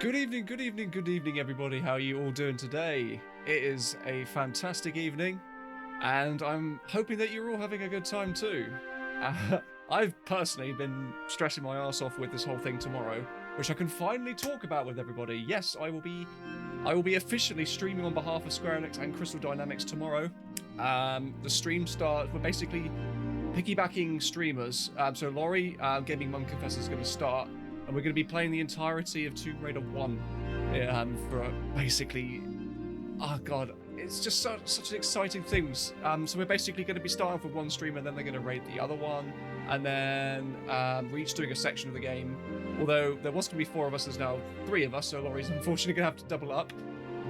Good evening, good evening, good evening, everybody. How are you all doing today? It is a fantastic evening, and I'm hoping that you're all having a good time too. I've personally been stressing my ass off with this whole thing tomorrow, which I can finally talk about with everybody. Yes, I will be officially streaming on behalf of Square Enix and Crystal Dynamics tomorrow. The stream starts. We're basically piggybacking streamers. So Laurie, Gaming Mum Confessor, is going to start. And we're going to be playing the entirety of Tomb Raider 1 for basically... Oh, God. It's just such an exciting thing. So we're basically going to be starting off with one stream, and then they're going to raid the other one. And then we're each doing a section of the game. Although there was going to be 4 of us, there's now 3 of us. So Laurie's unfortunately going to have to double up.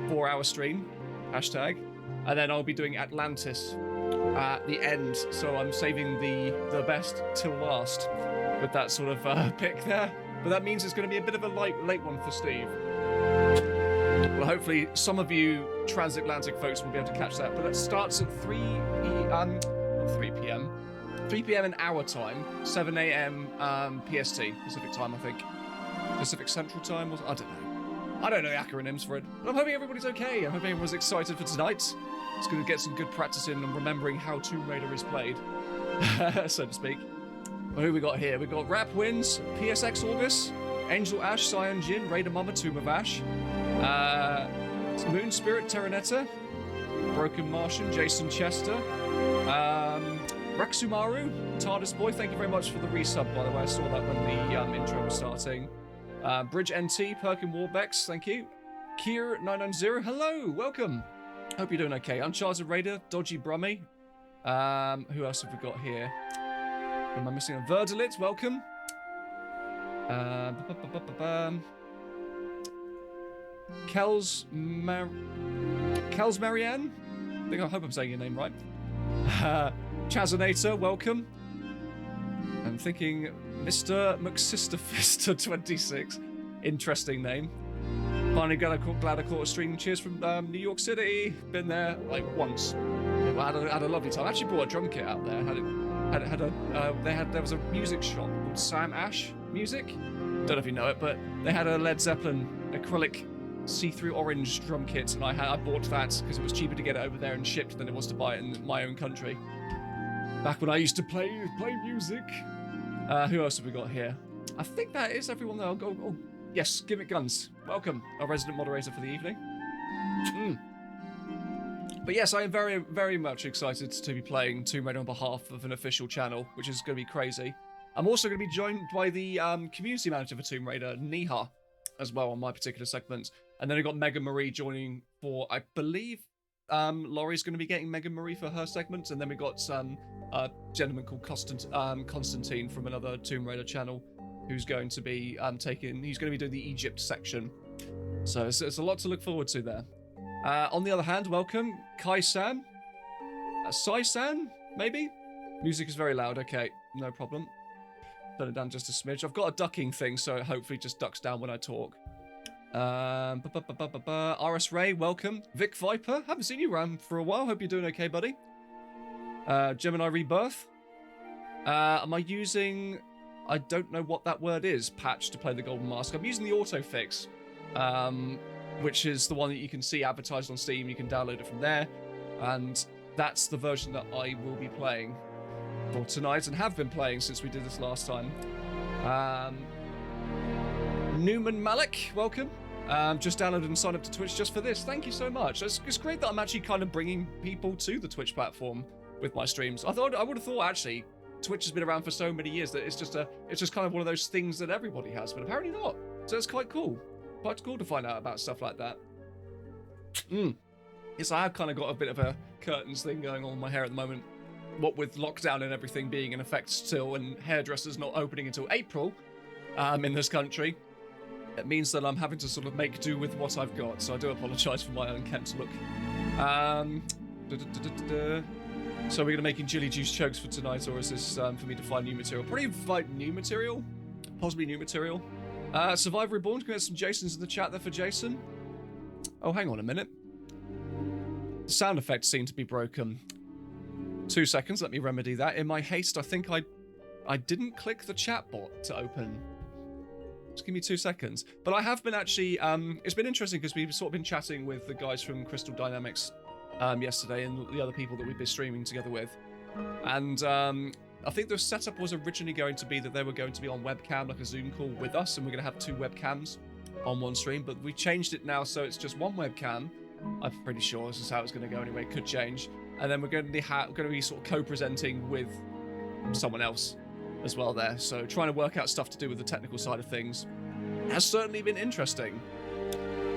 4-hour stream. Hashtag. And then I'll be doing Atlantis at the end. So I'm saving the best till last with that sort of pick there. But that means it's going to be a bit of a late one for Steve. Well, hopefully some of you transatlantic folks will be able to catch that. But it starts at 3 p.m. in our time, 7 a.m. PST, Pacific time, I think. Pacific Central time, I don't know. I don't know the acronyms for it. But I'm hoping everybody's okay. I'm hoping everyone's excited for tonight. It's going to get some good practice in and remembering how Tomb Raider is played, so to speak. Well, who we got here? We got Rap Wins, PSX August, Angel Ash, Cyan Jin, Raider Mama, Tomb of Ash, Moon Spirit, Terranetta, Broken Martian, Jason Chester, Rexumaru, TARDIS Boy, thank you very much for the resub, by the way. I saw that when the intro was starting. Bridge NT, Perkin Warbex, thank you. Kier990, hello, welcome. Hope you're doing okay. Uncharted Raider, Dodgy Brummy. Who else have we got here? Am I missing a Verdalit? Welcome. Kels Marianne? I hope I'm saying your name right. Chazanator, welcome. I'm thinking Mr. McSisterfister26. Interesting name. Finally glad I caught a stream. Cheers from New York City. Been there like once. I had a lovely time. I actually brought a drum kit out there. There was a music shop called Sam Ash Music. Don't know if you know it, but they had a Led Zeppelin acrylic see-through orange drum kit, and I bought that because it was cheaper to get it over there and shipped than it was to buy it in my own country. Back when I used to play music. Who else have we got here? I think that is everyone there. Oh, yes, Gimmick Guns. Welcome, our resident moderator for the evening. But yes, I am very, very much excited to be playing Tomb Raider on behalf of an official channel, which is going to be crazy. I'm also going to be joined by the community manager for Tomb Raider, Niha, as well on my particular segment. And then I got Megan Marie joining for, I believe, Laurie's going to be getting Megan Marie for her segment. And then we got a gentleman called Constantine from another Tomb Raider channel who's going to be he's going to be doing the Egypt section. So it's a lot to look forward to there. On the other hand, welcome, Kai-san. Sai-san, maybe? Music is very loud, okay, no problem. Turn it down just a smidge. I've got a ducking thing, so it hopefully just ducks down when I talk. RS Ray, welcome. Vic Viper, haven't seen you around for a while. Hope you're doing okay, buddy. Gemini Rebirth. Am I using... I don't know what that word is, patch, to play the Golden Mask. I'm using the autofix. Which is the one that you can see advertised on Steam. You can download it from there, and that's the version that I will be playing for tonight and have been playing since we did this last time. Newman Malik, welcome. Just downloaded and signed up to Twitch just for this. Thank you so much. It's great that I'm actually kind of bringing people to the Twitch platform with my streams. I would have thought actually Twitch has been around for so many years that it's just kind of one of those things that everybody has, but apparently not. So it's quite cool. Quite cool to find out about stuff like that. Yes, I have kind of got a bit of a curtains thing going on in my hair at the moment. What with lockdown and everything being in effect still, and hairdressers not opening until April in this country, it means that I'm having to sort of make do with what I've got. So I do apologise for my unkempt look. So we're going to making chili juice chokes for tonight, or is this for me to find new material? Probably find new material. Possibly new material. Survivor Reborn, can we get some Jasons in the chat there for Jason? Oh, hang on a minute. The sound effects seem to be broken. 2 seconds, let me remedy that. In my haste, I think I didn't click the chat bot to open. Just give me 2 seconds. But I have been actually, it's been interesting because we've sort of been chatting with the guys from Crystal Dynamics yesterday and the other people that we've been streaming together with. And I think the setup was originally going to be that they were going to be on webcam, like a Zoom call with us, and we're going to have 2 webcams on one stream, but we changed it now so it's just 1 webcam. I'm pretty sure this is how it's going to go anyway. It could change. And then we're going to be sort of co-presenting with someone else as well there. So trying to work out stuff to do with the technical side of things has certainly been interesting.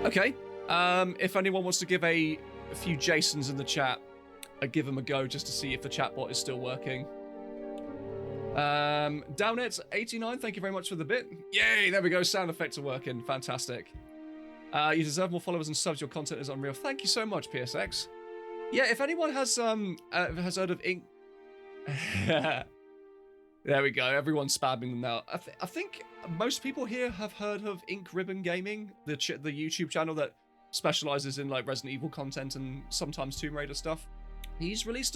Okay. If anyone wants to give a few Jasons in the chat, I'd give them a go just to see if the chatbot is still working. Downit89, thank you very much for the bit. Yay, there we go. Sound effects are working. Fantastic. You deserve more followers and subs. Your content is unreal. Thank you so much, PSX. Yeah, if anyone has heard of Ink... There we go. Everyone's spamming them now. I think most people here have heard of Ink Ribbon Gaming, the YouTube channel that specializes in like Resident Evil content and sometimes Tomb Raider stuff. He's released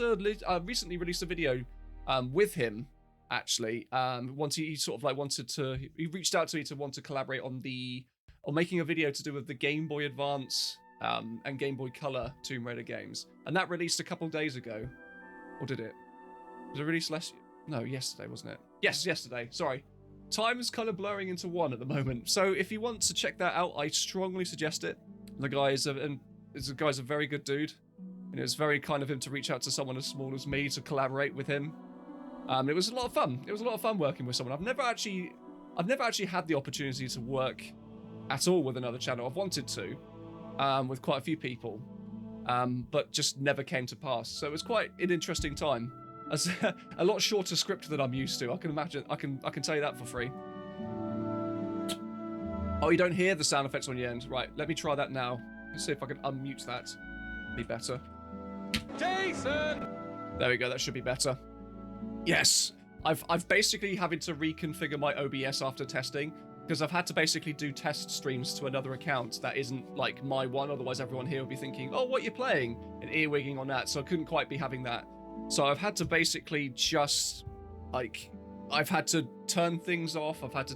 recently released a video with him. Actually, once he sort of like he reached out to me to want to collaborate on making a video to do with the Game Boy Advance and Game Boy Color Tomb Raider games, and that released a couple days ago, or did it? Was it released yesterday, wasn't it? Yes, yesterday. Sorry, time is kind of blurring into one at the moment. So if you want to check that out, I strongly suggest it. The guy's a very good dude, and it's very kind of him to reach out to someone as small as me to collaborate with him. It was a lot of fun. It was a lot of fun working with someone. I've never actually had the opportunity to work at all with another channel. I've wanted to, with quite a few people, but just never came to pass. So it was quite an interesting time. As a lot shorter script than I'm used to. I can imagine. I can tell you that for free. Oh, you don't hear the sound effects on your end, right? Let me try that now. Let's see if I can unmute that. Be better. Jason. There we go. That should be better. Yes, I've basically having to reconfigure my OBS after testing because I've had to basically do test streams to another account that isn't like my one. Otherwise, everyone here would be thinking, "Oh, what are you playing?" and earwigging on that. So I couldn't quite be having that. So I've had to basically just I've had to turn things off. I've had to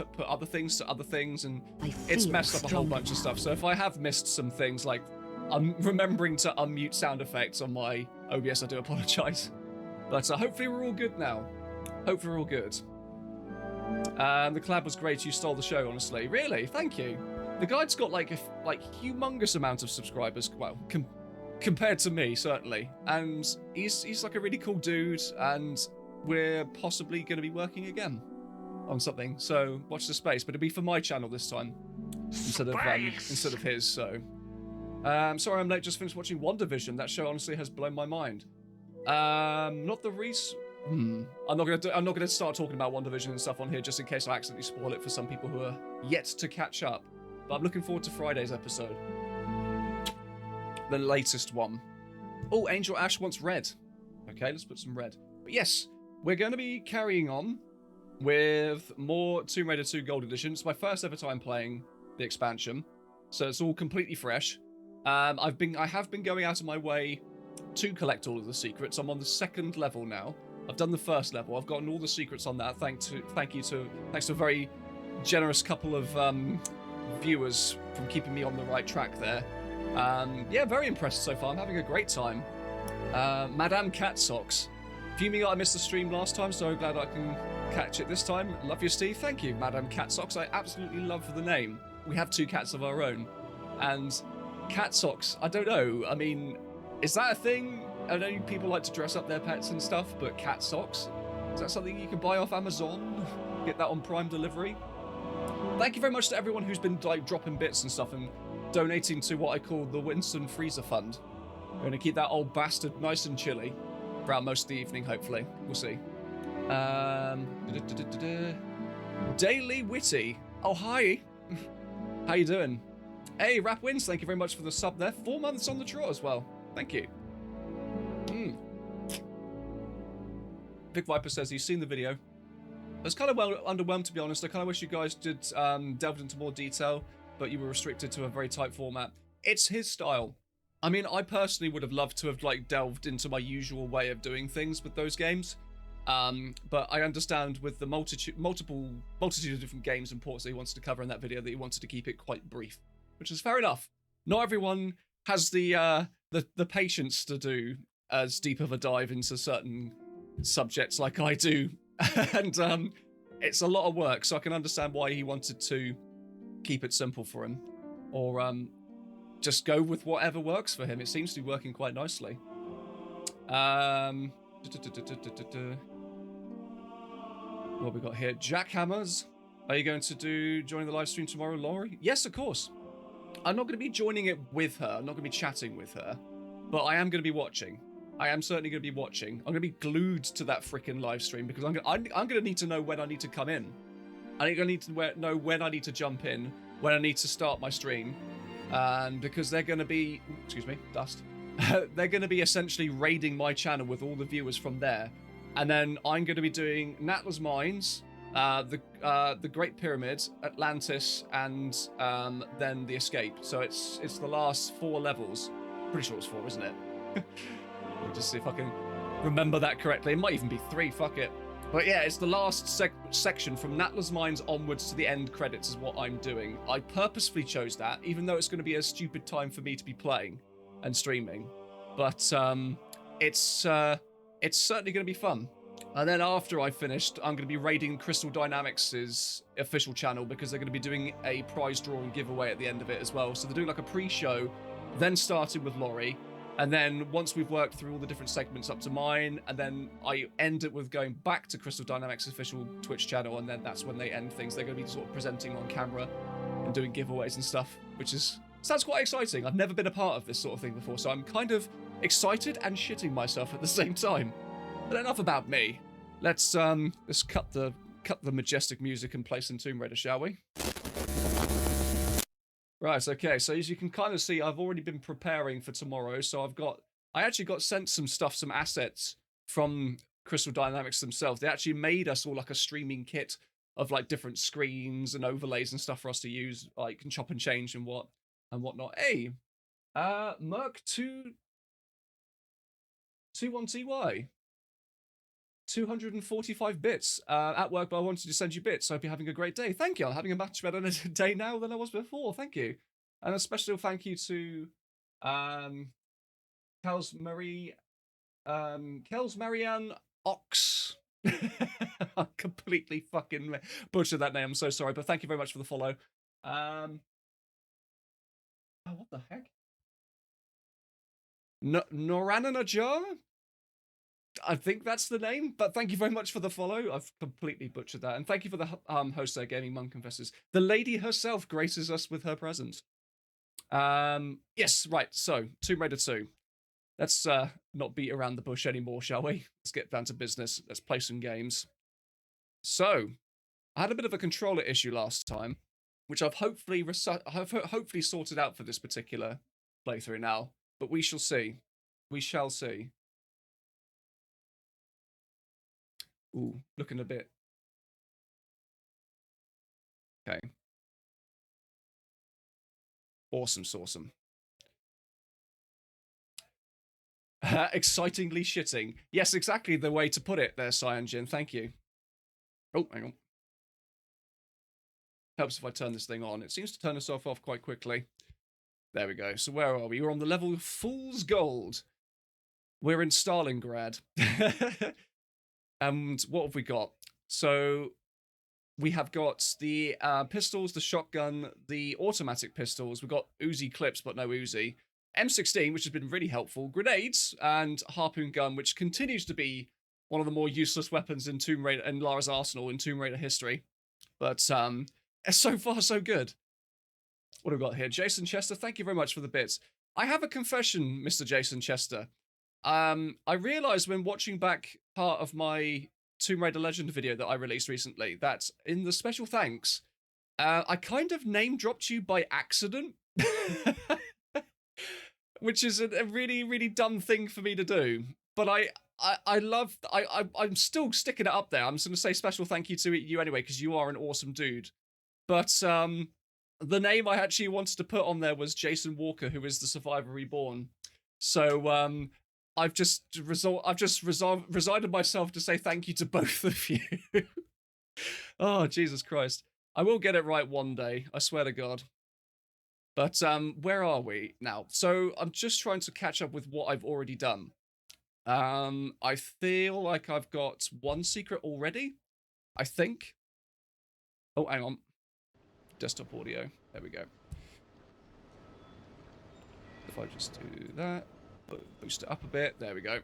put other things to other things, and it's messed up a whole bunch of stuff. So if I have missed some things, like I'm remembering to unmute sound effects on my OBS, I do apologize. But hopefully we're all good now. Hopefully we're all good. The collab was great. You stole the show, honestly. Really? Thank you. The guy's got like humongous amount of subscribers. Well, compared to me, certainly. And he's like a really cool dude. And we're possibly going to be working again on something. So watch the space. But it'll be for my channel this time instead of his. So sorry I'm late. Just finished watching WandaVision. That show honestly has blown my mind. Not the I'm not gonna start talking about WandaVision and stuff on here just in case I accidentally spoil it for some people who are yet to catch up. But I'm looking forward to Friday's episode. The latest one. Oh, Angel Ash wants red. Okay, let's put some red. But yes, we're going to be carrying on with more Tomb Raider 2 Gold Edition. It's my first ever time playing the expansion, so it's all completely fresh. I have been going out of my way to collect all of the secrets. I'm on the 2nd level now. I've done the 1st level. I've gotten all the secrets on that. Thanks to a very generous couple of viewers from keeping me on the right track there. Yeah, very impressed so far. I'm having a great time. Madame Cat Socks. Fuming I missed the stream last time, so glad I can catch it this time. Love you, Steve. Thank you, Madame Cat Socks. I absolutely love the name. We have 2 cats of our own. And Cat Socks, I don't know. I mean, is that a thing? I know people like to dress up their pets and stuff, but cat socks? Is that something you can buy off Amazon? Get that on Prime delivery? Thank you very much to everyone who's been dropping bits and stuff and donating to what I call the Winston Freezer Fund. We're going to keep that old bastard nice and chilly throughout most of the evening, hopefully. We'll see. Daily Witty. Oh, hi. How you doing? Hey, Rap Wins, thank you very much for the sub there. 4 months on the trot as well. Thank you. Vic Viper says he's seen the video. I was kind of underwhelmed, to be honest. I kind of wish you guys did delve into more detail, but you were restricted to a very tight format. It's his style. I mean, I personally would have loved to have delved into my usual way of doing things with those games, But I understand with the multitude of different games and ports that he wanted to cover in that video that he wanted to keep it quite brief, which is fair enough. Not everyone has the patience to do as deep of a dive into certain subjects like I do, and it's a lot of work. So I can understand why he wanted to keep it simple for him, or just go with whatever works for him. It seems to be working quite nicely. What have we got here? Jackhammers. Are you going to join the live stream tomorrow, Laurie? Yes, of course. I'm not going to be joining it with her. I'm not going to be chatting with her. But I am going to be watching. I am certainly going to be watching. I'm going to be glued to that freaking live stream because I'm going to need to know when I need to come in. I'm going to need to know when I need to jump in, when I need to start my stream. And because they're going to be... Excuse me, dust. They're going to be essentially raiding my channel with all the viewers from there. And then I'm going to be doing Natla's Mines, the Great Pyramid, Atlantis, and then the Escape. So it's the last 4 levels. Pretty sure it's 4, isn't it? Let me just see if I can remember that correctly. It might even be 3, fuck it. But yeah, it's the last section from Natla's Mines onwards to the end credits is what I'm doing. I purposefully chose that, even though it's going to be a stupid time for me to be playing and streaming. But it's certainly going to be fun. And then after I finished, I'm going to be raiding Crystal Dynamics' official channel because they're going to be doing a prize draw and giveaway at the end of it as well. So they're doing like a pre-show, then starting with Laurie. And then once we've worked through all the different segments up to mine, and then I end it with going back to Crystal Dynamics' official Twitch channel, and then that's when they end things. They're going to be sort of presenting on camera and doing giveaways and stuff, which sounds quite exciting. I've never been a part of this sort of thing before, so I'm kind of excited and shitting myself at the same time. But enough about me. Let's cut the majestic music and play some Tomb Raider, shall we? Right, okay, so as you can kind of see, I've already been preparing for tomorrow, so I actually got sent some assets from Crystal Dynamics themselves. They actually made us all like a streaming kit of like different screens and overlays and stuff for us to use, like, and chop and change and whatnot. Hey, Merc21TY. 245 bits at work, but I wanted to send you bits. So I hope you're having a great day. Thank you. I'm having a much better day now than I was before. Thank you. And a special thank you to Kels Marianne Ox. I completely fucking butchered that name. I'm so sorry, but thank you very much for the follow. Oh, what the heck? Norana Najar? I think that's the name, but thank you very much for the follow. I've completely butchered that. And thank you for the host there, Gaming Mum Confesses. The lady herself graces us with her presence. Yes, right, so, Tomb Raider 2. Let's not beat around the bush anymore, shall we? Let's get down to business. Let's play some games. So, I had a bit of a controller issue last time, which I've hopefully sorted out for this particular playthrough now. But we shall see. We shall see. Ooh, looking a bit. Okay. Awesome. Excitingly shitting. Yes, exactly the way to put it there, Cyanogen. Thank you. Oh, hang on. Helps if I turn this thing on. It seems to turn itself off quite quickly. There we go. So where are we? We're on the level of Fool's Gold. We're in Stalingrad. And what have we got? So we have got the pistols, the shotgun, the automatic pistols. We've got Uzi clips, but no Uzi. M16, which has been really helpful. Grenades and harpoon gun, which continues to be one of the more useless weapons in Tomb Raider and Lara's arsenal in Tomb Raider history. But so far, so good. What have we got here? Jason Chester, thank you very much for the bits. I have a confession, Mr. Jason Chester. I realized when watching back part of my Tomb Raider Legend video that I released recently that in the special thanks, I kind of name dropped you by accident, which is a really, really dumb thing for me to do. But I'm still sticking it up there. I'm just going to say special thank you to you anyway, because you are an awesome dude. But the name I actually wanted to put on there was Jason Walker, who is the Survivor Reborn. So I've just resigned myself to say thank you to both of you. Oh, Jesus Christ. I will get it right one day, I swear to God. But where are we now? So I'm just trying to catch up with what I've already done. I feel like I've got one secret already, I think. Oh, hang on. Desktop audio. There we go. If I just do that, boost it up a bit. There we go.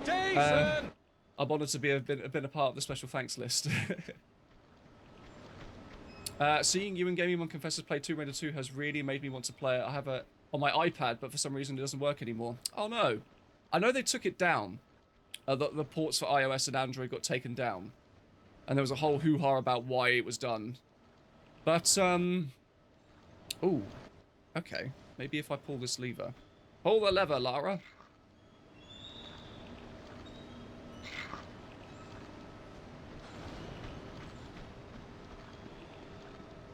Jason! I'm honoured to have been a part of the special thanks list. Seeing you and Gaming One Confessors play Tomb Raider 2 has really made me want to play it. I have it on my iPad, but for some reason it doesn't work anymore. Oh no. I know they took it down. The ports for iOS and Android got taken down. And there was a whole hoo-ha about why it was done. But, ooh. Okay. Maybe if I pull this lever. Pull the lever, Lara.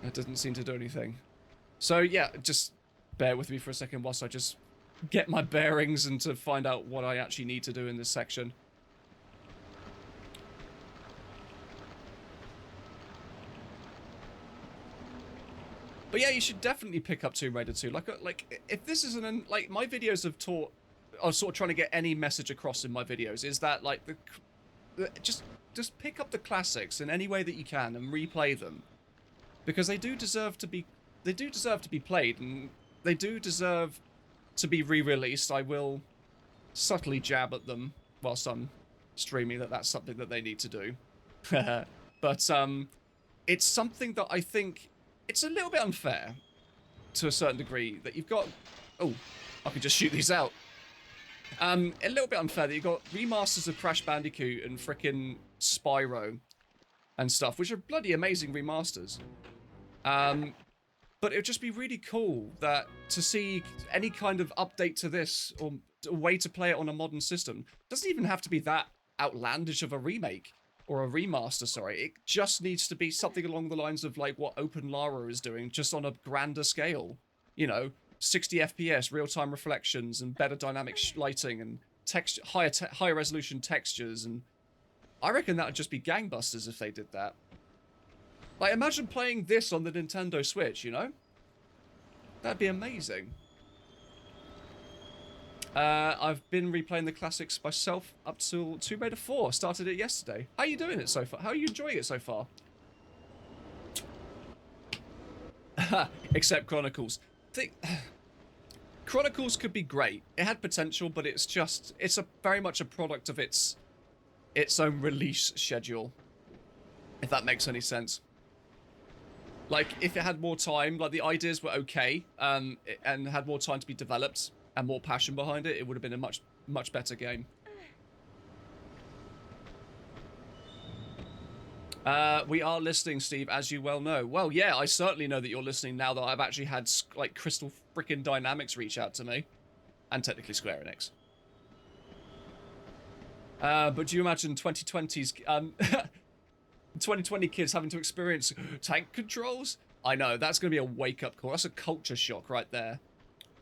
That doesn't seem to do anything. So, yeah, just bear with me for a second whilst I just get my bearings and to find out what I actually need to do in this section. But yeah, you should definitely pick up Tomb Raider 2. Like, if this isn't like my videos have taught, I'm sort of trying to get any message across in my videos is that like just pick up the classics in any way that you can and replay them, because they do deserve to be played, and they do deserve to be re-released. I will subtly jab at them whilst I'm streaming that that's something that they need to do. But it's something that I think it's a little bit unfair to a certain degree that you've got. Oh, I could just shoot these out. A little bit unfair that you've got remasters of Crash Bandicoot and frickin' Spyro and stuff, which are bloody amazing remasters. But it would just be really cool to see any kind of update to this, or a way to play it on a modern system. It doesn't even have to be that outlandish of a remake or a remaster, sorry. It just needs to be something along the lines of like what Open Lara is doing, just on a grander scale. You know, 60 FPS, real-time reflections, and better dynamic lighting, and higher resolution textures, and I reckon that would just be gangbusters if they did that. Like, imagine playing this on the Nintendo Switch, you know? That'd be amazing. I've been replaying the classics myself up till Tomb Raider 4. Started it yesterday. How are you doing it so far? How are you enjoying it so far? Except Chronicles. Chronicles could be great. It had potential, but it's very much a product of its own release schedule. If that makes any sense. Like, if it had more time, like the ideas were okay, and had more time to be developed and more passion behind it, it would have been a much better game. We are listening, Steve, as you well know. Well, yeah, I certainly know that you're listening now that I've actually had, like, Crystal frickin' Dynamics reach out to me. And technically Square Enix. But do you imagine 2020's... 2020 kids having to experience tank controls? I know, that's going to be a wake-up call. That's a culture shock right there.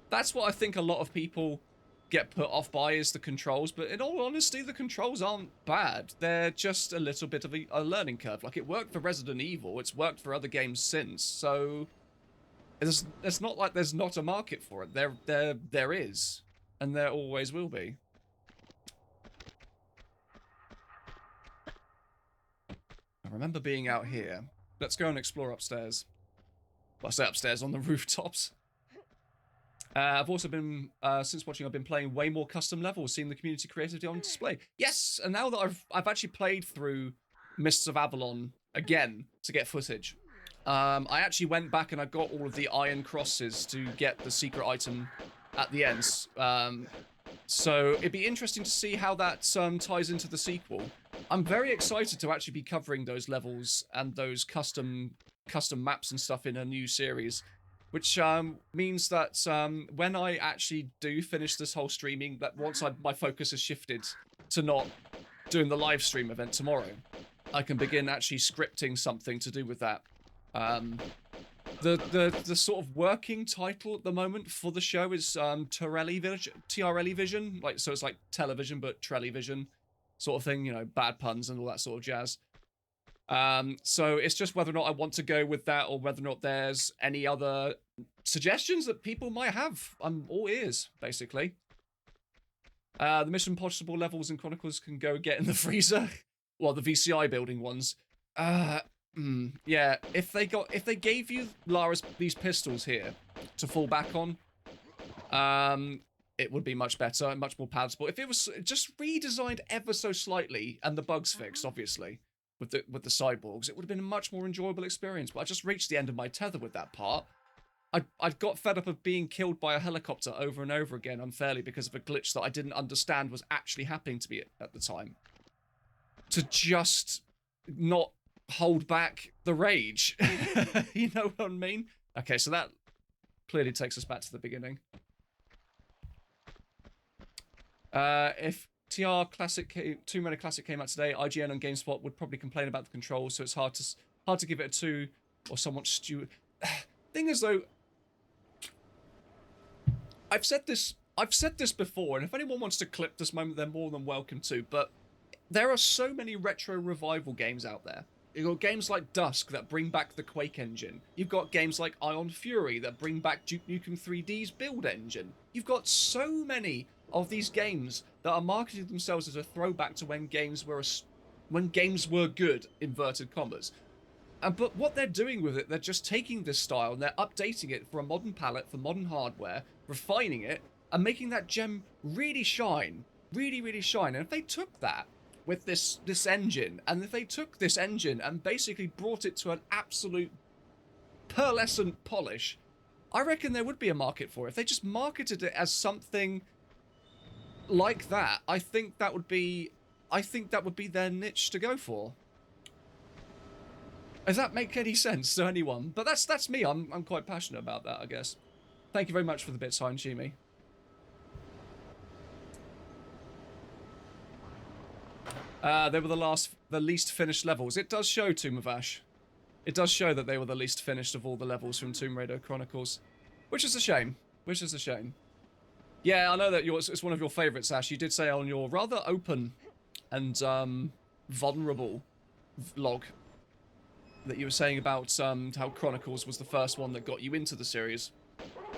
That's what I think a lot of people get put off by, is the controls. But in all honesty, the controls aren't bad. They're just a little bit of a learning curve. Like, it worked for Resident Evil. It's worked for other games since. So it's not like there's not a market for it. There is. And there always will be. I remember being out here. Let's go and explore upstairs. Well, I say upstairs, on the rooftops. I've also been, since watching, I've been playing way more custom levels, seeing the community creativity on display. Yes, and now that I've actually played through Mists of Avalon again to get footage. I actually went back and I got all of the iron crosses to get the secret item at the end. So it'd be interesting to see how that ties into the sequel. I'm very excited to actually be covering those levels and those custom maps and stuff in a new series, which means that when I actually do finish this whole streaming, that once my focus has shifted to not doing the live stream event tomorrow, I can begin actually scripting something to do with that. The sort of working title at the moment for the show is TRL Vision, like, so it's like television but Trellevision sort of thing, you know, bad puns and all that sort of jazz. So it's just whether or not I want to go with that, or whether or not there's any other suggestions that people might have. I'm all ears, basically. The Mission Impossible levels in Chronicles can go get in the freezer. Well, the VCI building ones. Yeah, if they gave you these pistols here to fall back on, it would be much better and much more palatable. If it was just redesigned ever so slightly and the bugs fixed, obviously, with the cyborgs, it would have been a much more enjoyable experience. But I just reached the end of my tether with that part. I got fed up of being killed by a helicopter over and over again unfairly because of a glitch that I didn't understand was actually happening to me at the time. To just not hold back the rage. You know what I mean? Okay, so that clearly takes us back to the beginning. If TR Classic, Tomb Raider Classic came out today, IGN and GameSpot would probably complain about the controls, so it's hard to give it a 2 or somewhat stupid. Thing is though, I've said this before, and if anyone wants to clip this moment, they're more than welcome to, but there are so many retro revival games out there. You've got games like Dusk that bring back the Quake engine. You've got games like Ion Fury that bring back Duke Nukem 3D's build engine. You've got so many of these games that are marketing themselves as a throwback to when games were good, inverted commas. But what they're doing with it, they're just taking this style and they're updating it for a modern palette, for modern hardware, refining it, and making that gem really shine. Really, really shine. And if they took that with this engine, and if they took this engine and basically brought it to an absolute pearlescent polish, I reckon there would be a market for it. If they just marketed it as something like that, I think that would be their niche to go for. Does that make any sense to anyone? But that's me. I'm quite passionate about that, I guess. Thank you very much for the bits, Shimi. They were the least finished levels. It does show, Tomb of Ash. It does show that they were the least finished of all the levels from Tomb Raider Chronicles, which is a shame. Which is a shame. Yeah, I know that it's one of your favourites, Ash. You did say on your rather open and vulnerable vlog that you were saying about how Chronicles was the first one that got you into the series,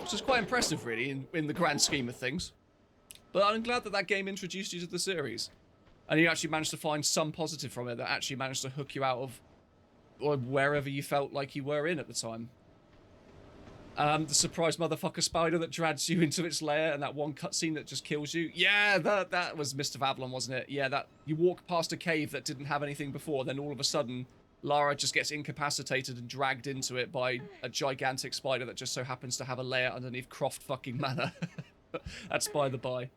which is quite impressive, really, in the grand scheme of things. But I'm glad that game introduced you to the series. And you actually managed to find some positive from it that actually managed to hook you out of or wherever you felt like you were in at the time. The surprise motherfucker spider that drags you into its lair and that one cutscene that just kills you. Yeah, that was Mr. Avalon, wasn't it? Yeah, that you walk past a cave that didn't have anything before, then all of a sudden Lara just gets incapacitated and dragged into it by a gigantic spider that just so happens to have a lair underneath Croft fucking Manor. That's by the by.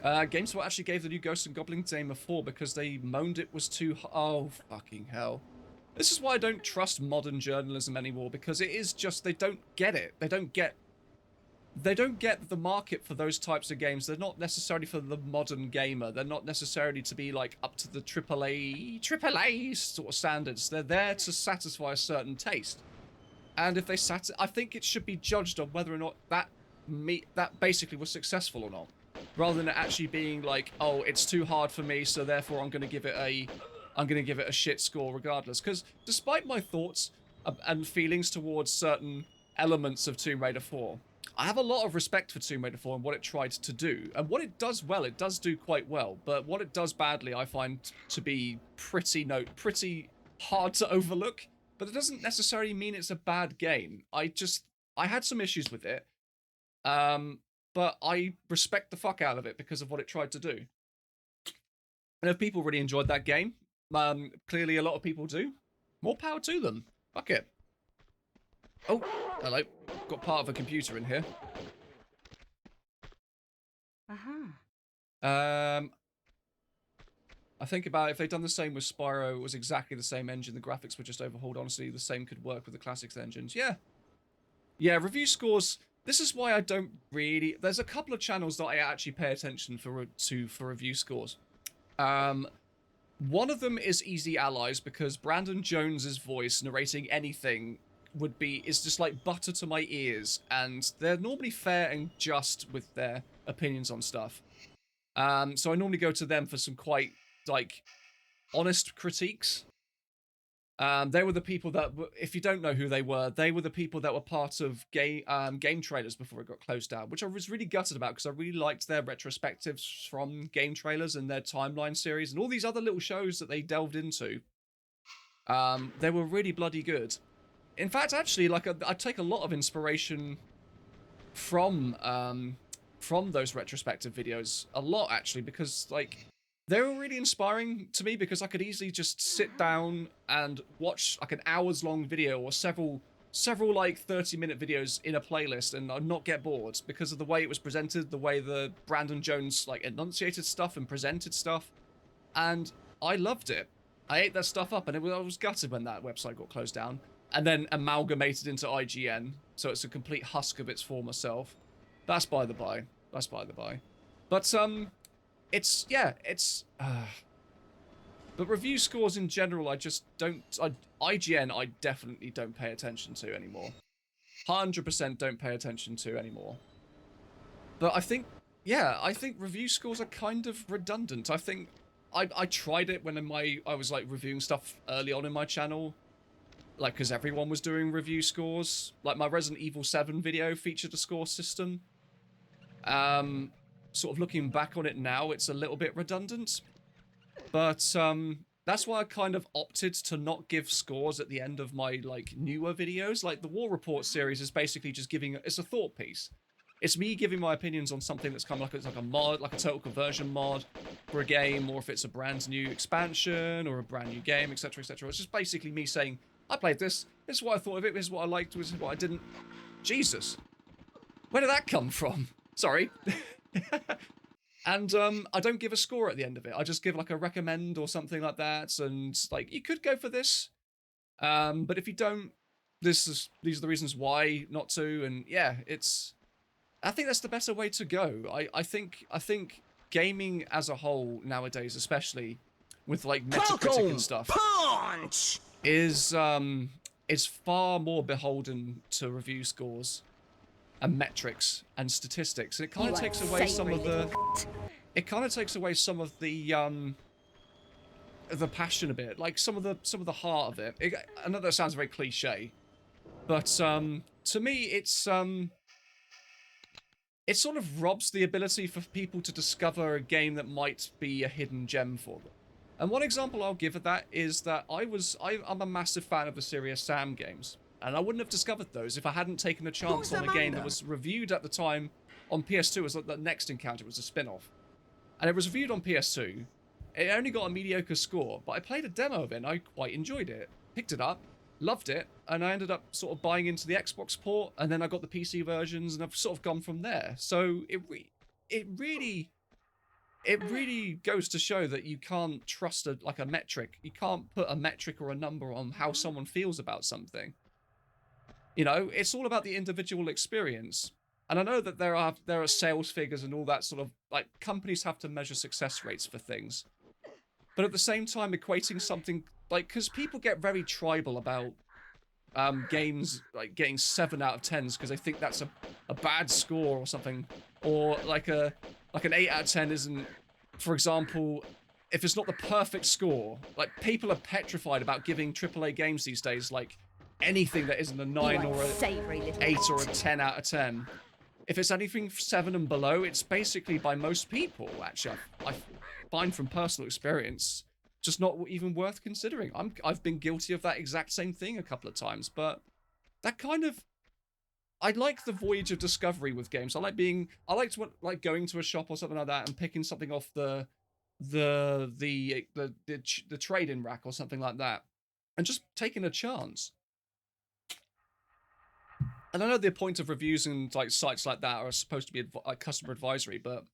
GameSpot actually gave the new Ghosts and Goblins game a 4 because they moaned it was too... Oh, fucking hell. This is why I don't trust modern journalism anymore, because it is just... They don't get it. They don't get the market for those types of games. They're not necessarily for the modern gamer. They're not necessarily to be, like, up to the AAA sort of standards. They're there to satisfy a certain taste. And if they I think it should be judged on whether or not that basically was successful or not. Rather than it actually being like, oh, it's too hard for me, so therefore I'm going to give it a shit score regardless. Because despite my thoughts and feelings towards certain elements of Tomb Raider 4, I have a lot of respect for Tomb Raider 4 and what it tried to do. And what it does well, it does do quite well. But what it does badly, I find to be pretty hard to overlook. But it doesn't necessarily mean it's a bad game. I had some issues with it. But I respect the fuck out of it because of what it tried to do. And if people really enjoyed that game, clearly a lot of people do, more power to them. Fuck it. Oh, hello. Got part of a computer in here. I think about if they'd done the same with Spyro, it was exactly the same engine, the graphics were just overhauled. Honestly, the same could work with the classics engines. Yeah. Yeah, review scores... This is why I don't really... There's a couple of channels that I actually pay attention to for review scores. One of them is Easy Allies, because Brandon Jones's voice narrating anything is just like butter to my ears, and they're normally fair and just with their opinions on stuff. So I normally go to them for some quite like honest critiques. They were the people that, if you don't know who they were the people that were part of game trailers before it got closed down, which I was really gutted about, because I really liked their retrospectives from game trailers and their timeline series and all these other little shows that they delved into. They were really bloody good. In fact, actually, like I take a lot of inspiration from those retrospective videos, a lot actually, because like they were really inspiring to me, because I could easily just sit down and watch like an hours long video or several like 30-minute videos in a playlist and I'd not get bored, because of the way it was presented, the way the Brandon Jones like enunciated stuff and presented stuff, and I loved it. I ate that stuff up, and I was gutted when that website got closed down and then amalgamated into IGN, so it's a complete husk of its former self. That's by the by. That's by the by. But it's but review scores in general, I just don't. IGN, I definitely don't pay attention to anymore. 100% don't pay attention to anymore. But I think review scores are kind of redundant. I think I tried it when I was like reviewing stuff early on in my channel, like because everyone was doing review scores. Like my Resident Evil 7 video featured a score system. Sort of looking back on it now, it's a little bit redundant, but that's why I kind of opted to not give scores at the end of my like newer videos. Like the War Report series is basically just it's a thought piece. It's me giving my opinions on something that's kind of like a mod, like a total conversion mod for a game, or if it's a brand new expansion or a brand new game, etc, etc. It's just basically me saying, I played this is what I thought of it, this is what I liked, this is what I didn't. Jesus, where did that come from? Sorry. And I don't give a score at the end of it. I just give like a recommend or something like that, and like you could go for this, but if you don't, these are the reasons why not to. And yeah, I think that's the better way to go. I think gaming as a whole nowadays, especially with like Metacritic and stuff, punch! is far more beholden to review scores and metrics and statistics, and it kind of takes away some of the passion a bit, like some of the heart of it. I know that sounds very cliche, but to me it sort of robs the ability for people to discover a game that might be a hidden gem for them. And one example I'll give of that is that I'm a massive fan of the Serious Sam games. And I wouldn't have discovered those if I hadn't taken a chance on a game that was reviewed at the time on PS2 as like the Next Encounter. It was a spin-off. And it was reviewed on PS2. It only got a mediocre score, but I played a demo of it and I quite enjoyed it. Picked it up, loved it, and I ended up sort of buying into the Xbox port, and then I got the PC versions, and I've sort of gone from there. So it really goes to show that you can't trust a metric. You can't put a metric or a number on how someone feels about something. You know, it's all about the individual experience. And I know that there are sales figures and all that sort of, like, companies have to measure success rates for things. But at the same time, equating something, like, because people get very tribal about games, like, getting 7 out of 10s because they think that's a bad score or something. Or, like, an 8 out of 10 isn't, for example, if it's not the perfect score. Like, people are petrified about giving AAA games these days, like, anything that isn't a 9 or a 8 or a 10 out of 10. If it's anything 7 and below, it's basically, by most people, actually, I find from personal experience, just not even worth considering. I've been guilty of that exact same thing a couple of times, but that kind of, I like the voyage of discovery with games. I like going to a shop or something like that and picking something off the trade-in rack or something like that, and just taking a chance. And I know the point of reviews and like sites like that are supposed to be customer advisory, but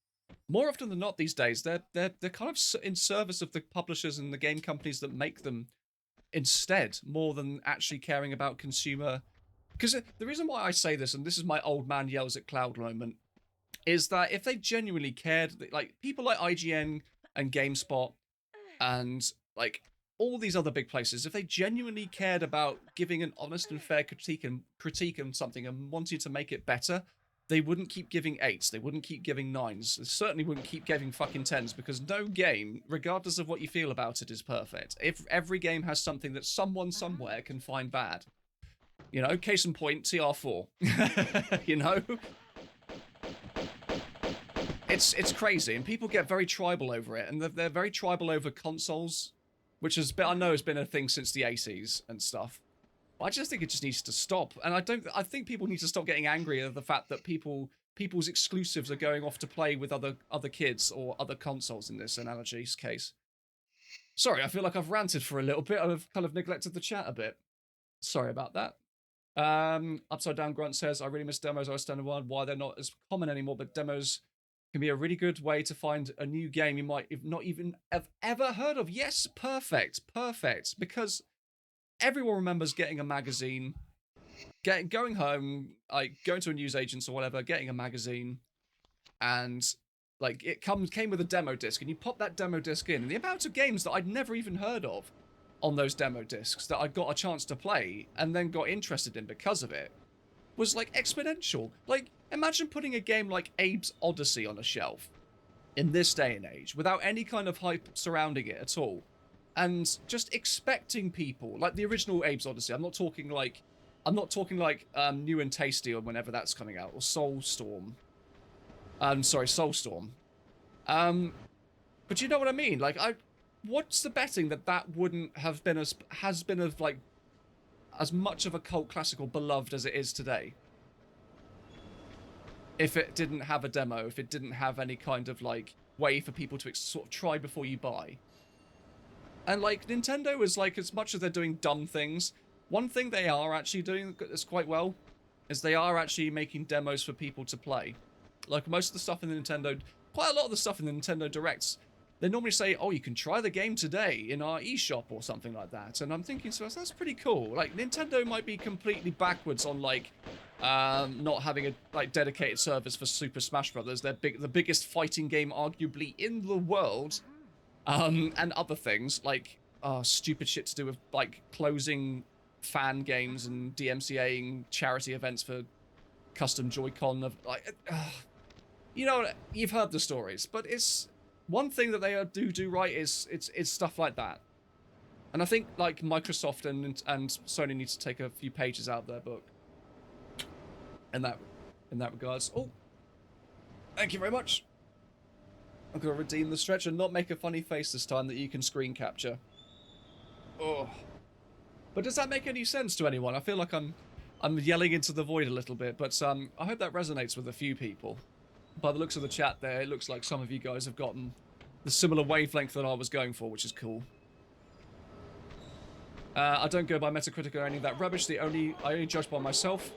more often than not these days, they're kind of in service of the publishers and the game companies that make them instead, more than actually caring about consumer. Because the reason why I say this, and this is my old man yells at cloud moment, is that if they genuinely cared, like people like IGN and GameSpot and like all these other big places, if they genuinely cared about giving an honest and fair critique on something and wanted to make it better, they wouldn't keep giving 8s, they wouldn't keep giving 9s, they certainly wouldn't keep giving fucking 10s, because no game, regardless of what you feel about it, is perfect. If every game has something that someone somewhere can find bad. You know, case in point, TR4. You know? It's crazy, and people get very tribal over it, and they're very tribal over consoles, which I know has been a thing since the 80s and stuff. But I just think it just needs to stop, and I think people need to stop getting angry at the fact that people's exclusives are going off to play with other kids or other consoles in this analogy's case. Sorry, I feel like I've ranted for a little bit. I've kind of neglected the chat a bit. Sorry about that. Upside Down Grunt says, I really miss demos. I understand why they're not as common anymore, but demos can be a really good way to find a new game you might not even have ever heard of. Yes, perfect. Because everyone remembers getting a magazine, going home, like going to a newsagent or whatever, getting a magazine, and like it came with a demo disc, and you pop that demo disc in, and the amount of games that I'd never even heard of on those demo discs that I got a chance to play and then got interested in because of it was like exponential. Like, imagine putting a game like Abe's Odyssey on a shelf in this day and age without any kind of hype surrounding it at all, and just expecting people like the original Abe's Odyssey. I'm not talking like New and Tasty or whenever that's coming out, or Soulstorm. Soulstorm. But you know what I mean? Like, what's the betting that wouldn't have been as much of a cult classical beloved as it is today? If it didn't have a demo, if it didn't have any kind of like way for people to sort of try before you buy. And like Nintendo is like, as much as they're doing dumb things, one thing they are actually doing that's quite well is they are actually making demos for people to play. Like most of the stuff in the Nintendo, quite a lot of the stuff in the Nintendo Directs, they normally say, oh, you can try the game today in our eShop or something like that. And I'm thinking, so that's pretty cool. Like, Nintendo might be completely backwards on, like, not having a like dedicated service for Super Smash Brothers. They're the biggest fighting game, arguably, in the world. And other things, like, stupid shit to do with, like, closing fan games and DMCAing charity events for custom Joy-Con. You know, you've heard the stories, but it's... One thing that they do right is it's stuff like that, and I think like Microsoft and Sony need to take a few pages out of their book. In that regards. Oh, thank you very much. I'm gonna redeem the stretch and not make a funny face this time that you can screen capture. Oh, but does that make any sense to anyone? I feel like I'm yelling into the void a little bit, but I hope that resonates with a few people. By the looks of the chat there, it looks like some of you guys have gotten the similar wavelength that I was going for, which is cool. I don't go by Metacritic or any of that rubbish. I only judge by myself.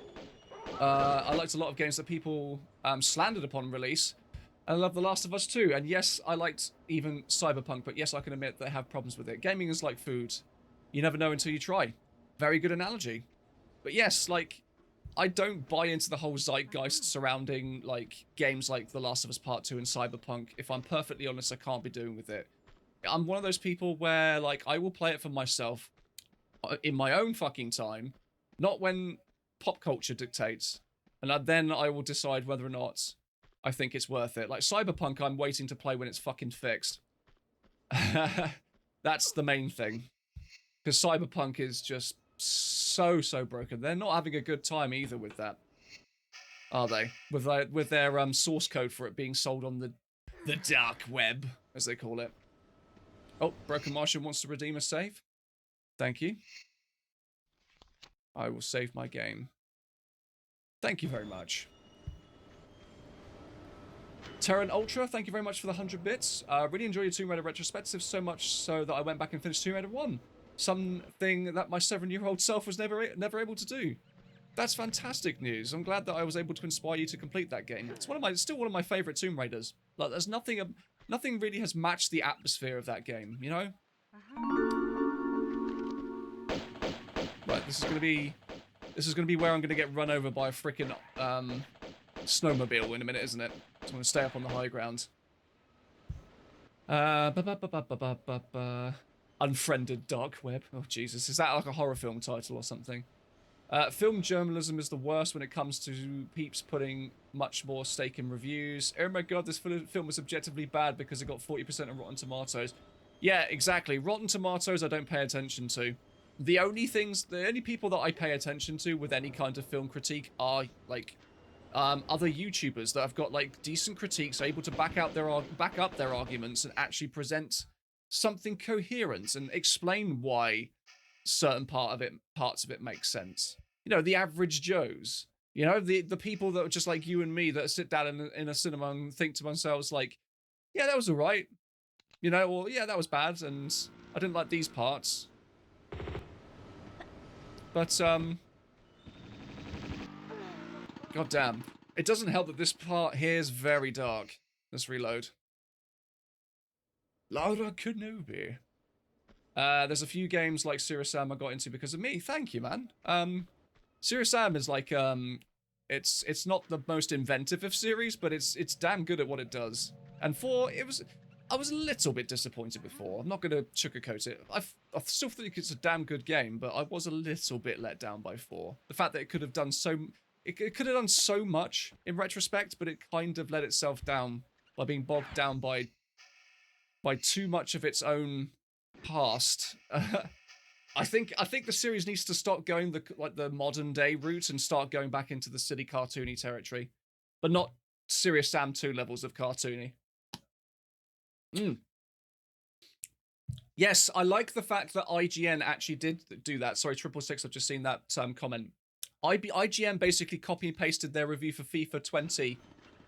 I liked a lot of games that people slandered upon release. I love The Last of Us 2, and yes, I liked even Cyberpunk, but yes, I can admit that I have problems with it. Gaming is like food. You never know until you try. Very good analogy. But yes, like, I don't buy into the whole zeitgeist surrounding, like, games like The Last of Us Part 2 and Cyberpunk. If I'm perfectly honest, I can't be doing with it. I'm one of those people where, like, I will play it for myself in my own fucking time, not when pop culture dictates. And then I will decide whether or not I think it's worth it. Like, Cyberpunk, I'm waiting to play when it's fucking fixed. That's the main thing. Because Cyberpunk is just so broken. They're not having a good time either with that, are they? With their source code for it being sold on the dark web, as they call it. Oh, Broken Martian wants to redeem a save. Thank you. I will save my game. Thank you very much. Terran Ultra, thank you very much for the 100 bits. Really enjoyed your Tomb Raider retrospective, so much so that I went back and finished Tomb Raider 1. Something that my 7-year-old self was never able to do. That's fantastic news. I'm glad that I was able to inspire you to complete that game. It's still one of my favorite Tomb Raiders. Like, there's nothing really has matched the atmosphere of that game, you know? Right, this is gonna be where I'm gonna get run over by a freaking snowmobile in a minute, isn't it? So I'm gonna stay up on the high ground. Unfriended dark web. Oh Jesus, is that like a horror film title or something? Film journalism is the worst when it comes to peeps putting much more stake in reviews. Oh my god, this film was objectively bad because it got 40% on Rotten Tomatoes. Yeah, exactly. Rotten Tomatoes I don't pay attention to. The only people that I pay attention to with any kind of film critique are like other YouTubers that have got like decent critiques, able to back up their arguments and actually present something coherent and explain why certain parts of it make sense. You know, the average Joes. You know, the people that are just like you and me that sit down in a cinema and think to themselves like, yeah, that was alright. You know, or yeah, that was bad and I didn't like these parts. But god damn. It doesn't help that this part here is very dark. Let's reload. Laura Kenobi. There's a few games like Serious Sam I got into because of me. Thank you, man. Serious Sam is like it's not the most inventive of series, but it's damn good at what it does. And I was a little bit disappointed with 4. I'm not going to sugarcoat it. I still think it's a damn good game, but I was a little bit let down by 4. The fact that it could have done it could have done so much in retrospect, but it kind of let itself down by being bogged down by too much of its own past. I think the series needs to stop going the modern day route and start going back into the silly cartoony territory, but not Serious Sam 2 levels of cartoony. Yes, I like the fact that IGN actually did do that. Sorry, 666, I've just seen that comment. IGN basically copy and pasted their review for FIFA 20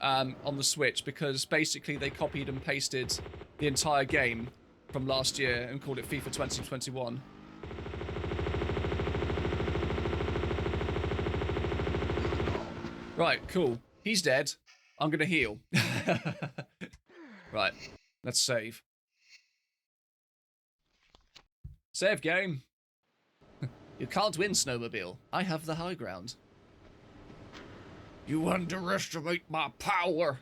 on the Switch because basically they copied and pasted the entire game from last year and called it FIFA 2021. Right, cool. He's dead. I'm gonna heal. Right, let's save. Save game. You can't win, Snowmobile. I have the high ground. You underestimate my power.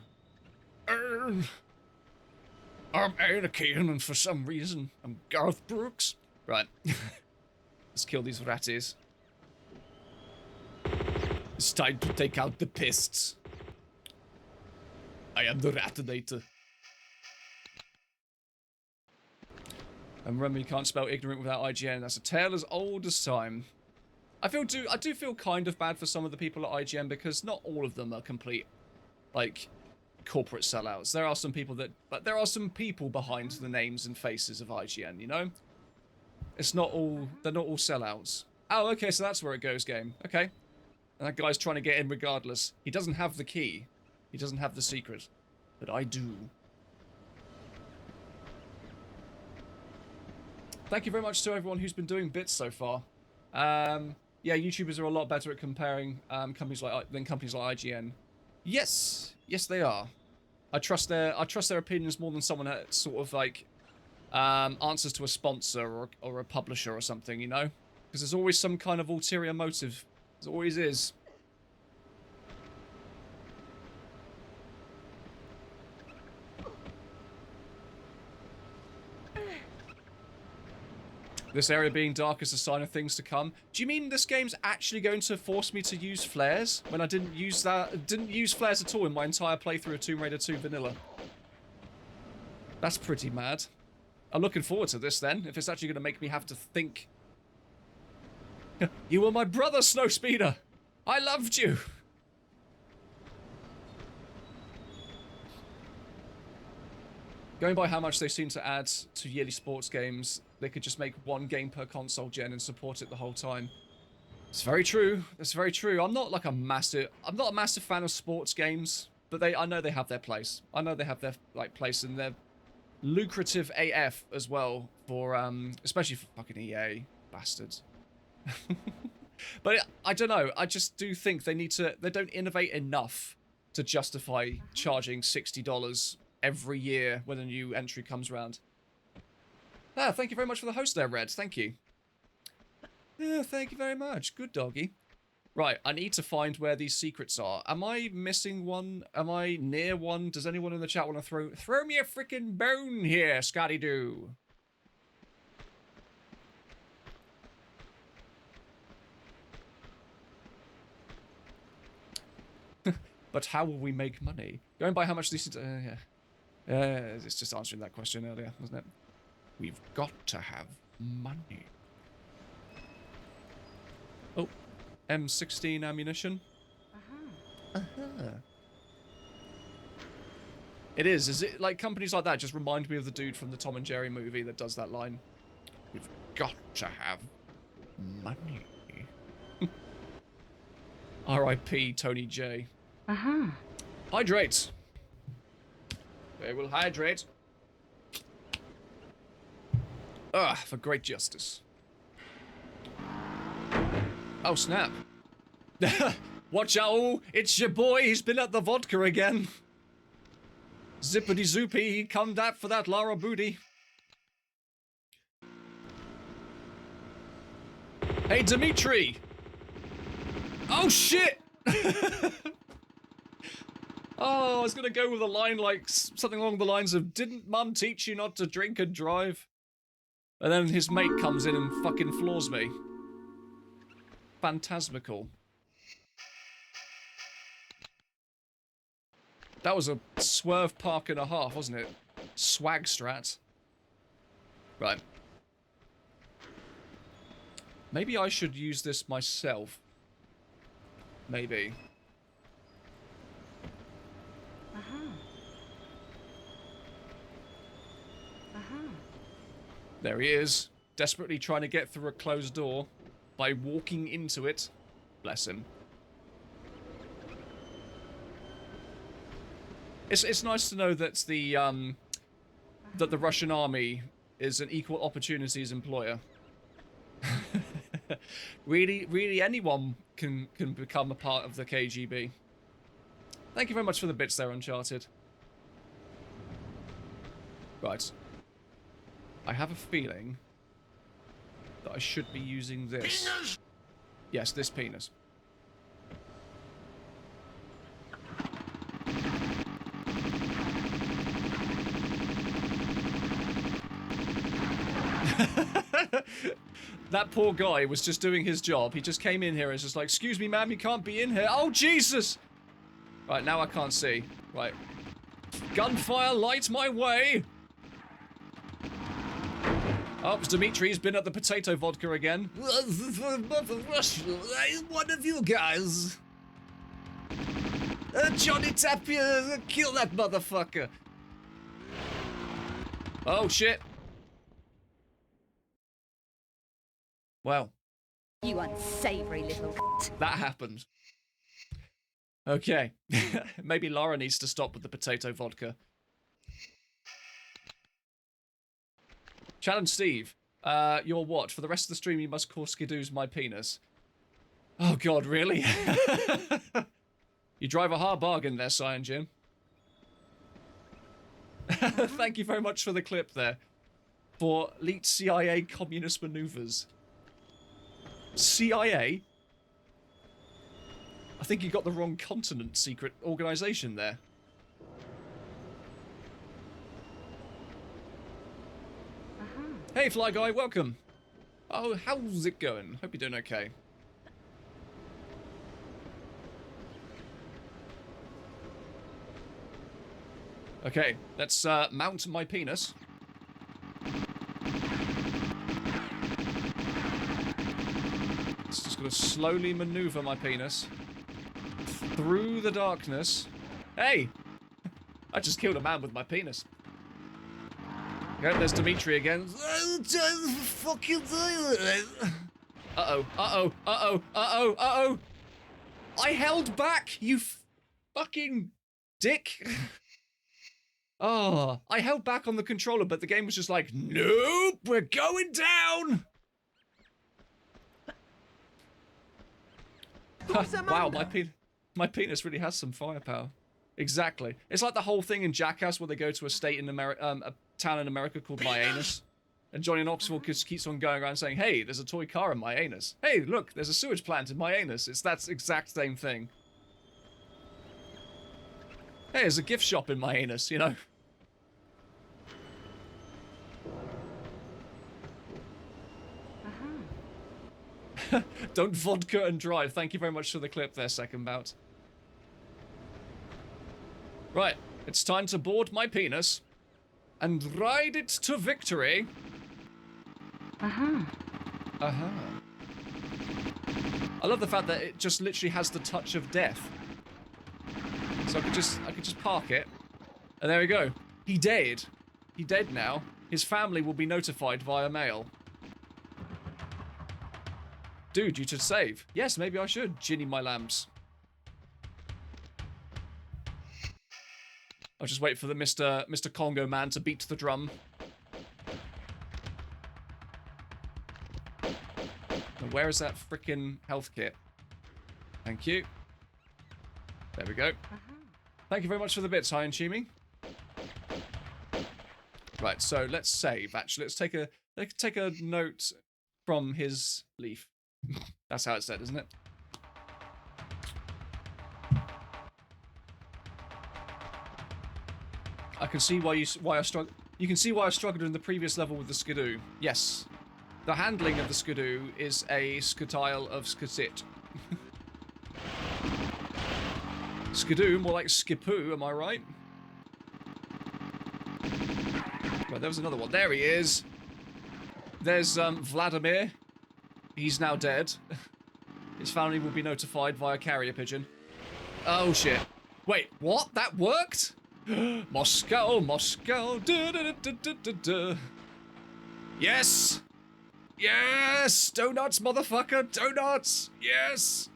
I'm Anakin, and for some reason, I'm Garth Brooks. Right. Let's kill these ratties. It's time to take out the pists. I am the Ratinator. And remember, you can't spell ignorant without IGN. That's a tale as old as time. I do feel kind of bad for some of the people at IGN because not all of them are complete, like, corporate sellouts. There are some people but there are some people behind the names and faces of IGN, you know? They're not all sellouts. Oh, okay, so that's where it goes, game. Okay. And that guy's trying to get in regardless. He doesn't have the key. He doesn't have the secret. But I do. Thank you very much to everyone who's been doing bits so far. Yeah, YouTubers are a lot better at comparing companies like IGN. Yes, yes they are. I trust their opinions more than someone that sort of like answers to a sponsor or a publisher or something, you know? Because there's always some kind of ulterior motive. There always is. This area being dark is a sign of things to come. Do you mean this game's actually going to force me to use flares when I didn't use flares at all in my entire playthrough of Tomb Raider 2 Vanilla? That's pretty mad. I'm looking forward to this then, if it's actually going to make me have to think. You were my brother, Snowspeeder! I loved you! Going by how much they seem to add to yearly sports games, they could just make one game per console gen and support it the whole time. It's very true. That's very true. I'm not a massive fan of sports games, but I know they have their place. I know they have their place, and they're lucrative AF as well for especially for fucking EA bastards. But I don't know. I just do think they don't innovate enough to justify charging $60 every year when a new entry comes around. Ah, thank you very much for the host there, Red. Thank you. Yeah, thank you very much. Good doggy. Right, I need to find where these secrets are. Am I missing one? Am I near one? Does anyone in the chat want to throw me a freaking bone here, Scotty-Doo? But how will we make money? Going by how much these... yeah. It's just answering that question earlier, wasn't it? We've got to have money. Oh, M16 ammunition. It is. Is it like companies like that just remind me of the dude from the Tom and Jerry movie that does that line? We've got to have money. R.I.P. Tony J. Hydrate. They will hydrate. For great justice. Oh, snap. Watch out, oh, it's your boy, he's been at the vodka again. Zippity zoopy, he come that for that Lara booty. Hey, Dimitri! Oh, shit! Oh, I was gonna go with a line like something along the lines of, didn't Mum teach you not to drink and drive? And then his mate comes in and fucking floors me. Phantasmical. That was a swerve park and a half, wasn't it? Swag strat. Right. Maybe I should use this myself. Maybe. There he is, desperately trying to get through a closed door by walking into it. Bless him. It's nice to know that the Russian army is an equal opportunities employer. Really, anyone can become a part of the KGB. Thank you very much for the bits there, Uncharted. Right. I have a feeling that I should be using this. Penis! Yes, this penis. That poor guy was just doing his job. He just came in here and was just like, excuse me, ma'am, you can't be in here. Oh, Jesus! Right, now I can't see. Right. Gunfire, light my way! Oh, Dimitri's been at the potato vodka again. One of you guys. Johnny Tapia, kill that motherfucker. Oh, shit. Well. You unsavory little that happened. Okay. Maybe Laura needs to stop with the potato vodka. Challenge Steve. You're what? For the rest of the stream, you must call Skidoo's my penis. Oh, God, really? You drive a hard bargain there, Cyan Jim. Thank you very much for the clip there. For leaked CIA communist maneuvers. CIA? I think you got the wrong continent secret organization there. Hey, Fly Guy, welcome. Oh, how's it going? Hope you're doing okay. Okay, let's mount my penis. It's just gonna slowly maneuver my penis through the darkness. Hey! I just killed a man with my penis. Okay, there's Dimitri again. Fucking uh-oh, uh-oh, uh-oh, uh-oh, uh-oh! I held back, you fucking dick! Oh, I held back on the controller, but the game was just like, nope, we're going down! Wow, my penis really has some firepower. Exactly. It's like the whole thing in Jackass where they go to a state in America, a town in America called My Anus. And Johnny Knoxville just keeps on going around saying, hey, there's a toy car in my anus. Hey, look, there's a sewage plant in my anus. It's that exact same thing. Hey, there's a gift shop in my anus, you know. Don't vodka and drive. Thank you very much for the clip there, second bout. Right, it's time to board my penis and ride it to victory. I love the fact that it just literally has the touch of death. So I could just park it, and there we go. He dead. He dead now. His family will be notified via mail. Dude, you should save. Yes, maybe I should. Ginny my lamps. I'll just wait for the Mr. Congo man to beat the drum. Now, where is that frickin' health kit? Thank you. There we go. Thank you very much for the bits, Hi and Chimi. Right, so let's save. Actually, let's take a note from his leaf. That's how it's said, isn't it? I can see why I struggled. You can see why I struggled in the previous level with the skidoo. Yes, the handling of the skidoo is a skitile of skitit. Skidoo, more like skipoo, am I right? Right, there was another one. There he is. There's Vladimir. He's now dead. His family will be notified via carrier pigeon. Oh shit. Wait, what? That worked? Moscow, Moscow. Da, da, da, da, da, da. Yes! Yes! Donuts, motherfucker! Donuts! Yes!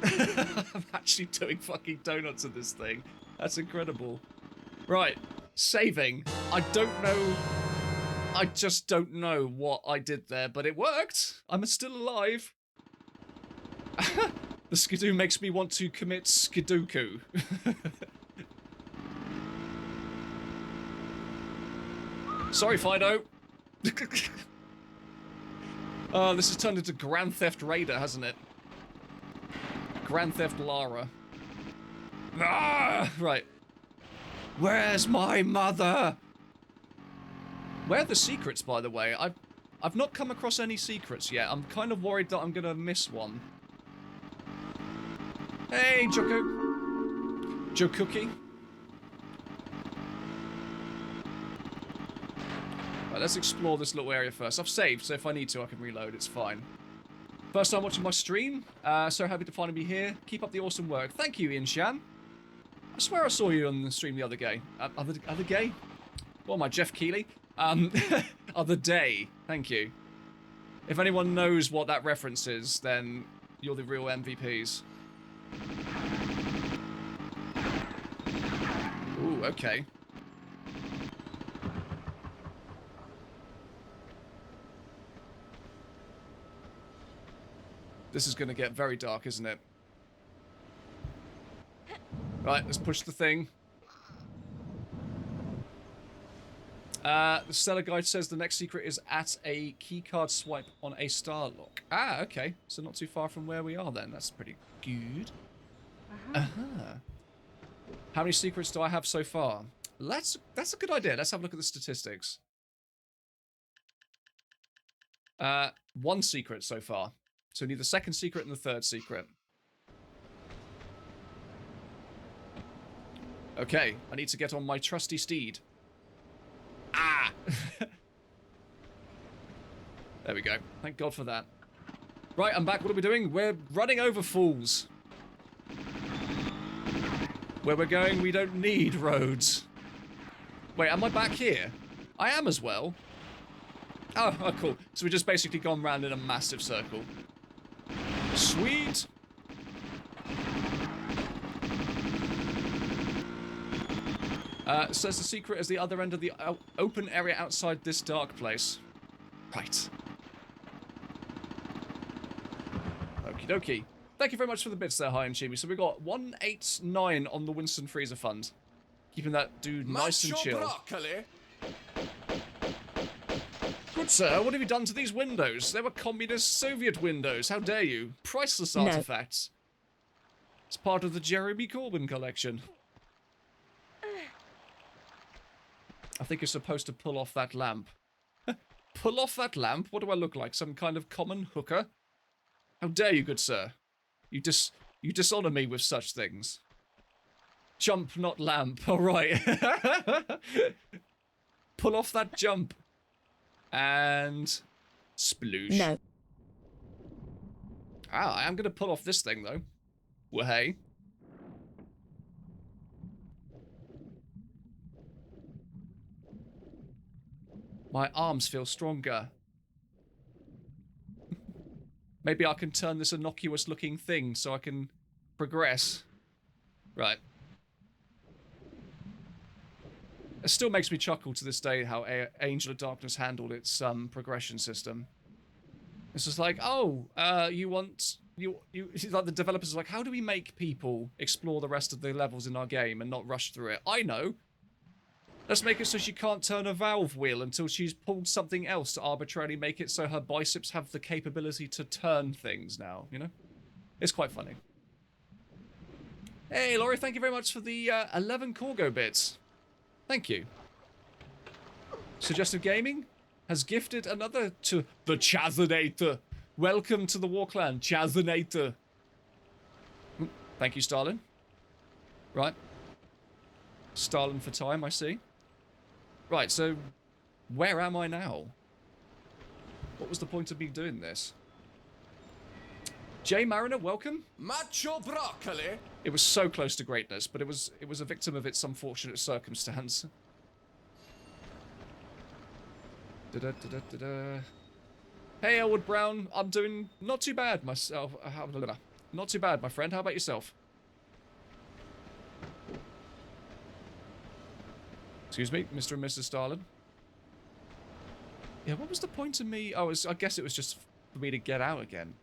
I'm actually doing fucking donuts in this thing. That's incredible. Right. Skiving. I don't know. I just don't know what I did there, but it worked. I'm still alive. The skidoo makes me want to commit skiduku. Sorry, Fido. Oh, this has turned into Grand Theft Raider, hasn't it? Grand Theft Lara. Ah, right. Where's my mother? Where are the secrets, by the way? I've not come across any secrets yet. I'm kind of worried that I'm gonna miss one. Hey, Joko. Joe Cookie. Right, let's explore this little area first. I've saved, so if I need to, I can reload. It's fine. First time watching my stream. So happy to finally be here. Keep up the awesome work. Thank you, Ian Shan. I swear I saw you on the stream the other day. Other day? What am I, Jeff Keighley? Other day. Thank you. If anyone knows what that reference is, then you're the real MVPs. Ooh, okay. This is going to get very dark, isn't it? Right, let's push the thing. The Stellar Guide says the next secret is at a keycard swipe on a star lock. Ah, okay. So not too far from where we are then. That's pretty good. How many secrets do I have so far? That's a good idea. Let's have a look at the statistics. 1 secret so far. So we need the 2nd secret and the 3rd secret. Okay, I need to get on my trusty steed. Ah! There we go. Thank God for that. Right, I'm back. What are we doing? We're running over fools. Where we're going, we don't need roads. Wait, am I back here? I am as well. Oh, cool. So we've just basically gone round in a massive circle. Sweet. Says the secret is the other end of the open area outside this dark place. Right. Okie dokie. Thank you very much for the bits there, Hi and Chibi. So we got 189 on the Winston Freezer Fund. Keeping that dude nice and chill. Broccoli. Good sir, what have you done to these windows? They were communist Soviet windows. How dare you? Priceless No. artifacts. It's part of the Jeremy Corbyn collection. I think you're supposed to pull off that lamp. Pull off that lamp? What do I look like? Some kind of common hooker? How dare you, good sir? You dishonor me with such things. Jump, not lamp. All right. Pull off that jump. And sploosh. No. Ah, I am going to pull off this thing, though. Well, hey. My arms feel stronger. Maybe I can turn this innocuous-looking thing so I can progress. Right. It still makes me chuckle to this day how Angel of Darkness handled its progression system. It's just like, oh, you want... like the developers are like, how do we make people explore the rest of the levels in our game and not rush through it? I know. Let's make it so she can't turn a valve wheel until she's pulled something else to arbitrarily make it so her biceps have the capability to turn things now, you know? It's quite funny. Hey, Laurie, thank you very much for the 11 Corgo bits. Thank you. Suggestive Gaming has gifted another to the Chazinator. Welcome to the War Clan, Chazinator. Thank you, Stalin. Right. Stalin for time, I see. Right, so where am I now? What was the point of me doing this? Jay Mariner, welcome. Macho broccoli. It was so close to greatness, but it was a victim of its unfortunate circumstance. Hey, Elwood Brown, I'm doing not too bad myself. Not too bad, my friend. How about yourself? Excuse me, Mr. and Mrs. Stalin. Yeah, what was the point of me? Oh, I guess it was just for me to get out again.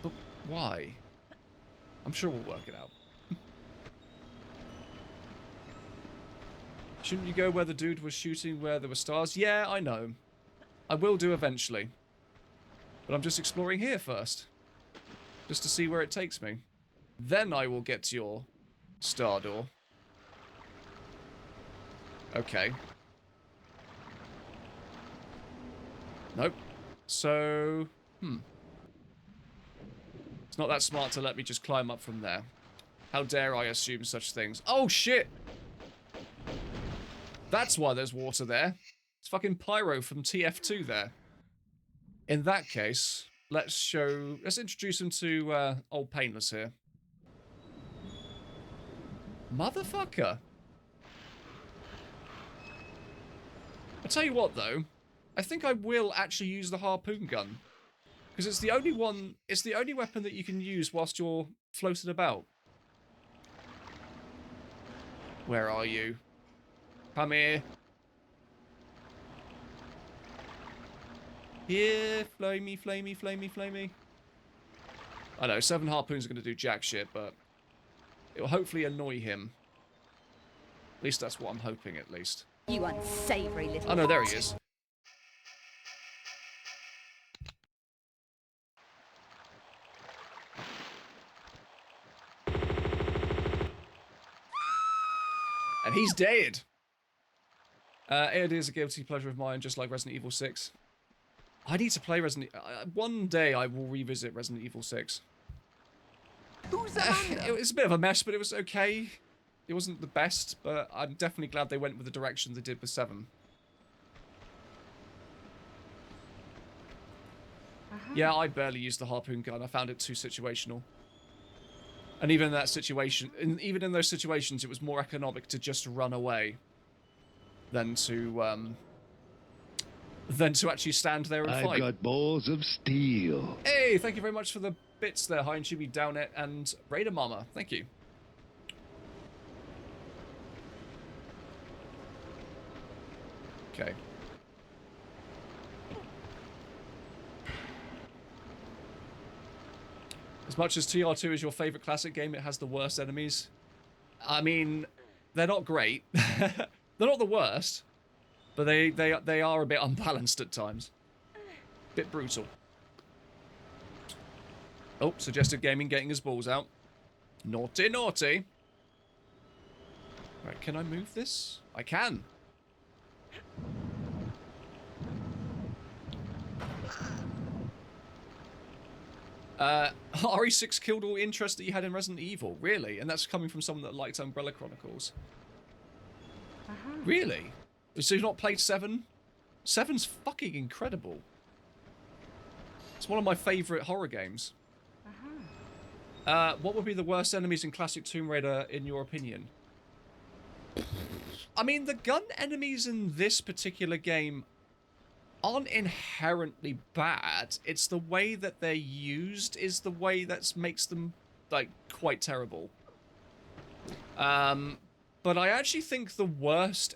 But why? I'm sure we'll work it out. Shouldn't you go where the dude was shooting where there were stars? Yeah, I know. I will do eventually. But I'm just exploring here first. Just to see where it takes me. Then I will get to your star door. Okay. Nope. So, it's not that smart to let me just climb up from there. How dare I assume such things? Oh, shit! That's why there's water there. It's fucking Pyro from TF2 there. In that case, let's introduce him to old Painless here. Motherfucker. I'll tell you what, though. I think I will actually use the harpoon gun. Because it's the only weapon that you can use whilst you're floating about. Where are you? Come here. Here, fly me, fly me, fly me, fly me. I know, 7 harpoons are going to do jack shit, but it will hopefully annoy him. At least that's what I'm hoping, at least. You unsavory little... Oh no, there he is. And he's dead. AOD is a guilty pleasure of mine, just like Resident Evil 6. I need to play one day I will revisit Resident Evil 6. It was a bit of a mess, but it was okay. It wasn't the best, but I'm definitely glad they went with the direction they did with 7. Yeah, I barely used the harpoon gun. I found it too situational. And even in that situation, even in those situations, it was more economic to just run away than to actually stand there and fight. I've got balls of steel. Hey, thank you very much for the bits there, Hein Chibi, Downet, and Raider Mama. Thank you. Okay. As much as TR2 is your favorite classic game, it has the worst enemies. I mean, they're not great. They're not the worst. But they are a bit unbalanced at times. Bit brutal. Oh, suggested gaming getting his balls out. Naughty, naughty. Right, can I move this? I can. RE6 killed all interest that you had in Resident Evil. Really? And that's coming from someone that liked Umbrella Chronicles. Really? So you've not played 7? 7's fucking incredible. It's one of my favourite horror games. What would be the worst enemies in classic Tomb Raider, in your opinion? I mean, the gun enemies in this particular game aren't inherently bad. It's the way that they're used is the way that makes them, like, quite terrible. But I actually think the worst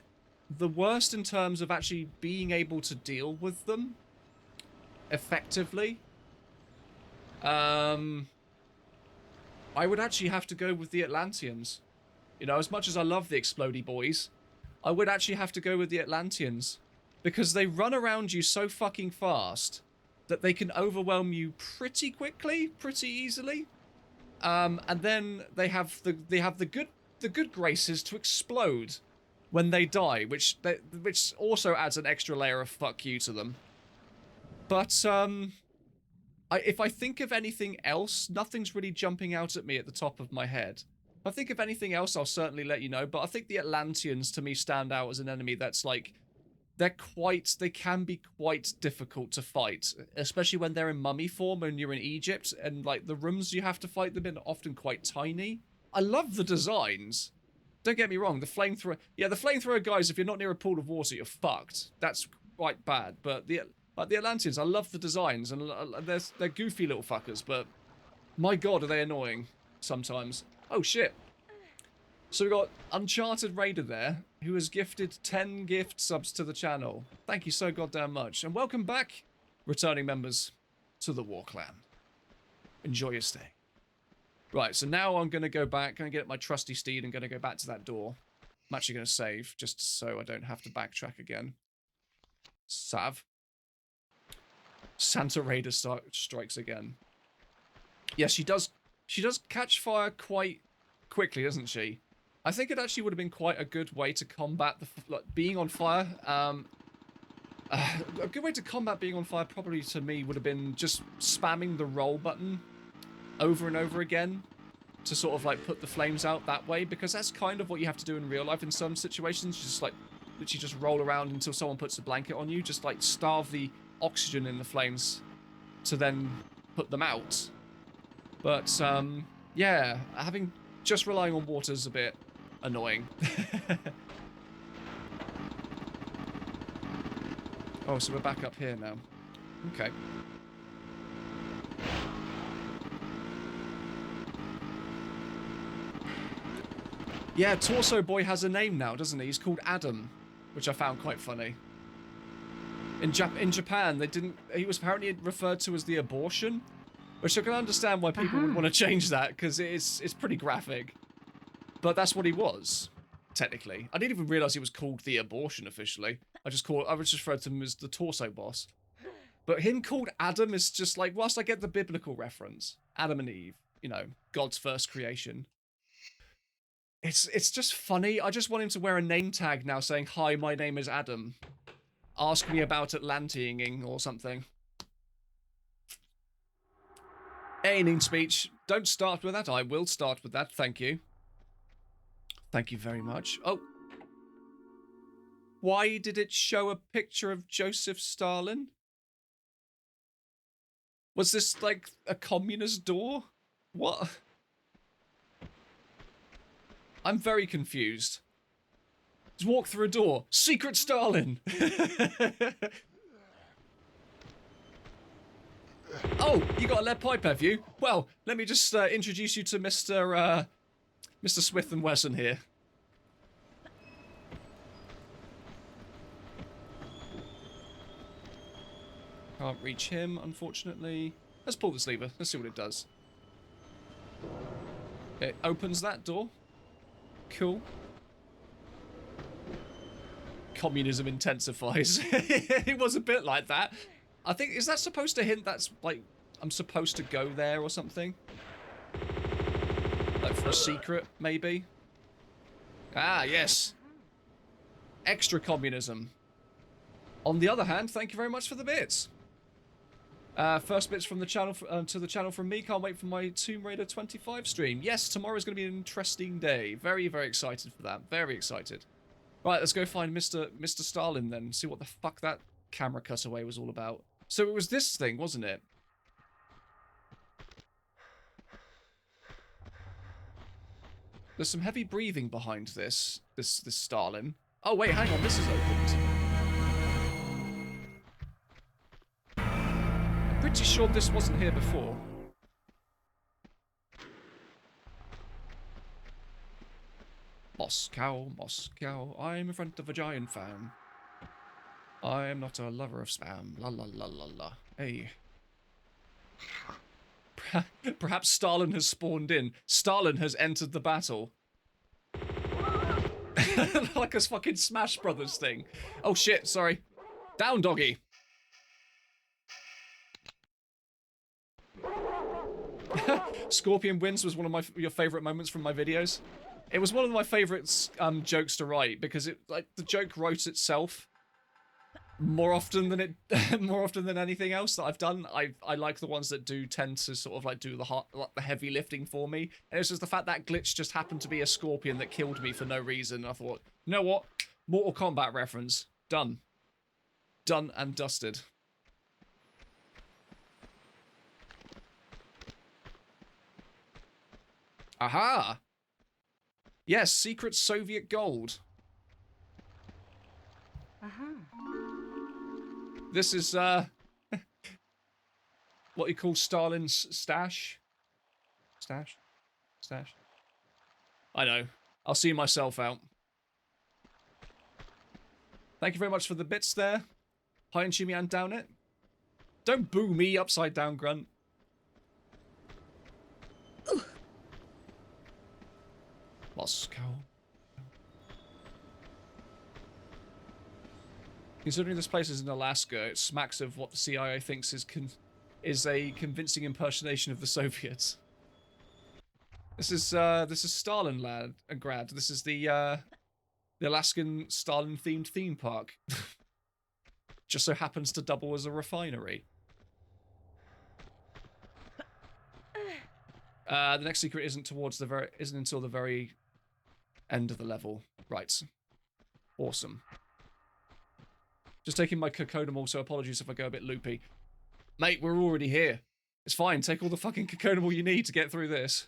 in terms of actually being able to deal with them effectively, I would actually have to go with the Atlanteans. You know, as much as I love the Explodey boys, I would actually have to go with the Atlanteans. Because they run around you so fucking fast that they can overwhelm you pretty quickly, pretty easily. And then they have the good graces to explode when they die, which also adds an extra layer of fuck you to them. But if I think of anything else, nothing's really jumping out at me at the top of my head. If I think of anything else, I'll certainly let you know. But I think the Atlanteans to me stand out as an enemy that's like, they can be quite difficult to fight, especially when they're in mummy form and you're in Egypt, and like the rooms you have to fight them in are often quite tiny. I love the designs. Don't get me wrong, the flamethrower, yeah, the flamethrower guys, if you're not near a pool of water, you're fucked. That's quite bad. But the Atlanteans, I love the designs, and they're goofy little fuckers, but my god, are they annoying sometimes. Oh shit. So we've got Uncharted Raider there, who has gifted 10 gift subs to the channel. Thank you so goddamn much. And welcome back, returning members, to the Warr clan. Enjoy your stay. Right, so now I'm going to go back, going to get my trusty steed and going to go back to that door. I'm actually going to save, just so I don't have to backtrack again. Sav. Santa Raider strikes again. Yeah, she does catch fire quite quickly, doesn't she? I think it actually would have been quite a good way to combat being on fire. A good way to combat being on fire probably to me would have been just spamming the roll button over and over again to sort of like put the flames out that way, because that's kind of what you have to do in real life in some situations. Just like literally just roll around until someone puts a blanket on you, just like starve the oxygen in the flames to then put them out. But yeah, just relying on water is a bit annoying. Oh, so we're back up here now. Okay. Yeah, Torso Boy has a name now, doesn't he? He's called Adam, which I found quite funny. In Japan, he was apparently referred to as the abortion, which I can understand why people would want to change that, because it's pretty graphic. But that's what he was, technically. I didn't even realise he was called the abortion officially. I was just referred to him as the Torso Boss. But him called Adam is just like, whilst I get the biblical reference, Adam and Eve, you know, God's first creation. It's just funny. I just want him to wear a name tag now saying, "Hi, my name is Adam. Ask me about Atlanteing or something." Aining speech. Don't start with that. I will start with that. Thank you. Thank you very much. Oh. Why did it show a picture of Joseph Stalin? Was this like a communist door? What? I'm very confused. Just walk through a door. Secret Stalin! Oh, you got a lead pipe, have you? Well, let me just introduce you to Mr. Smith and Wesson here. Can't reach him, unfortunately. Let's pull this lever. Let's see what it does. It opens that door. Cool. communism intensifies. It was a bit like that. I think, is that supposed to hint that's like I'm supposed to go there or something? Like for a secret, maybe? Ah, yes. Extra communism. On the other hand, thank you very much for the bits. First bits from the channel to the channel from me. Can't wait for my Tomb Raider 25 stream. Yes, tomorrow's going to be an interesting day. Very, very excited for that. Very excited. Right, let's go find Mr. Stalin then. See what the fuck that camera cutaway was all about. So it was this thing, wasn't it? There's some heavy breathing behind this Stalin. Oh wait, hang on, this is opened. I'm pretty sure this wasn't here before. Moscow, Moscow, I'm in front of a giant fan. I am not a lover of spam. La la la la la. Hey. Perhaps Stalin has spawned in. Stalin has entered the battle. Like a fucking Smash Brothers thing. Oh shit, sorry. Down, doggy. Scorpion wins was one of your favourite moments from my videos. It was one of my favourite jokes to write because it the joke wrote itself. More often than anything else that I've done, I like the ones that do tend to sort of like do the heavy lifting for me. And it's just the fact that glitch just happened to be a scorpion that killed me for no reason. I thought, you know what? Mortal Kombat reference. Done. Done and dusted. Aha! Yes, secret Soviet gold. Aha. This is, what you call Stalin's stash? Stash? Stash? I know. I'll see myself out. Thank you very much for the bits there. Hi and Jimmy and down it. Don't boo me, upside down grunt. Moscow. Considering this place is in Alaska, it smacks of what the CIA thinks is a convincing impersonation of the Soviets. This is Stalingrad. This is the Alaskan Stalin-themed theme park. Just so happens to double as a refinery. The next secret isn't until the very end of the level. Right. Awesome. Just taking my cocodamol, so apologies if I go a bit loopy. Mate, we're already here. It's fine. Take all the fucking cocodamol you need to get through this.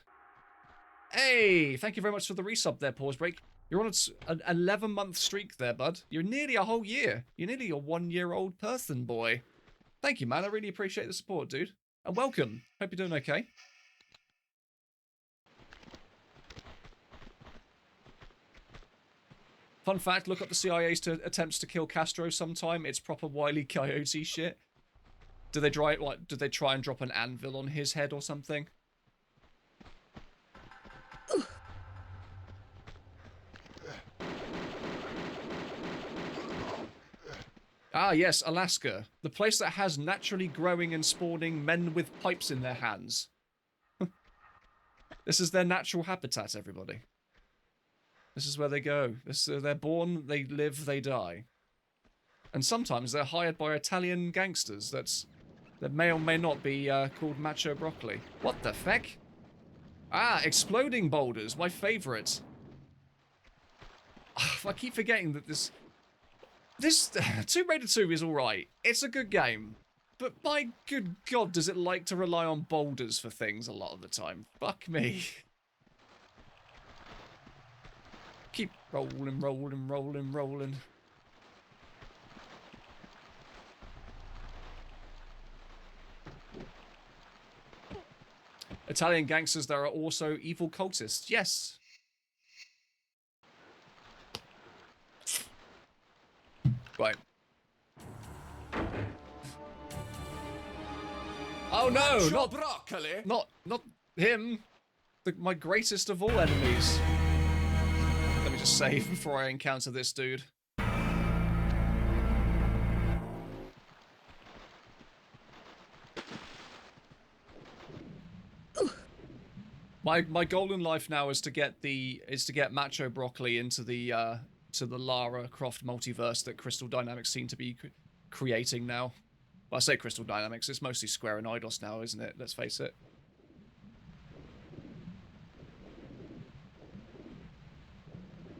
Hey, thank you very much for the resub there, Pause Break. You're on an 11-month streak there, bud. You're nearly a whole year. You're nearly a 1-year-old person, boy. Thank you, man. I really appreciate the support, dude. And welcome. Hope you're doing okay. Fun fact, look up the CIA's attempts to kill Castro sometime. It's proper Wile E. Coyote shit. Did they try and drop an anvil on his head or something? Ah, yes, Alaska. The place that has naturally growing and spawning men with pipes in their hands. This is their natural habitat, everybody. This is where they go. They're born, they live, they die. And sometimes they're hired by Italian gangsters that may or may not be called Macho Broccoli. What the feck? Ah, exploding boulders, my favourite. I keep forgetting that this Tomb Raider 2 is alright. It's a good game. But my good god, does it like to rely on boulders for things a lot of the time. Fuck me. Keep rolling, rolling, rolling, rolling. Italian gangsters, there are also evil cultists. Yes. Right. Oh no, not broccoli. Not him. My greatest of all enemies. Let me just save before I encounter this dude. My goal in life now is to get Macho Broccoli into the to the Lara Croft multiverse that Crystal Dynamics seem to be creating now. Well, I say Crystal Dynamics, it's mostly Square and Eidos now, isn't it? Let's face it.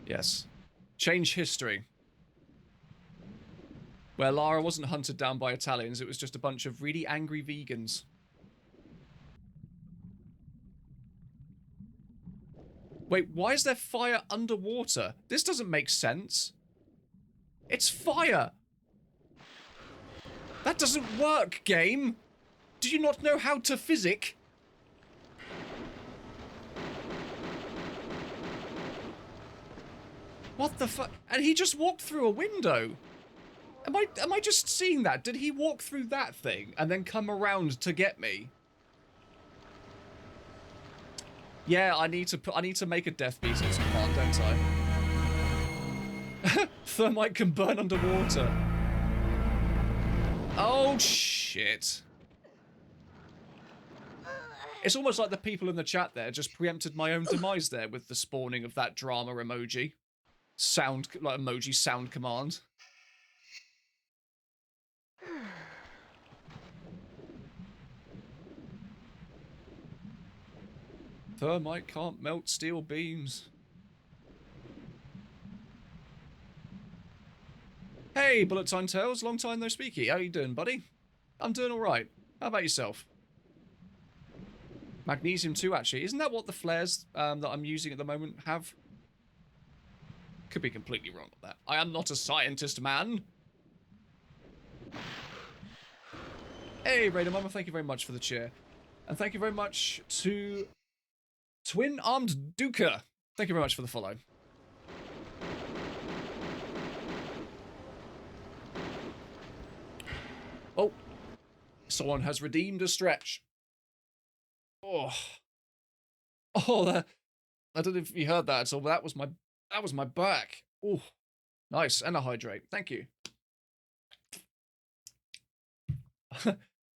Yes. Change history. Where Lara wasn't hunted down by Italians, it was just a bunch of really angry vegans. Wait, why is there fire underwater? This doesn't make sense. It's fire! That doesn't work, game! Do you not know how to physic? What the fuck? And he just walked through a window. Am I just seeing that? Did he walk through that thing and then come around to get me? Yeah, I need to make a death beat at some part, don't I? Thermite can burn underwater. Oh shit. It's almost like the people in the chat there just preempted my own demise there with the spawning of that drama emoji. Emoji sound command. Thermite can't melt steel beams. Hey, Bullet Time Tales, long time no speaky. How you doing, buddy? I'm doing alright. How about yourself? Magnesium 2, actually. Isn't that what the flares that I'm using at the moment have? Could be completely wrong on that. I am not a scientist, man. Hey, Raider Mama, thank you very much for the cheer. And thank you very much to Twin Armed Duker. Thank you very much for the follow. Oh, someone has redeemed a stretch. Oh, that. I don't know if you heard that at all, but that was my back. Oh, nice, and a hydrate. Thank you.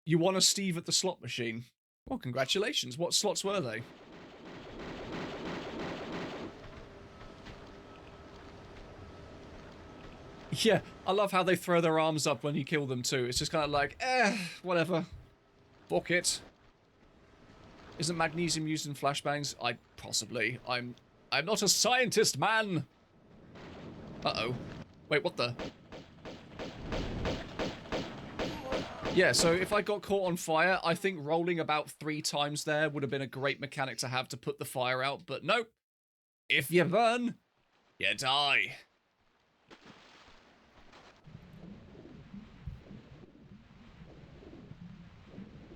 You won a Steve at the slot machine. Well, congratulations. What slots were they? Yeah, I love how they throw their arms up when you kill them too. It's just kind of like, whatever. Fuck it. Isn't magnesium used in flashbangs? Possibly. I'm not a scientist, man! Uh-oh. Wait, what the? Yeah, so if I got caught on fire, I think rolling about 3 times there would have been a great mechanic to have to put the fire out, but nope. If you burn, you die.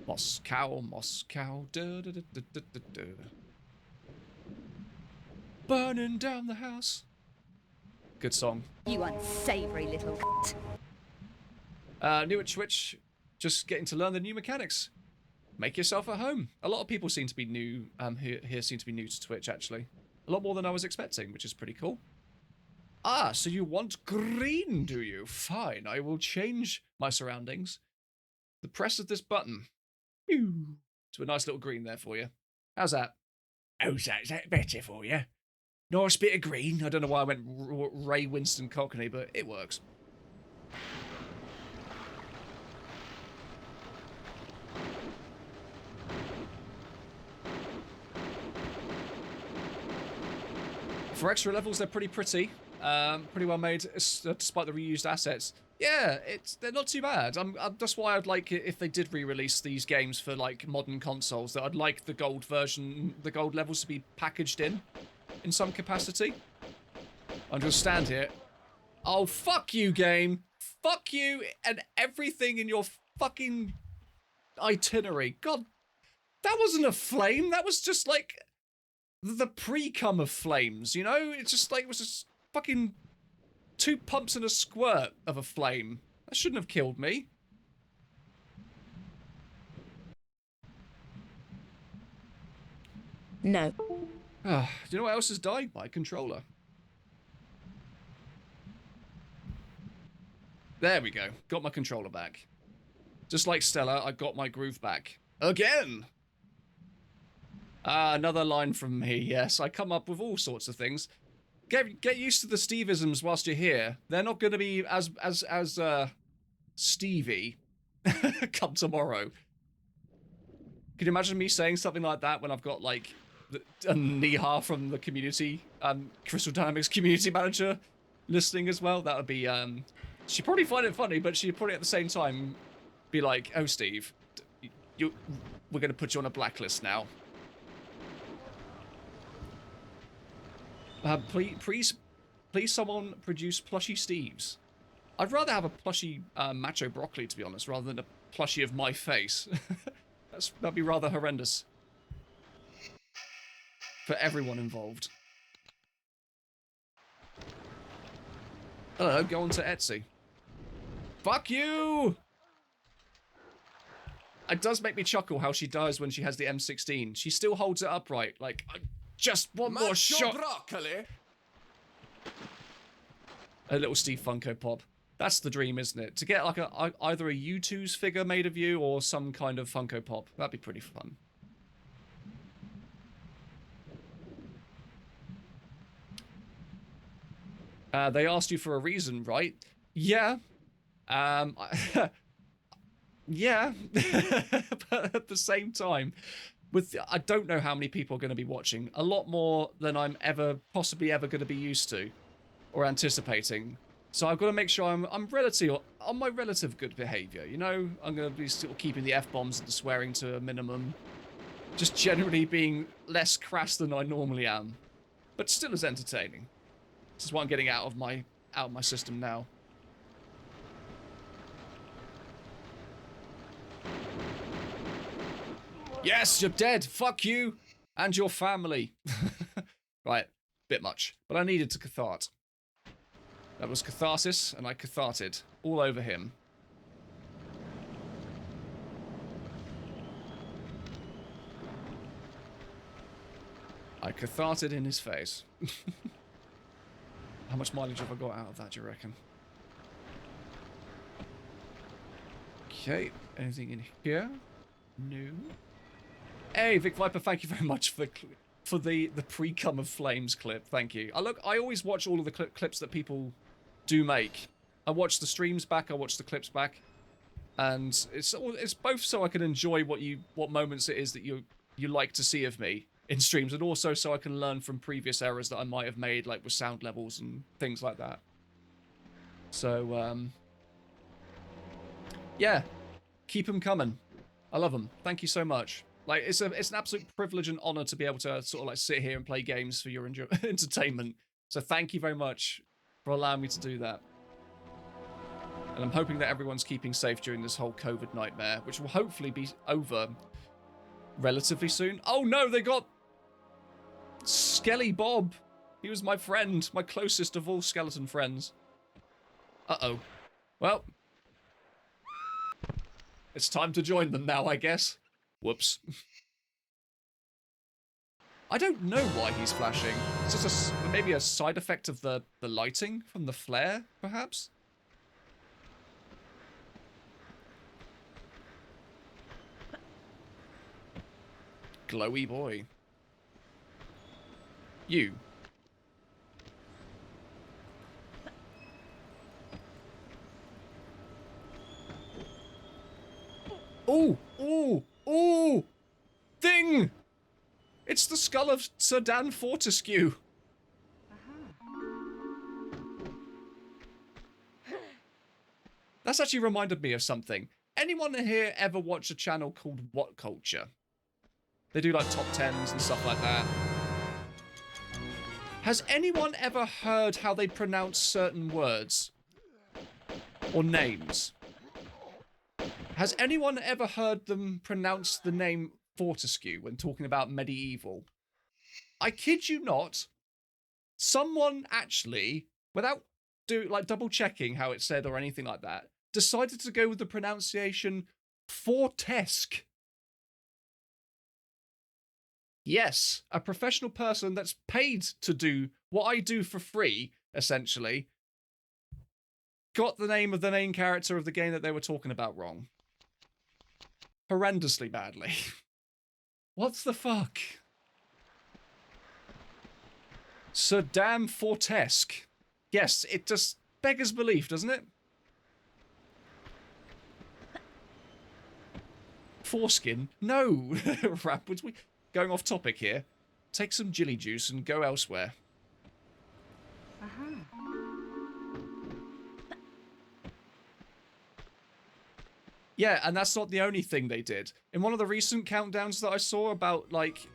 Moscow, Moscow, burning down the house. Good song. You unsavory little New at Twitch, just getting to learn the new mechanics. Make yourself at home. A lot of people seem to be new, here seem to be new to Twitch, actually. A lot more than I was expecting, which is pretty cool. Ah, so you want green, do you? Fine, I will change my surroundings. The press of this button. To a nice little green there for you. How's that? How's that? Is that better for you? Nice bit of green. I don't know why I went Ray Winston Cockney, but it works. For extra levels, they're pretty pretty. Pretty well made, despite the reused assets. Yeah, they're not too bad. That's why I'd like it if they did re-release these games for like modern consoles. That I'd like the gold version, the gold levels to be packaged in some capacity. I'll just stand here. Oh, fuck you, game. Fuck you and everything in your fucking itinerary. God, that wasn't a flame. That was just like the pre-cum of flames, you know? It's just like, it was just fucking 2 pumps and a squirt of a flame. That shouldn't have killed me. No. Do you know what else has died? My controller. There we go. Got my controller back. Just like Stella, I got my groove back. Again! Another line from me, yes. I come up with all sorts of things. Get used to the Steveisms whilst you're here. They're not going to be as Stevie come tomorrow. Can you imagine me saying something like that when I've got, like, a Neha from the community, Crystal Dynamics community manager listening as well? That would be, she'd probably find it funny, but she'd probably at the same time be like, oh, Steve, we're going to put you on a blacklist now. Please someone produce plushy Steves. I'd rather have a plushy macho broccoli, to be honest, rather than a plushie of my face. That'd be rather horrendous. For everyone involved. Hello, go on to Etsy. Fuck you! It does make me chuckle how she dies when she has the M16. She still holds it upright, like, just one more shot. Broccoli. A little Steve Funko Pop. That's the dream, isn't it? To get like either a U2's figure made of you or some kind of Funko Pop. That'd be pretty fun. They asked you for a reason, right? Yeah. Yeah. But at the same time, I don't know how many people are going to be watching. A lot more than I'm possibly ever going to be used to or anticipating. So I've got to make sure I'm on my relative good behavior. You know, I'm going to be still keeping the F-bombs and the swearing to a minimum. Just generally being less crass than I normally am. But still as entertaining. This is what I'm getting out of my system now. Yes, you're dead. Fuck you and your family. Right, bit much, but I needed to cathart. That was catharsis, and I catharted all over him. I catharted in his face. How much mileage have I got out of that, do you reckon? Okay, anything in here? No. Hey, Vic Viper, thank you very much for the pre-cum of flames clip. Thank you. I always watch all of the clips that people do make. I watch the streams back, I watch the clips back, and it's both so I can enjoy what moments it is that you like to see of me in streams, and also so I can learn from previous errors that I might have made, like with sound levels and things like that. So, yeah, keep them coming. I love them. Thank you so much. Like, it's an absolute privilege and honor to be able to sort of like sit here and play games for your entertainment. So thank you very much for allowing me to do that. And I'm hoping that everyone's keeping safe during this whole COVID nightmare, which will hopefully be over relatively soon. Oh no, they got Skelly Bob. He was my friend, my closest of all skeleton friends. Uh-oh. Well, it's time to join them now, I guess. Whoops. I don't know why he's flashing. It's just maybe a side effect of the lighting from the flare, perhaps? Glowy boy. You. Ooh! Ooh! Ooh! Thing! It's the skull of Sir Dan Fortescue. That's actually reminded me of something. Anyone here ever watch a channel called What Culture? They do like top 10s and stuff like that. Has anyone ever heard how they pronounce certain words? Or names? Has anyone ever heard them pronounce the name Fortescue when talking about medieval? I kid you not, someone actually, without double checking how it said or anything like that, decided to go with the pronunciation Fortesque. Yes, a professional person that's paid to do what I do for free, essentially, got the name of the main character of the game that they were talking about wrong. Horrendously badly. What the fuck? So damn Fortesque. Yes, it just beggars belief, doesn't it? Foreskin? No! Rapwards, we going off topic here. Take some jilly juice and go elsewhere. Yeah, and that's not the only thing they did. In one of the recent countdowns that I saw about, like...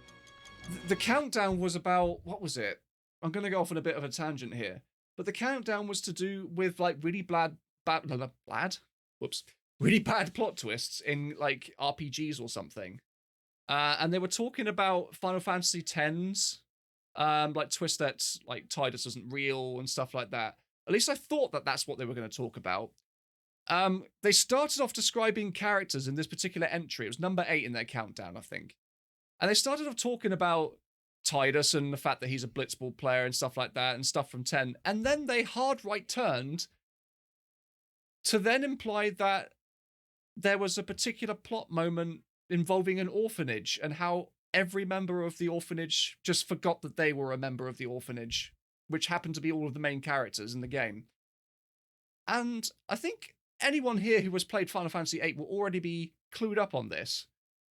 The countdown was about... What was it? I'm going to go off on a bit of a tangent here. But the countdown was to do with, like, really really bad plot twists in, like, RPGs or something. And they were talking about Final Fantasy X's, like, twist that's, like, Tidus isn't real and stuff like that. At least I thought that that's what they were going to talk about. They started off describing characters in this particular entry. It was number 8 in their countdown, I think. And they started off talking about Tidus and the fact that he's a Blitzball player and stuff like that and stuff from 10. And then they hard right turned to then imply that there was a particular plot moment involving an orphanage and how every member of the orphanage just forgot that they were a member of the orphanage, which happened to be all of the main characters in the game. And I think anyone here who has played Final Fantasy VIII will already be clued up on this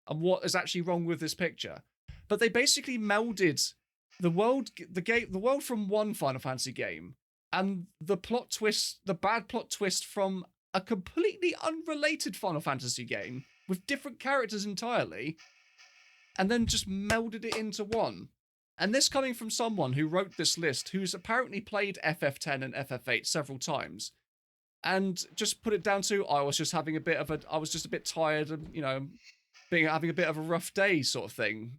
and what is actually wrong with this picture. But they basically melded the world from one Final Fantasy game and the plot twist, the bad plot twist from a completely unrelated Final Fantasy game with different characters entirely, and then just melded it into one. And this coming from someone who wrote this list, who's apparently played FF10 and FF8 several times, and just put it down to, I was just a bit tired and, you know, having a bit of a rough day sort of thing.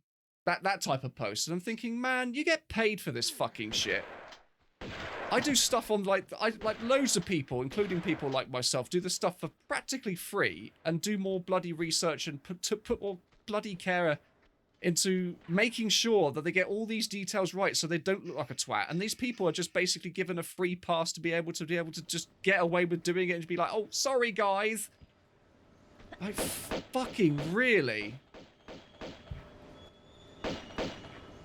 That type of post. And I'm thinking, man, you get paid for this fucking shit. I do stuff on, like loads of people, including people like myself, do the stuff for practically free and do more bloody research and put more bloody care into making sure that they get all these details right so they don't look like a twat. And these people are just basically given a free pass to be able to just get away with doing it and be like, oh, sorry, guys. Like, fucking really?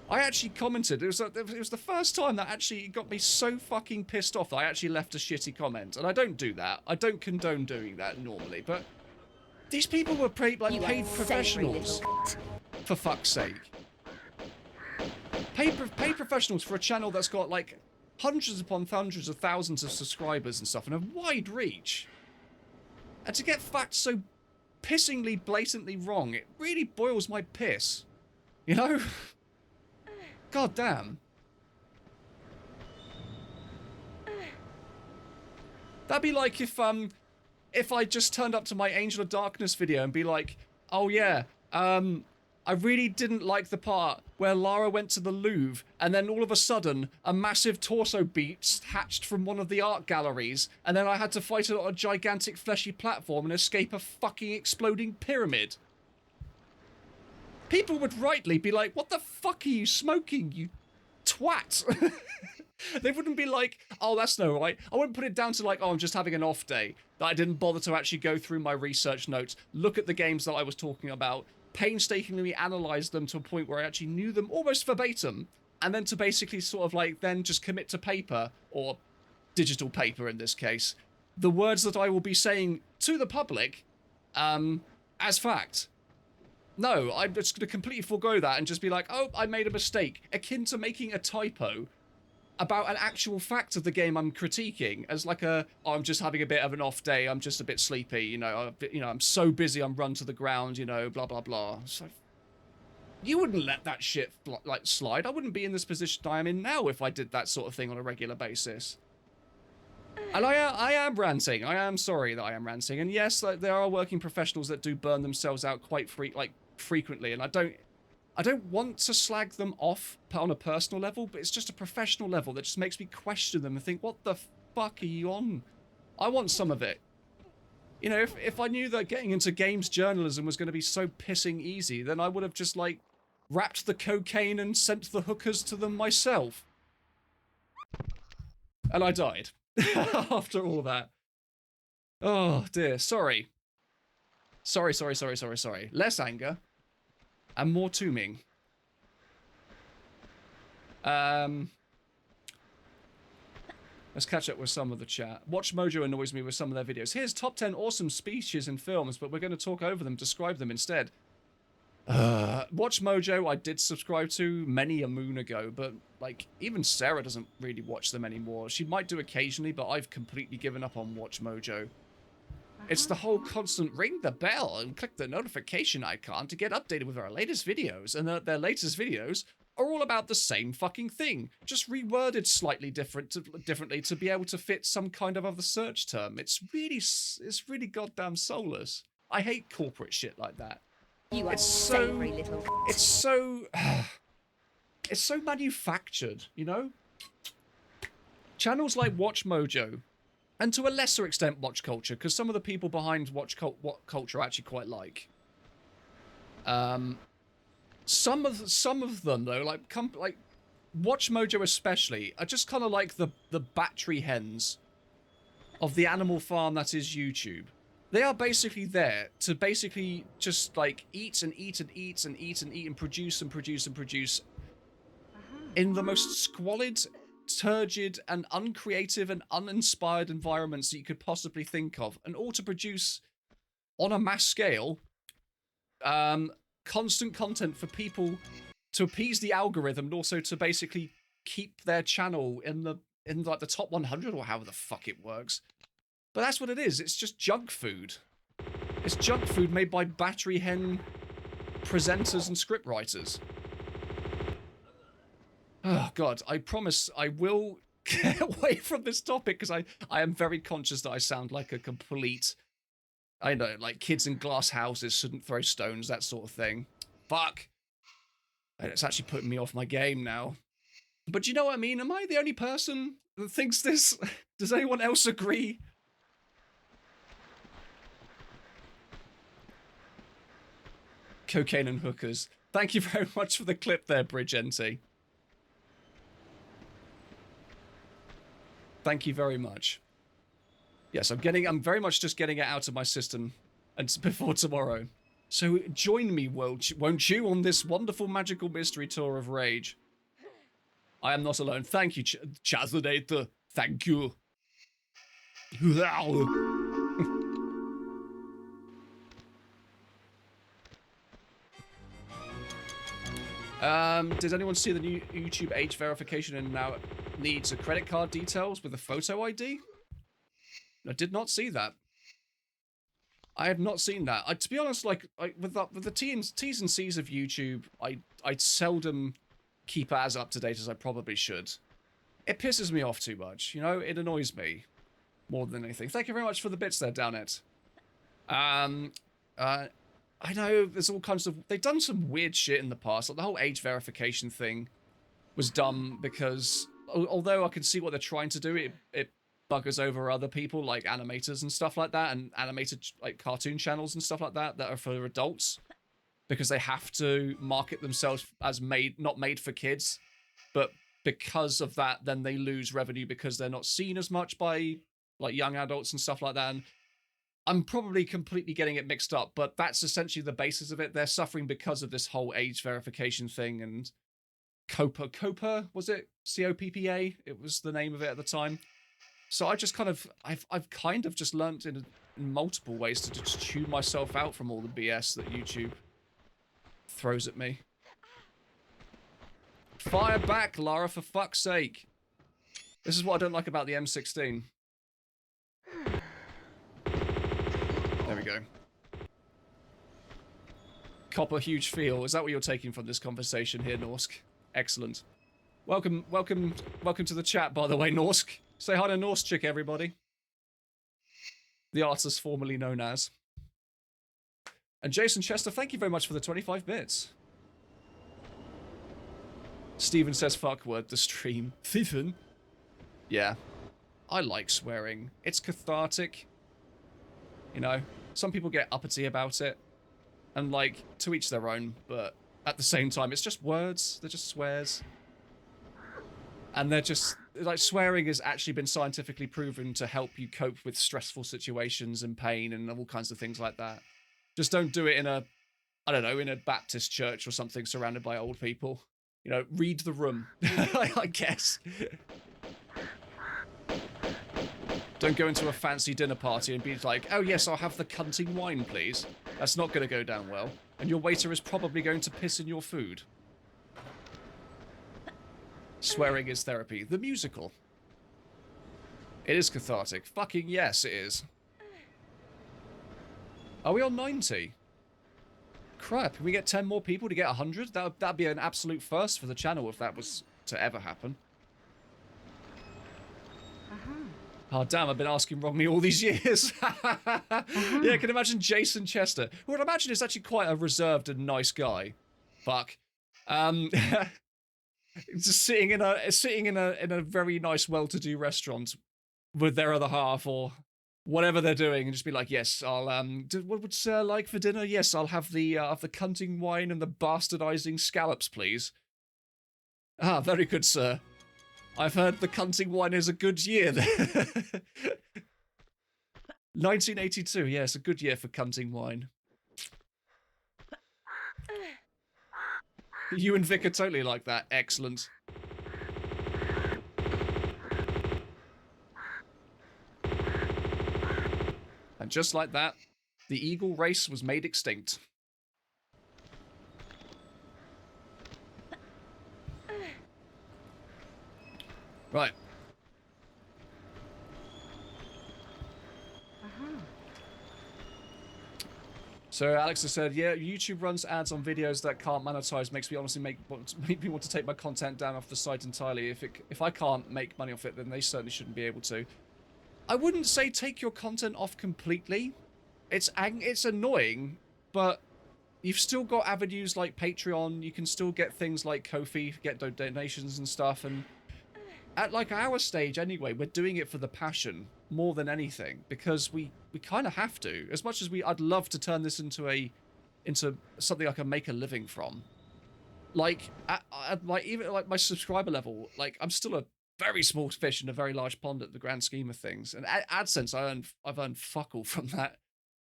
I actually commented. It was the first time that actually got me so fucking pissed off that I actually left a shitty comment. And I don't do that. I don't condone doing that normally. But these people were paid professionals. For fuck's sake. Paid professionals for a channel that's got like hundreds upon hundreds of thousands of subscribers and stuff and a wide reach. And to get facts so pissingly blatantly wrong, it really boils my piss. You know? God damn. That'd be like if I just turned up to my Angel of Darkness video and be like, oh yeah, I really didn't like the part where Lara went to the Louvre and then all of a sudden a massive torso beast hatched from one of the art galleries and then I had to fight it on a gigantic fleshy platform and escape a fucking exploding pyramid. People would rightly be like, what the fuck are you smoking, you twat? They wouldn't be like, oh, that's no right. I wouldn't put it down to like, oh, I'm just having an off day, that I didn't bother to actually go through my research notes, look at the games that I was talking about, painstakingly analyze them to a point where I actually knew them almost verbatim, and then to basically sort of like then just commit to paper, or digital paper in this case, the words that I will be saying to the public as fact. No, I'm just going to completely forego that and just be like, oh, I made a mistake, akin to making a typo about an actual fact of the game I'm critiquing as like oh, I'm just having a bit of an off day, I'm just a bit sleepy, you know, I'm so busy I'm run to the ground, you know, blah, blah, blah. So, you wouldn't let that shit, like, slide. I wouldn't be in this position I am in now if I did that sort of thing on a regular basis. And I am ranting. I am sorry that I am ranting. And yes, like, there are working professionals that do burn themselves out quite frequently, and I don't want to slag them off on a personal level, but it's just a professional level that just makes me question them and think, what the fuck are you on? I want some of it. You know, if I knew that getting into games journalism was going to be so pissing easy, then I would have just, like, wrapped the cocaine and sent the hookers to them myself. And I died. After all that. Oh, dear. Sorry. Sorry. Less anger. And more tombing. Let's catch up with some of the chat. Watch Mojo annoys me with some of their videos. Here's top 10 awesome speeches in films, but we're going to talk over them, describe them instead. Watch Mojo I did subscribe to many a moon ago, but like even Sarah doesn't really watch them anymore. She might do occasionally, but I've completely given up on Watch Mojo. It's the whole constant ring the bell and click the notification icon to get updated with our latest videos, and their latest videos are all about the same fucking thing, just reworded slightly differently to be able to fit some kind of other search term. It's really goddamn soulless. I hate corporate shit like that. You are It's savory little. it's so manufactured, you know? Channels like Watch Mojo, and to a lesser extent Watch Culture, because some of the people behind Watch Culture I actually quite like. Some of them though, like Watch Mojo especially, are just kind of like the battery hens of the animal farm that is YouTube. They are basically there to basically just like eat and eat and eat and eat and eat and produce and produce and produce in the most squalid, turgid and uncreative and uninspired environments that you could possibly think of, and all to produce on a mass scale constant content for people to appease the algorithm and also to basically keep their channel in like the top 100 or however the fuck it works. But that's what it is. It's just junk food. It's junk food made by battery hen presenters and scriptwriters. Oh god, I promise I will get away from this topic because I am very conscious that I sound like a complete, I know, like kids in glass houses shouldn't throw stones, that sort of thing. Fuck. It's actually putting me off my game now. But you know what I mean? Am I the only person that thinks this? Does anyone else agree? Cocaine and hookers. Thank you very much for the clip there, Bridgenti. Thank you very much. Yes, I'm very much just getting it out of my system and before tomorrow. So join me, won't you, on this wonderful magical mystery tour of rage. I am not alone. Thank you, Chazinator. Thank you. Did anyone see the new YouTube age verification and now needs a credit card details with a photo ID? I did not see that. I have not seen that. To be honest, like with the T's and C's of YouTube, I seldom keep as up to date as I probably should. It pisses me off too much, you know. It annoys me more than anything. Thank you very much for the bits there, Downit. I know there's all kinds of... They've done some weird shit in the past. Like the whole age verification thing was dumb because although I can see what they're trying to do, it buggers over other people like animators and stuff like that, and animated like cartoon channels and stuff like that that are for adults because they have to market themselves as not made for kids. But because of that, then they lose revenue because they're not seen as much by like young adults and stuff like that. And I'm probably completely getting it mixed up, but that's essentially the basis of it. They're suffering because of this whole age verification thing and COPPA, was it? COPPA? It was the name of it at the time. So I just kind of, I've kind of just learnt in multiple ways to just tune myself out from all the BS that YouTube throws at me. Fire back, Lara, for fuck's sake. This is what I don't like about the M16. There we go. Copper huge feel. Is that what you're taking from this conversation here, Norsk? Excellent. Welcome to the chat, by the way, Norsk. Say hi to Norsk Chick, everybody. The artist formerly known as. And Jason Chester, thank you very much for the 25 bits. Steven says fuck word the stream. Fifen. Yeah. I like swearing. It's cathartic. You know, some people get uppity about it. And like, to each their own, but at the same time, it's just words. They're just swears. And they're just, like, swearing has actually been scientifically proven to help you cope with stressful situations and pain and all kinds of things like that. Just don't do it in a, I don't know, in a Baptist church or something surrounded by old people. You know, read the room, I guess. Don't go into a fancy dinner party and be like, oh yes, I'll have the cunting wine, please. That's not going to go down well. And your waiter is probably going to piss in your food. Swearing is therapy. The musical. It is cathartic. Fucking yes, it is. Are we on 90? Crap, can we get 10 more people to get 100? That'd be an absolute first for the channel if that was to ever happen. Oh, damn, I've been asking wrongly all these years. Yeah, I can imagine Jason Chester, who I'd imagine is actually quite a reserved and nice guy. Fuck. Just sitting in a very nice, well-to-do restaurant with their other half or whatever they're doing, and just be like, yes, I'll what would Sir like for dinner? Yes, I'll have the cunting wine and the bastardizing scallops, please. Ah, very good, sir. I've heard the cunting wine is a good year there. 1982, yes, a good year for cunting wine. You and Vic are totally like that. Excellent. And just like that, the eagle race was made extinct. Right. So Alex has said, yeah, YouTube runs ads on videos that can't monetize. Makes me honestly make me want to take my content down off the site entirely. If I can't make money off it, then they certainly shouldn't be able to. I wouldn't say take your content off completely. It's annoying, but you've still got avenues like Patreon. You can still get things like Ko-fi, get donations and stuff. And at like our stage anyway, we're doing it for the passion more than anything, because we kind of have to. As much as I'd love to turn this into something I can make a living from. Like even like my subscriber level, like I'm still a very small fish in a very large pond at the grand scheme of things. And AdSense, I've earned fuck all from that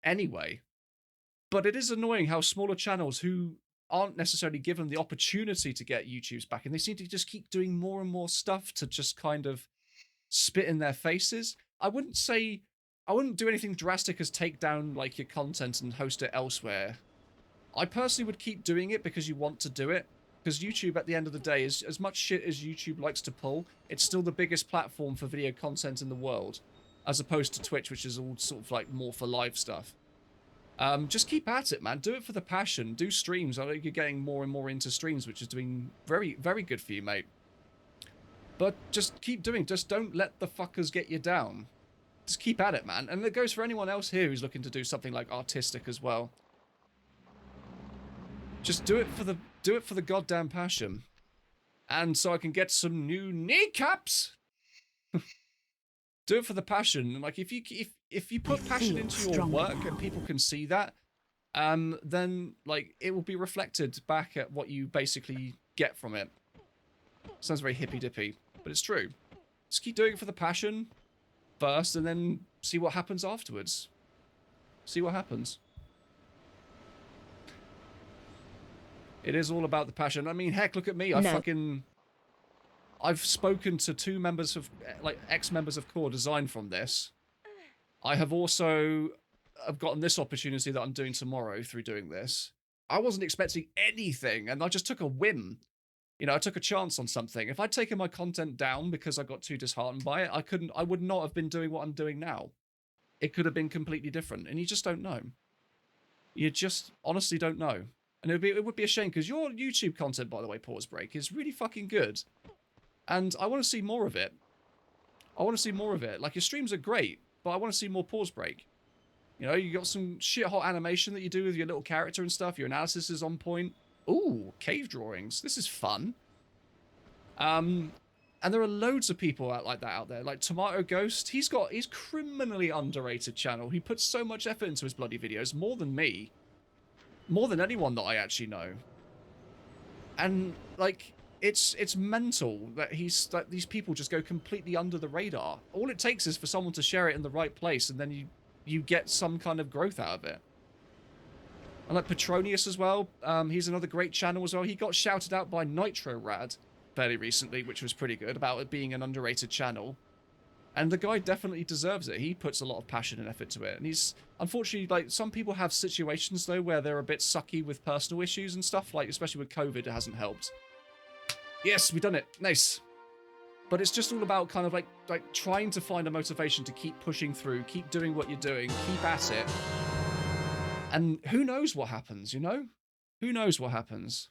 anyway. But it is annoying how smaller channels who aren't necessarily given the opportunity to get YouTube's back, and they seem to just keep doing more and more stuff to just kind of spit in their faces. I wouldn't do anything drastic as take down like your content and host it elsewhere. I personally would keep doing it because you want to do it. Because YouTube, at the end of the day, is as much shit as YouTube likes to pull, it's still the biggest platform for video content in the world, as opposed to Twitch, which is all sort of like more for live stuff. Just keep at it, man. Do it for the passion. Do streams. I know you're getting more and more into streams, which is doing very, very good for you, mate. But just keep doing. Just don't let the fuckers get you down. Just keep at it, man. And it goes for anyone else here who's looking to do something like artistic as well. Just do it for the goddamn passion. And so I can get some new kneecaps. Do it for the passion. Like if you put passion into your work and people can see that, then like it will be reflected back at what you basically get from it. Sounds very hippy dippy, but it's true. Just keep doing it for the passion first, and then see what happens afterwards. See what happens. It is all about the passion. I mean, heck, look at me. I've spoken to two members of, like, ex-members of Core Design from this. I have also gotten this opportunity that I'm doing tomorrow through doing this. I wasn't expecting anything, and I just took a whim. You know, I took a chance on something. If I'd taken my content down because I got too disheartened by it, I would not have been doing what I'm doing now. It could have been completely different, and you just don't know. You just honestly don't know. And it would be a shame, because your YouTube content, by the way, Pause Break, is really fucking good. And I want to see more of it. I want to see more of it. Like, your streams are great, but I want to see more Pause Break. You know, you got some shit hot animation that you do with your little character and stuff. Your analysis is on point. Ooh, cave drawings. This is fun. And there are loads of people like that out there. Like Tomato Ghost, he's criminally underrated channel. He puts so much effort into his bloody videos, more than me. More than anyone that I actually know. And like it's mental that these people just go completely under the radar. All it takes is for someone to share it in the right place, and then you get some kind of growth out of it. And like Petronius as well, he's another great channel as well. He got shouted out by Nitro Rad fairly recently, which was pretty good, about it being an underrated channel. And the guy definitely deserves it. He puts a lot of passion and effort to it. And he's, unfortunately, like, some people have situations, though, where they're a bit sucky with personal issues and stuff. Like, especially with COVID, it hasn't helped. Yes, we've done it. Nice. But it's just all about kind of, like trying to find a motivation to keep pushing through, keep doing what you're doing, keep at it. And who knows what happens, you know? Who knows what happens?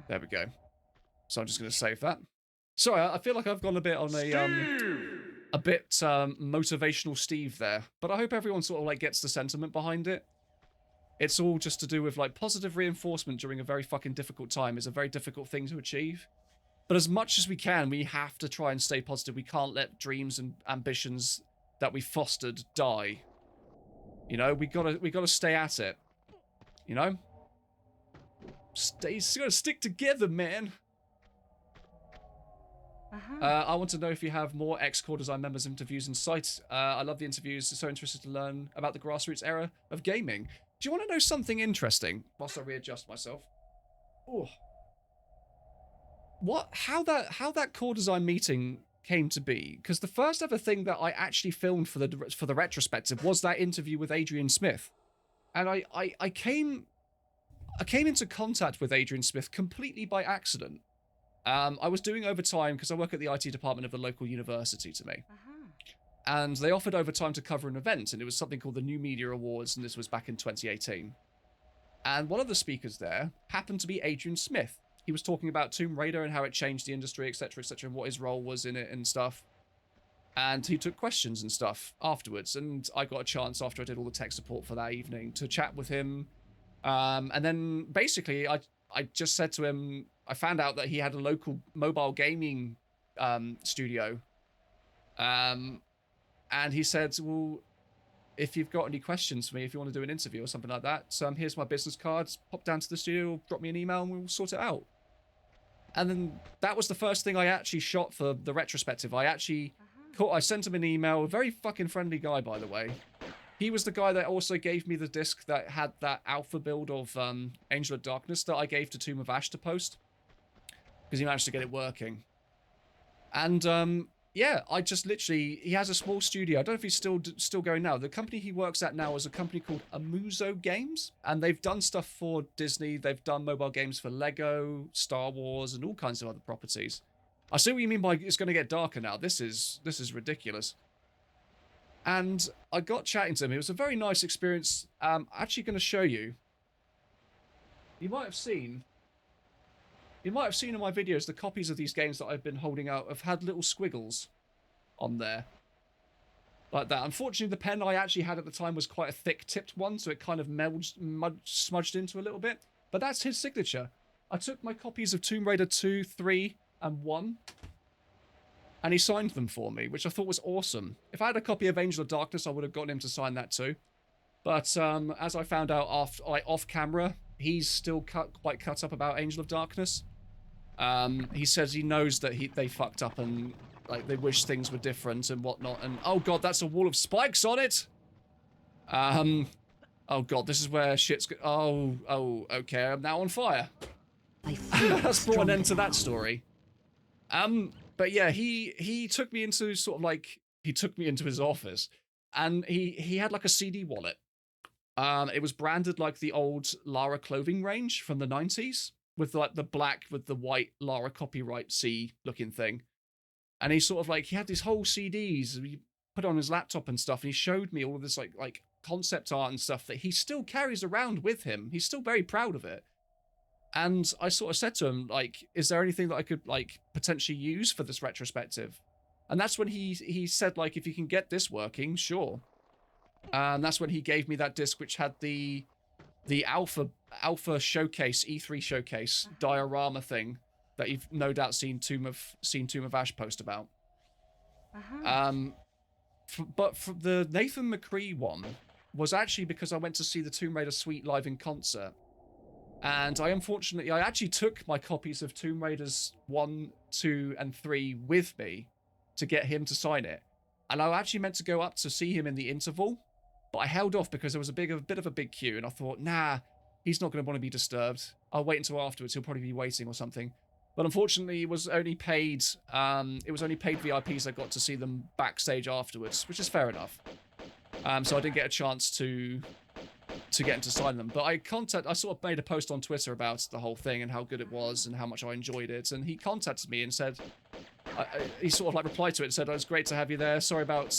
There we go. So I'm just going to save that. Sorry, I feel like I've gone a bit on a bit motivational Steve there, but I hope everyone sort of like gets the sentiment behind it. It's all just to do with like positive reinforcement during a very fucking difficult time is a very difficult thing to achieve. But as much as we can, we have to try and stay positive. We can't let dreams and ambitions that we fostered die. You know, we gotta stay at it. You know? Gotta stick together, man. I want to know if you have more ex-core design members interviews in sight. I love the interviews. So interested to learn about the grassroots era of gaming. Do you want to know something interesting? Whilst I readjust myself. Oh. How that core design meeting came to be? Because the first ever thing that I actually filmed for the retrospective was that interview with Adrian Smith, and I came into contact with Adrian Smith completely by accident. I was doing overtime because I work at the IT department of the local university to me. And they offered overtime to cover an event, and it was something called the New Media Awards, and this was back in 2018. And one of the speakers there happened to be Adrian Smith. He was talking about Tomb Raider and how it changed the industry, etc., and what his role was in it and stuff. And he took questions and stuff afterwards, and I got a chance after I did all the tech support for that evening to chat with him. And then basically I just said to him, I found out that he had a local mobile gaming studio. And he said, well, if you've got any questions for me, if you want to do an interview or something like that, here's my business cards, pop down to the studio, drop me an email, and we'll sort it out. And then that was the first thing I actually shot for the retrospective. I sent him an email, a very fucking friendly guy, by the way. He was the guy that also gave me the disc that had that alpha build of Angel of Darkness that I gave to Tomb of Ash to post. Because he managed to get it working. And, yeah, I just literally... He has a small studio. I don't know if he's still going now. The company he works at now is a company called Amuzo Games. And they've done stuff for Disney. They've done mobile games for Lego, Star Wars, and all kinds of other properties. I see what you mean by it's going to get darker now. This is ridiculous. And I got chatting to him. It was a very nice experience. I'm actually going to show you. You might have seen in my videos the copies of these games that I've been holding out have had little squiggles on there. Like that. Unfortunately, the pen I actually had at the time was quite a thick-tipped one, so it kind of smudged into a little bit. But that's his signature. I took my copies of Tomb Raider 2, 3, and 1, and he signed them for me, which I thought was awesome. If I had a copy of Angel of Darkness, I would have gotten him to sign that too. But as I found out off camera, he's still quite cut up about Angel of Darkness. He says he knows that they fucked up and like they wish things were different and whatnot. And oh god, that's a wall of spikes on it. Oh god, this is where shit's oh okay, I'm now on fire. That's brought an end to that story. But yeah, he took me into sort of like he took me into his office, and he had like a CD wallet. It was branded like the old Lara clothing range from the 90s, with like the black with the white Lara copyright C looking thing. And he sort of like he had these whole CDs he put on his laptop and stuff, and he showed me all of this like concept art and stuff that he still carries around with him. He's still very proud of it. And I sort of said to him, like, is there anything that I could like potentially use for this retrospective? And that's when he said, like, if you can get this working, sure. And that's when he gave me that disc which had the alpha showcase, E3 showcase diorama thing that you've no doubt seen Tomb of Ash post about. But for the Nathan McCree one was actually because I went to see the Tomb Raider Suite live in concert. And I actually took my copies of Tomb Raiders 1, 2, and 3 with me to get him to sign it. And I actually meant to go up to see him in the interval, but I held off because there was a bit of a big queue, and I thought, nah, he's not going to want to be disturbed. I'll wait until afterwards. He'll probably be waiting or something. But unfortunately, it was only paid VIPs that got to see them backstage afterwards, which is fair enough. So I didn't get a chance to get him to sign them. But I sort of made a post on Twitter about the whole thing and how good it was and how much I enjoyed it. And he contacted me and said, he sort of like replied to it and said, "Oh, it's great to have you there. Sorry about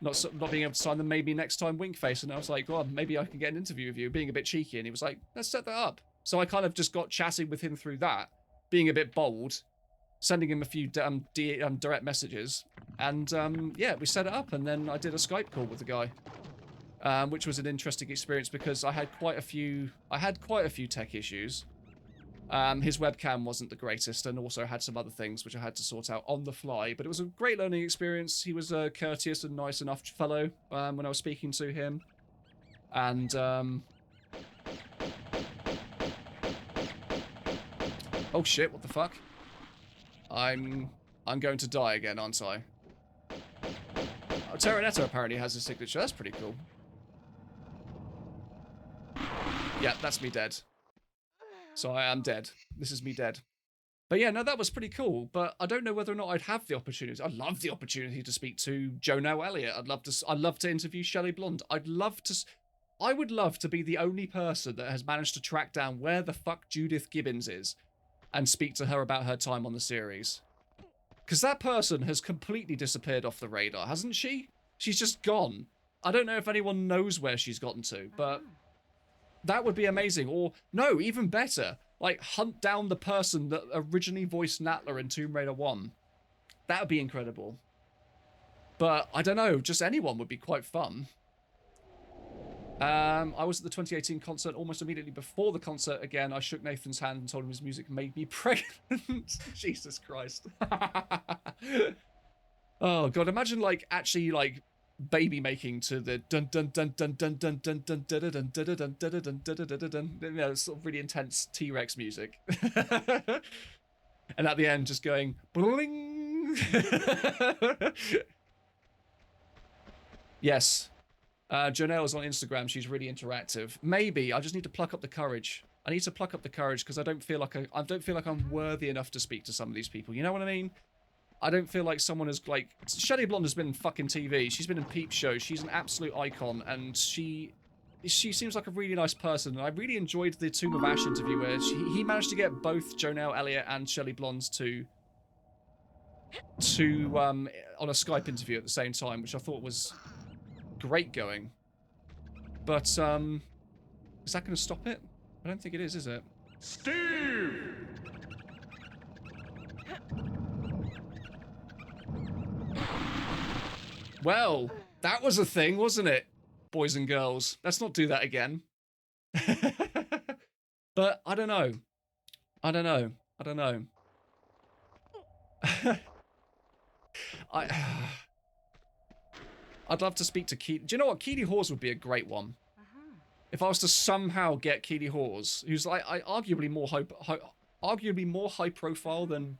not being able to sign them. Maybe next time, wink face." And I was like, "Well, maybe I can get an interview with you," being a bit cheeky. And he was like, "Let's set that up." So I kind of just got chatting with him through that, being a bit bold, sending him a few direct messages, and yeah, we set it up. And then I did a Skype call with the guy, which was an interesting experience because I had quite a few tech issues. His webcam wasn't the greatest, and also had some other things which I had to sort out on the fly. But it was a great learning experience. He was a courteous and nice enough fellow when I was speaking to him, and oh shit! What the fuck? I'm going to die again, aren't I? Oh, Terranetto apparently has a signature. That's pretty cool. Yeah, that's me dead. So I am dead. This is me dead. But yeah, no, that was pretty cool. But I don't know whether or not I'd have the opportunity. I'd love the opportunity to speak to Jonelle Elliott. I'd love to interview Shelley Blonde. I would love to be the only person that has managed to track down where the fuck Judith Gibbons is and speak to her about her time on the series. Because that person has completely disappeared off the radar, hasn't she? She's just gone. I don't know if anyone knows where she's gotten to, but that would be amazing. Or, no, even better, like, hunt down the person that originally voiced Natla in Tomb Raider 1. That would be incredible. But, I don't know, just anyone would be quite fun. I was at the 2018 concert almost immediately before the concert. Again, I shook Nathan's hand and told him his music made me pregnant. Jesus Christ. Oh, God, imagine, like, actually, like, baby making to the dun dun dun dun dun dun dun dun dun dun dun dun dun dun dun dun dun dun. You know, sort of really intense T-Rex music. And at the end, just going bling. Yes. Jonelle's on Instagram. She's really interactive. Maybe I just need to pluck up the courage. I need to pluck up the courage because I don't feel like I'm worthy enough to speak to some of these people. You know what I mean? I don't feel like someone is like... Shelley Blonde has been in fucking TV. She's been in peep shows. She's an absolute icon, and she seems like a really nice person. And I really enjoyed the Tomb of Ash interview where he managed to get both Jonelle Elliott and Shelley Blonde to on a Skype interview at the same time, which I thought was great going. But is that going to stop it? I don't think it is it? Steve! Well, that was a thing, wasn't it, boys and girls? Let's not do that again. But I don't know. I don't know. I don't know. I'd love to speak to Keely. Do you know what? Keely Hawes would be a great one. If I was to somehow get Keely Hawes, who's like arguably more high profile than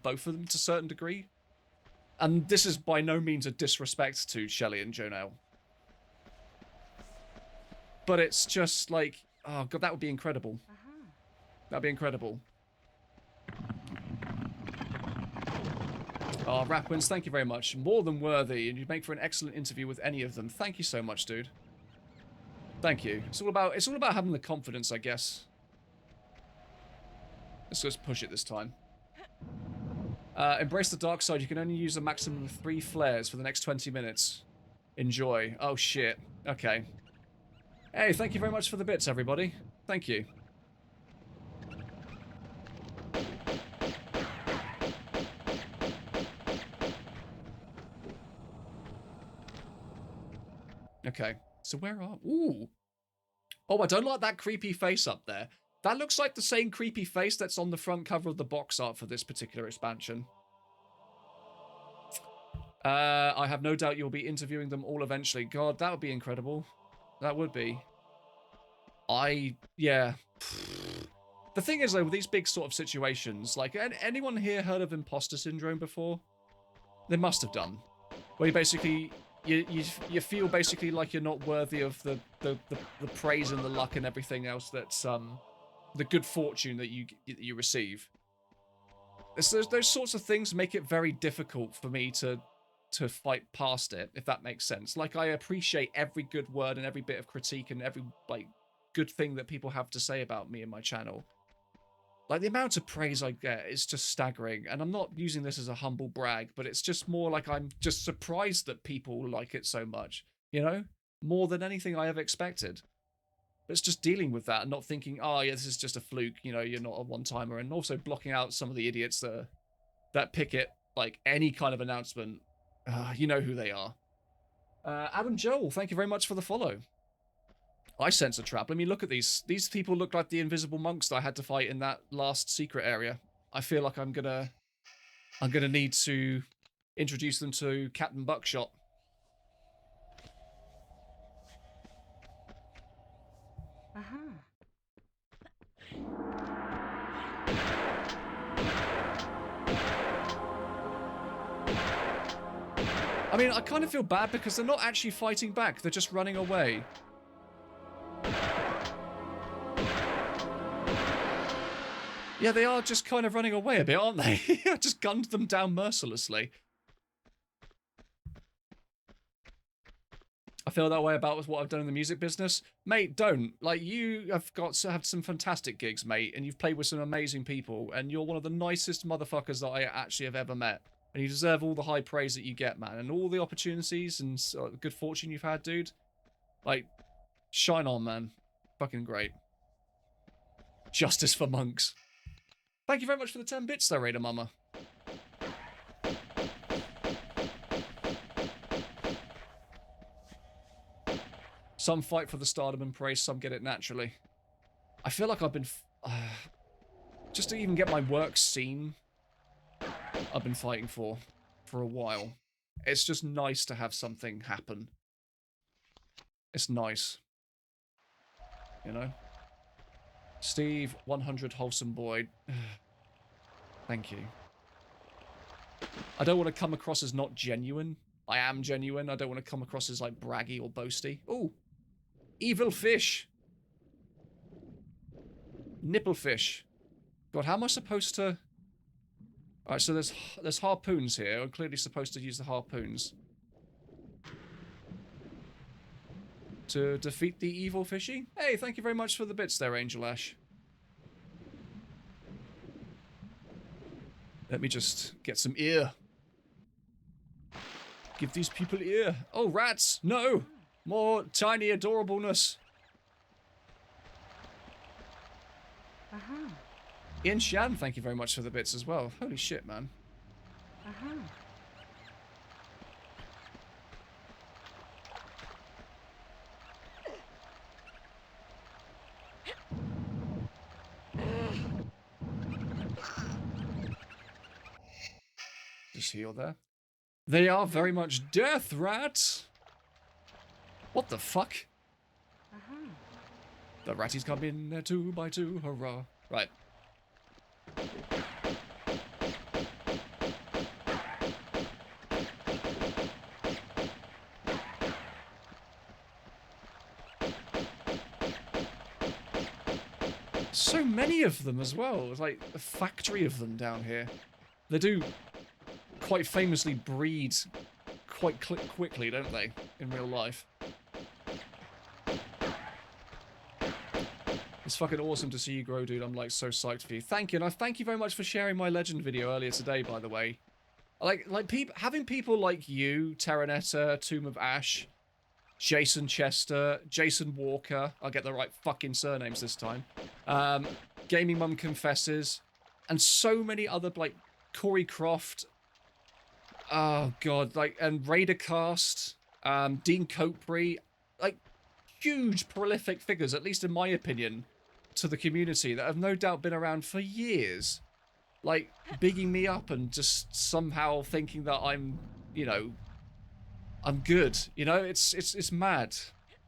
both of them to a certain degree. And this is by no means a disrespect to Shelley and Jonelle. But it's just like, oh God, that would be incredible. That'd be incredible. Oh, Rapwins, thank you very much. More than worthy, and you make for an excellent interview with any of them. Thank you so much, dude. Thank you. It's all about having the confidence, I guess. Let's just push it this time. Embrace the dark side. You can only use a maximum of 3 flares for the next 20 minutes. Enjoy. Oh, shit. Okay. Hey, thank you very much for the bits, everybody. Thank you. Okay. So where are... Ooh. Oh, I don't like that creepy face up there. That looks like the same creepy face that's on the front cover of the box art for this particular expansion. I have no doubt you'll be interviewing them all eventually. God, that would be incredible. That would be. Yeah. The thing is, though, with these big sort of situations, like, anyone here heard of imposter syndrome before? They must have done. where you basically you feel basically like you're not worthy of the praise and the luck and everything else that's the good fortune that you receive. Those sorts of things make it very difficult for me to fight past it, if that makes sense. Like, I appreciate every good word and every bit of critique and every like good thing that people have to say about me and my channel. Like, the amount of praise I get is just staggering, and I'm not using this as a humble brag, but it's just more like I'm just surprised that people like it so much, you know? More than anything I ever expected. But it's just dealing with that and not thinking, oh yeah, this is just a fluke, you know, you're not a one-timer, and also blocking out some of the idiots that pick it, like, any kind of announcement. You know who they are. Adam Joel, thank you very much for the follow. I sense a trap. Let me look at these. These people look like the invisible monks that I had to fight in that last secret area. I feel like I'm gonna need to introduce them to Captain Buckshot. I mean, I kind of feel bad because they're not actually fighting back. They're just running away. Yeah, they are just kind of running away a bit, aren't they? I just gunned them down mercilessly. I feel that way about what I've done in the music business. Mate, don't. Like, you have got to have some fantastic gigs, mate, and you've played with some amazing people, and you're one of the nicest motherfuckers that I actually have ever met. And you deserve all the high praise that you get, man, and all the opportunities and good fortune you've had, dude. Like, shine on, man. Fucking great. Justice for monks. Thank you very much for the 10 bits there, Raider Mama. Some fight for the stardom and praise, some get it naturally. I feel like I've been... just to even get my work seen, I've been fighting for a while. It's just nice to have something happen. It's nice. You know? Steve, 100 wholesome boy. Thank you. I don't want to come across as not genuine. I am genuine. I don't want to come across as, like, braggy or boasty. Ooh. Evil fish. Nipple fish. God, how am I supposed to... Alright, so there's harpoons here. I'm clearly supposed to use the harpoons to defeat the evil fishy. Hey, thank you very much for the bits there, Angel Ash. Let me just get some ear. Give these people ear. Oh, rats! No! More tiny adorableness. Ian Shan, thank you very much for the bits as well. Holy shit, man. Just heal there. They are very much death rats. What the fuck? The ratties come in there 2 by 2, hurrah. Right. So many of them as well. It's like a factory of them down here. They do quite famously breed quite quickly, don't they, in real life? It's fucking awesome to see you grow, dude. I'm like so psyched for you. Thank you, and I thank you very much for sharing my legend video earlier today, by the way. Like having people like you, Terranetta, Tomb of Ash, Jason Chester, Jason Walker, I'll get the right fucking surnames this time, Gaming Mum Confesses, and so many other, like, Corey Croft, oh god, like, and Raidercast, Dean Coprey, like, huge prolific figures, at least in my opinion, to the community that have no doubt been around for years, like, bigging me up and just somehow thinking that I'm, you know, I'm good, you know. It's mad.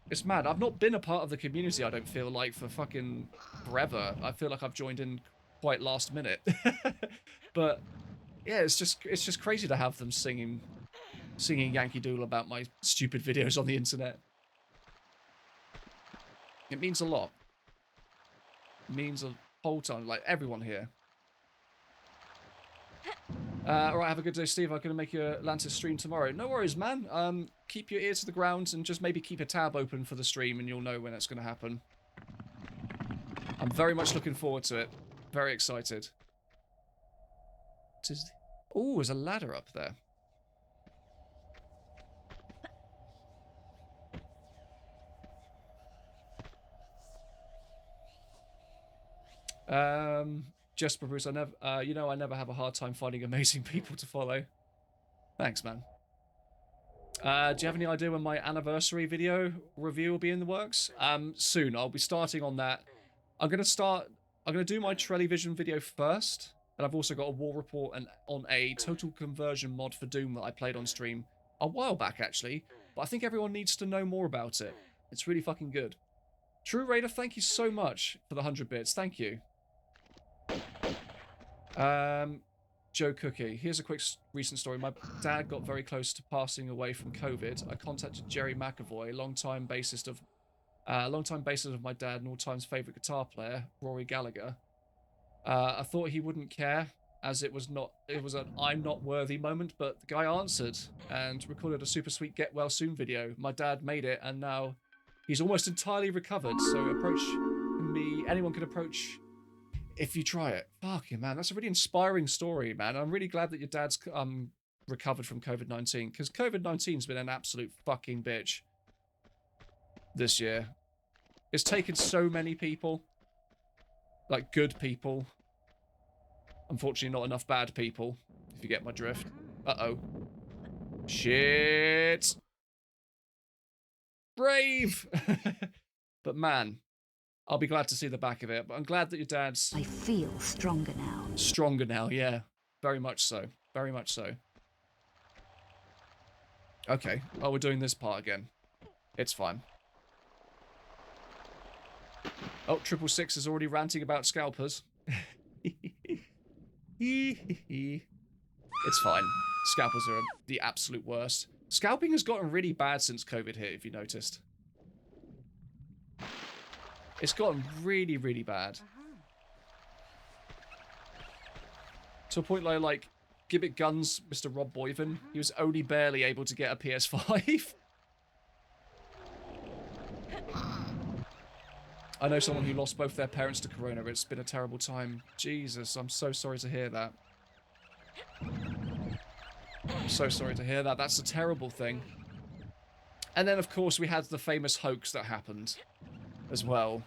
It's mad. I've not been a part of the community, I don't feel like, for fucking forever. I feel like I've joined in quite last minute. But yeah, it's just crazy to have them singing singing Yankee Doodle about my stupid videos on the internet. It means a lot. It means a whole ton. Like, everyone here. Alright, have a good day, Steve. I'm going to make your Atlantis stream tomorrow. No worries, man. Keep your ear to the ground and just maybe keep a tab open for the stream and you'll know when it's going to happen. I'm very much looking forward to it. Very excited. Oh, there's a ladder up there. Jesper Bruce, I never, I never have a hard time finding amazing people to follow. Thanks, man. Do you have any idea when my anniversary video review will be in the works? Soon. I'll be starting on that. I'm going to do my Television video first. And I've also got a war report on a total conversion mod for Doom that I played on stream a while back, actually. But I think everyone needs to know more about it. It's really fucking good. True Raider, thank you so much for the 100 bits. Thank you. Joe Cookie. Here's a quick recent story. My dad got very close to passing away from COVID. I contacted Jerry McAvoy, longtime bassist of my dad and all-time's favourite guitar player, Rory Gallagher. I thought he wouldn't care, as it was an I'm not worthy moment, but the guy answered and recorded a super sweet get well soon video. My dad made it, and now he's almost entirely recovered, so anyone can approach if you try it. Fuck you, man. That's a really inspiring story, man. I'm really glad that your dad's recovered from COVID-19, because COVID-19's been an absolute fucking bitch this year. It's taken so many people. Like, good people. Unfortunately, not enough bad people, if you get my drift. Uh-oh. Shit! Brave! But man, I'll be glad to see the back of it. But I'm glad that your dad's... I feel stronger now. Stronger now, yeah. Very much so. Very much so. Okay. Oh, we're doing this part again. It's fine. Oh, 666 is already ranting about scalpers. It's fine. Scalpers are the absolute worst. Scalping has gotten really bad since COVID hit, if you noticed. It's gotten really, really bad. To a point like Gibbet Guns, Mr. Rob Boyven, he was only barely able to get a PS5. I know someone who lost both their parents to Corona. It's been a terrible time. Jesus, I'm so sorry to hear that. I'm so sorry to hear that. That's a terrible thing. And then, of course, we had the famous hoax that happened as well.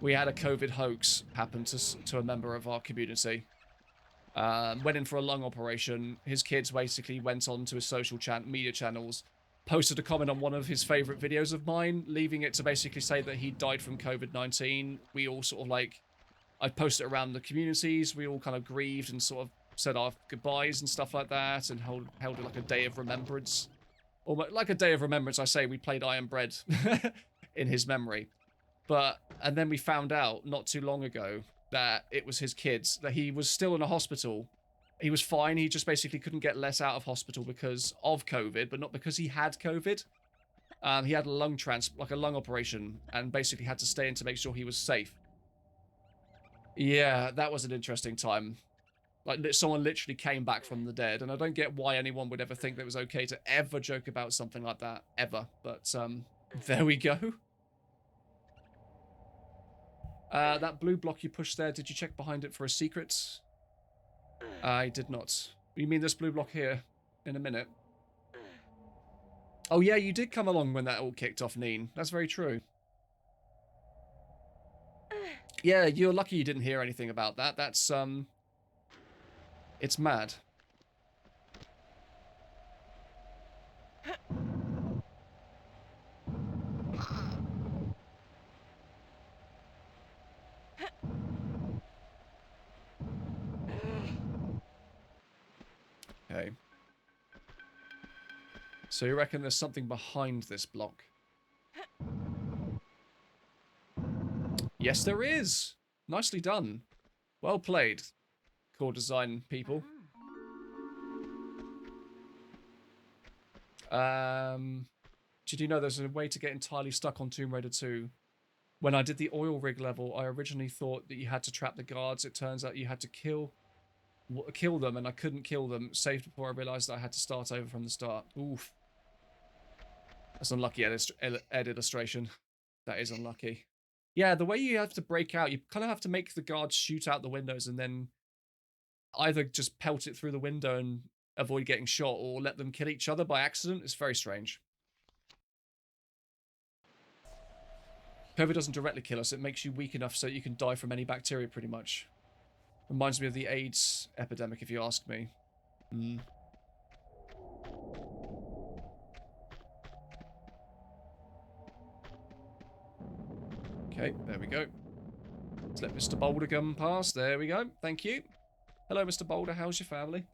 We had a COVID hoax happen to a member of our community. Went in for a lung operation. His kids basically went on to his social media channels, posted a comment on one of his favorite videos of mine, leaving it to basically say that he died from COVID-19. We all sort of like, I posted it around the communities. We all kind of grieved and sort of said our goodbyes and stuff like that, and held it like a day of remembrance. Or like a day of remembrance, I say, we played Iron Bread in his memory. And then we found out not too long ago that it was his kids, that he was still in a hospital. He was fine. He just basically couldn't get let out of hospital because of COVID, but not because he had COVID. He had a lung operation, and basically had to stay in to make sure he was safe. Yeah, that was an interesting time. Like, someone literally came back from the dead, and I don't get why anyone would ever think that it was okay to ever joke about something like that, ever. But, there we go. That blue block you pushed there, did you check behind it for a secret? I did not. You mean this blue block here? In a minute. Oh yeah, you did come along when that all kicked off, Neen. That's very true. Yeah, you're lucky you didn't hear anything about that. That's, it's mad. Okay. So you reckon there's something behind this block? Yes, there is! Nicely done. Well played, core design people. Did you know there's a way to get entirely stuck on Tomb Raider 2? When I did the oil rig level, I originally thought that you had to trap the guards. It turns out you had to kill them, and I couldn't kill them. Saved before I realised that I had to start over from the start. Oof. That's unlucky illustration. That is unlucky. Yeah, the way you have to break out, you kind of have to make the guards shoot out the windows and then either just pelt it through the window and avoid getting shot, or let them kill each other by accident. It's very strange. COVID doesn't directly kill us. It makes you weak enough so you can die from any bacteria, pretty much. Reminds me of the AIDS epidemic, if you ask me. Okay, there we go. Let's let Mr. Boulder come past. There we go. Thank you. Hello, Mr. Boulder. How's your family?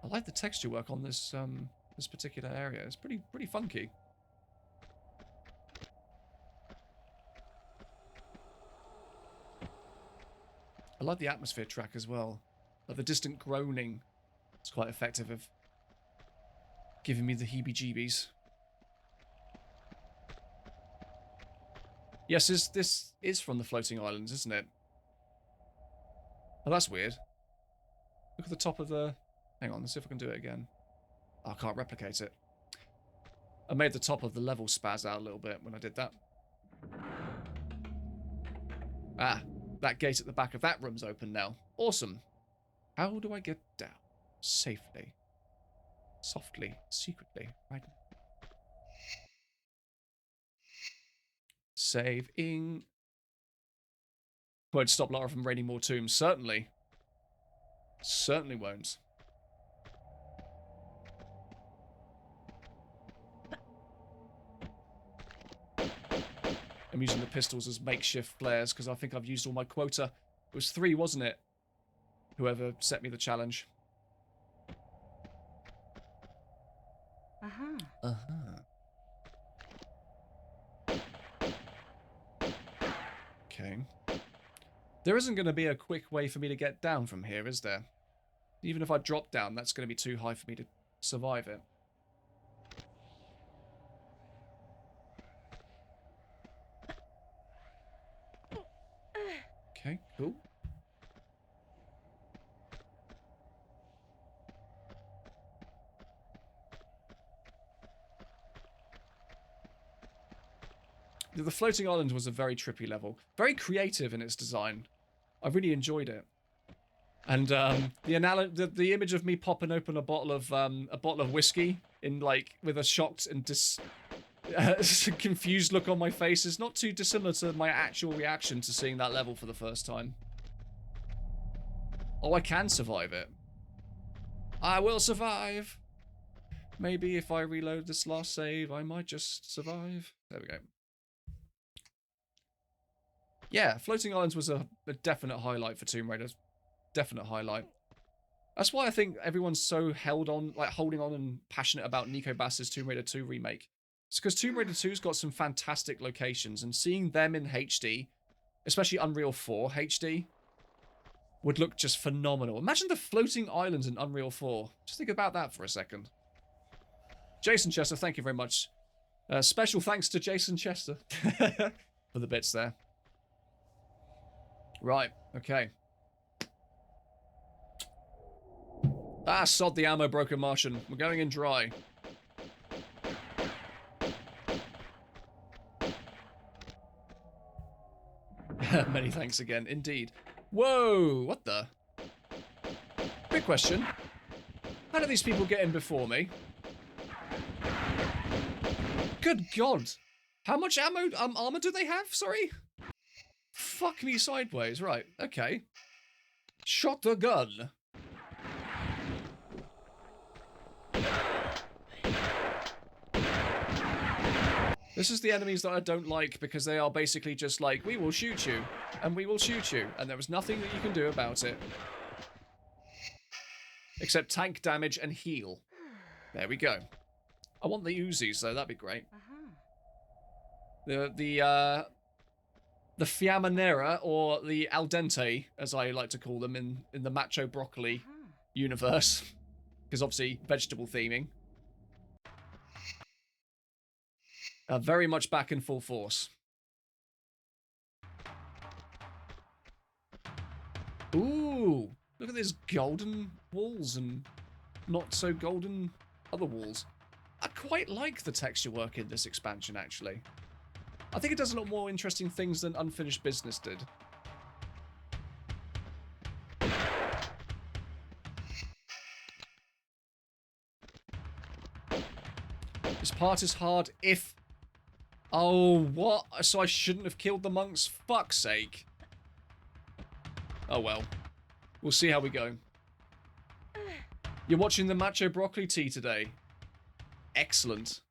I like the texture work on this this particular area. It's pretty funky. I like the atmosphere track as well. Like the distant groaning. It's quite effective of giving me the heebie-jeebies. Yes, this is from the Floating Islands, isn't it? Oh, that's weird. Look at the top of the... Hang on, let's see if I can do it again. Oh, I can't replicate it. I made the top of the level spaz out a little bit when I did that. Ah, that gate at the back of that room's open now. Awesome. How do I get down? Safely. Softly. Secretly. Right now. Saving. Won't stop Lara from raiding more tombs. Certainly. Certainly won't. I'm using the pistols as makeshift flares because I think I've used all my quota. It was 3, wasn't it? Whoever set me the challenge. Okay. There isn't going to be a quick way for me to get down from here, is there? Even if I drop down, that's going to be too high for me to survive it. Okay, cool. The Floating Island was a very trippy level. Very creative in its design. I really enjoyed it. And the image of me popping open a bottle of whiskey in like with a shocked and confused look on my face is not too dissimilar to my actual reaction to seeing that level for the first time. Oh, I can survive it. I will survive. Maybe if I reload this last save, I might just survive. There we go. Yeah, Floating Islands was a definite highlight for Tomb Raider. Definite highlight. That's why I think everyone's so holding on and passionate about Nico Bass's Tomb Raider 2 remake. It's because Tomb Raider 2's got some fantastic locations, and seeing them in HD, especially Unreal 4 HD, would look just phenomenal. Imagine the floating islands in Unreal 4. Just think about that for a second. Jason Chester, thank you very much. Special thanks to Jason Chester for the bits there. Right, okay. Ah, sod the ammo, broken Martian. We're going in dry. Many thanks again, indeed. Whoa, what the? Big question. How did these people get in before me? Good God. How much armor do they have? Sorry? Fuck me sideways. Right, okay. Shot the gun. This is the enemies that I don't like because they are basically just like, we will shoot you, and we will shoot you, and there is nothing that you can do about it. Except tank damage and heal. There we go. I want the Uzis though, that'd be great. the fiamanera, or the al dente, as I like to call them in the macho broccoli universe, because obviously vegetable theming, are very much back in full force. Ooh, look at these golden walls and not so golden other walls. I quite like the texture work in this expansion, actually. I think it does a lot more interesting things than Unfinished Business did. This part is hard if... Oh, what? So I shouldn't have killed the monks? Fuck's sake. Oh well. We'll see how we go. You're watching the Macho Broccoli Tea today. Excellent.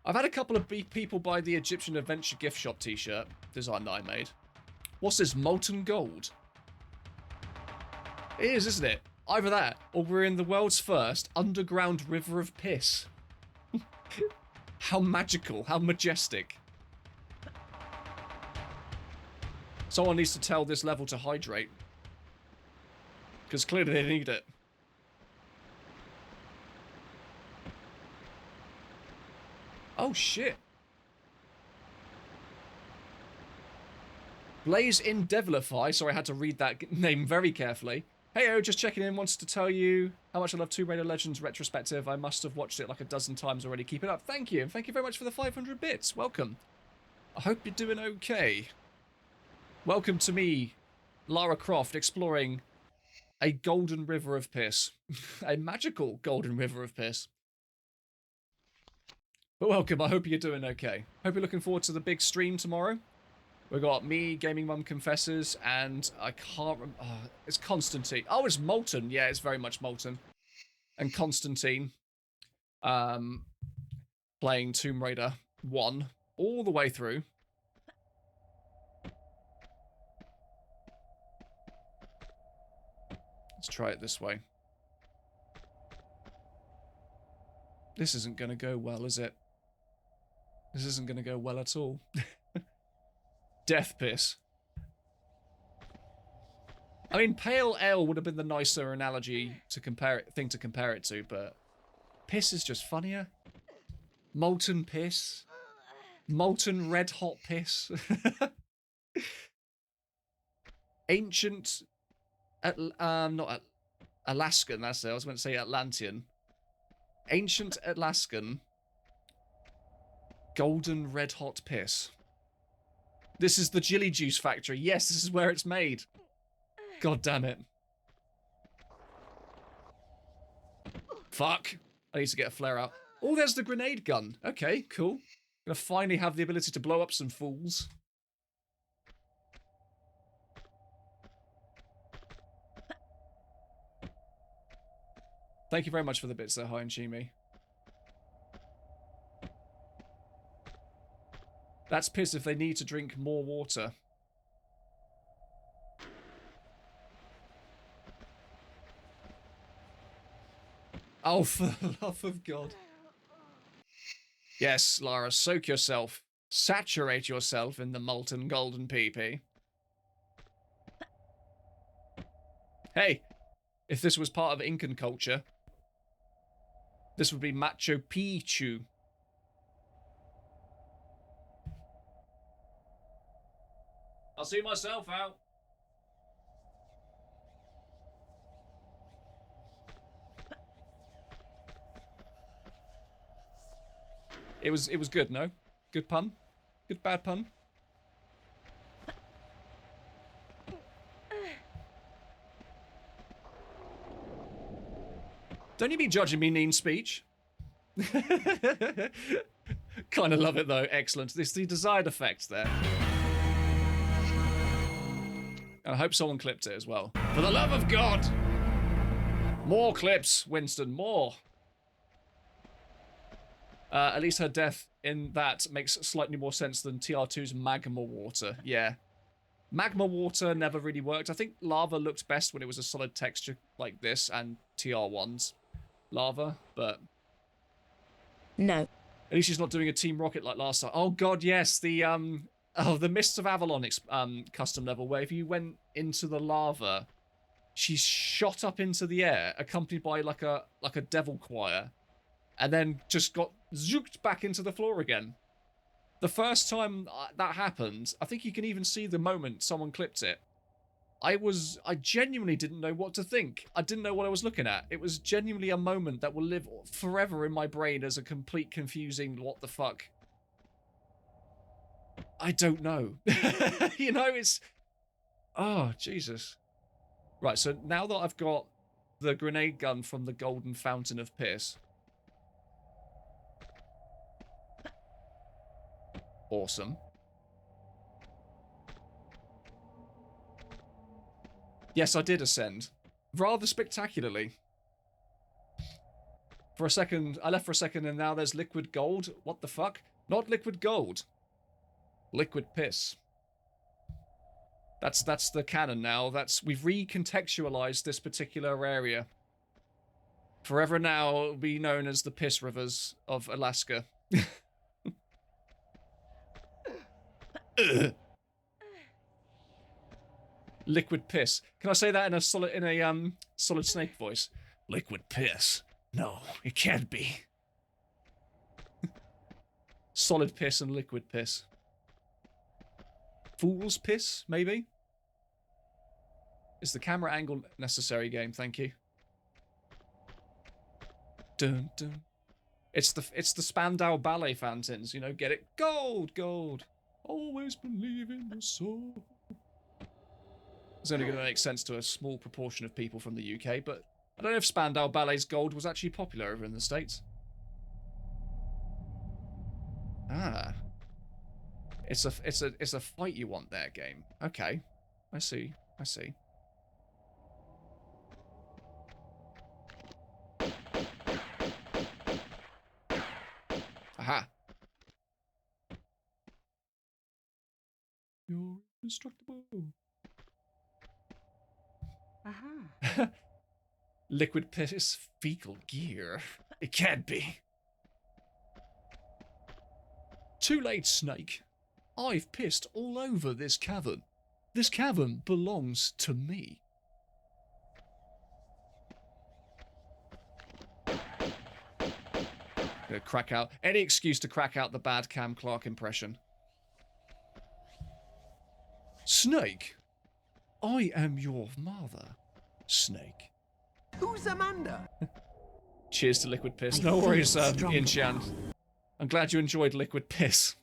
I've had a couple of people buy the Egyptian Adventure gift shop t-shirt design that I made. What's this? Molten gold? It is, isn't it? Either that, or we're in the world's first underground river of piss. How magical, how majestic. Someone needs to tell this level to hydrate. Because clearly they need it. Oh shit. Blaze in Devilify. Sorry, I had to read that name very carefully. Heyo, just checking in. Wanted to tell you how much I love Tomb Raider Legends retrospective. I must have watched it like a dozen times already. Keep it up. Thank you. And thank you very much for the 500 bits. Welcome. I hope you're doing okay. Welcome to me, Lara Croft, exploring a golden river of piss. A magical golden river of piss. But welcome. I hope you're doing okay. Hope you're looking forward to the big stream tomorrow. We got me, Gaming Mum Confesses, and I can't remember. Oh, it's Constantine. Oh, it's Molten. Yeah, it's very much Molten. And Constantine, playing Tomb Raider 1 all the way through. Let's try it this way. This isn't going to go well, is it? This isn't going to go well at all. Death piss. I mean, pale ale would have been the nicer analogy to compare it to, but piss is just funnier. Molten piss. Molten red hot piss. Ancient, not Alaskan. That's it. I was going to say Atlantean. Ancient Alaskan. Golden red hot piss. This is the Jilly Juice factory. Yes, this is where it's made. God damn it. Fuck. I need to get a flare out. Oh, there's the grenade gun. Okay, cool. Gonna finally have the ability to blow up some fools. Thank you very much for the bits there, Hi and Chimi. That's piss if they need to drink more water. Oh, for the love of God. Yes, Lara, soak yourself. Saturate yourself in the molten golden pee-pee. Hey, if this was part of Incan culture, this would be Machu Picchu. I'll see myself out. It was good, no? Good pun? Good bad pun? Don't you be judging me, mean speech. Kind of love it though. Excellent. This is the desired effect there. And I hope someone clipped it as well. For the love of God! More clips, Winston, more. At least her death in that makes slightly more sense than TR2's magma water. Yeah. Magma water never really worked. I think lava looked best when it was a solid texture like this and TR1's lava, but... No. At least she's not doing a Team Rocket like last time. Oh god, yes, the Oh, the Mists of Avalon custom level, where if you went into the lava, she's shot up into the air, accompanied by like a devil choir, and then just got zooked back into the floor again. The first time that happened, I think you can even see the moment someone clipped it. I genuinely didn't know what to think. I didn't know what I was looking at. It was genuinely a moment that will live forever in my brain as a complete confusing what the fuck. I don't know. You know, it's... Oh, Jesus. Right, so now that I've got the grenade gun from the Golden Fountain of Piss. Awesome. Yes, I did ascend. Rather spectacularly. For a second, I left for a second and now there's liquid gold. What the fuck? Not liquid gold. Liquid piss. That's the canon now. We've recontextualized this particular area. Forever now it'll be known as the piss rivers of Alaska. Liquid piss. Can I say that in a Solid Snake voice? Liquid piss. No, it can't be. Solid piss and liquid piss. Fool's piss, maybe? Is the camera angle necessary, game? Thank you. Dun dun. It's the Spandau Ballet fountains, you know, get it? Gold, gold. Always believe in the soul. It's only going to make sense to a small proportion of people from the UK, but I don't know if Spandau Ballet's gold was actually popular over in the States. Ah. It's a fight you want there, game. Okay. I see. I see. Aha. You're indestructible. Aha. Liquid piss, fecal gear. It can't be. Too late, Snake. I've pissed all over this cavern. This cavern belongs to me. Gonna crack out any excuse to crack out the bad Cam Clark impression. Snake, I am your mother. Snake. Who's Amanda? Cheers to liquid piss. I No feel worries, stronger Inchan. now. I'm glad you enjoyed liquid piss.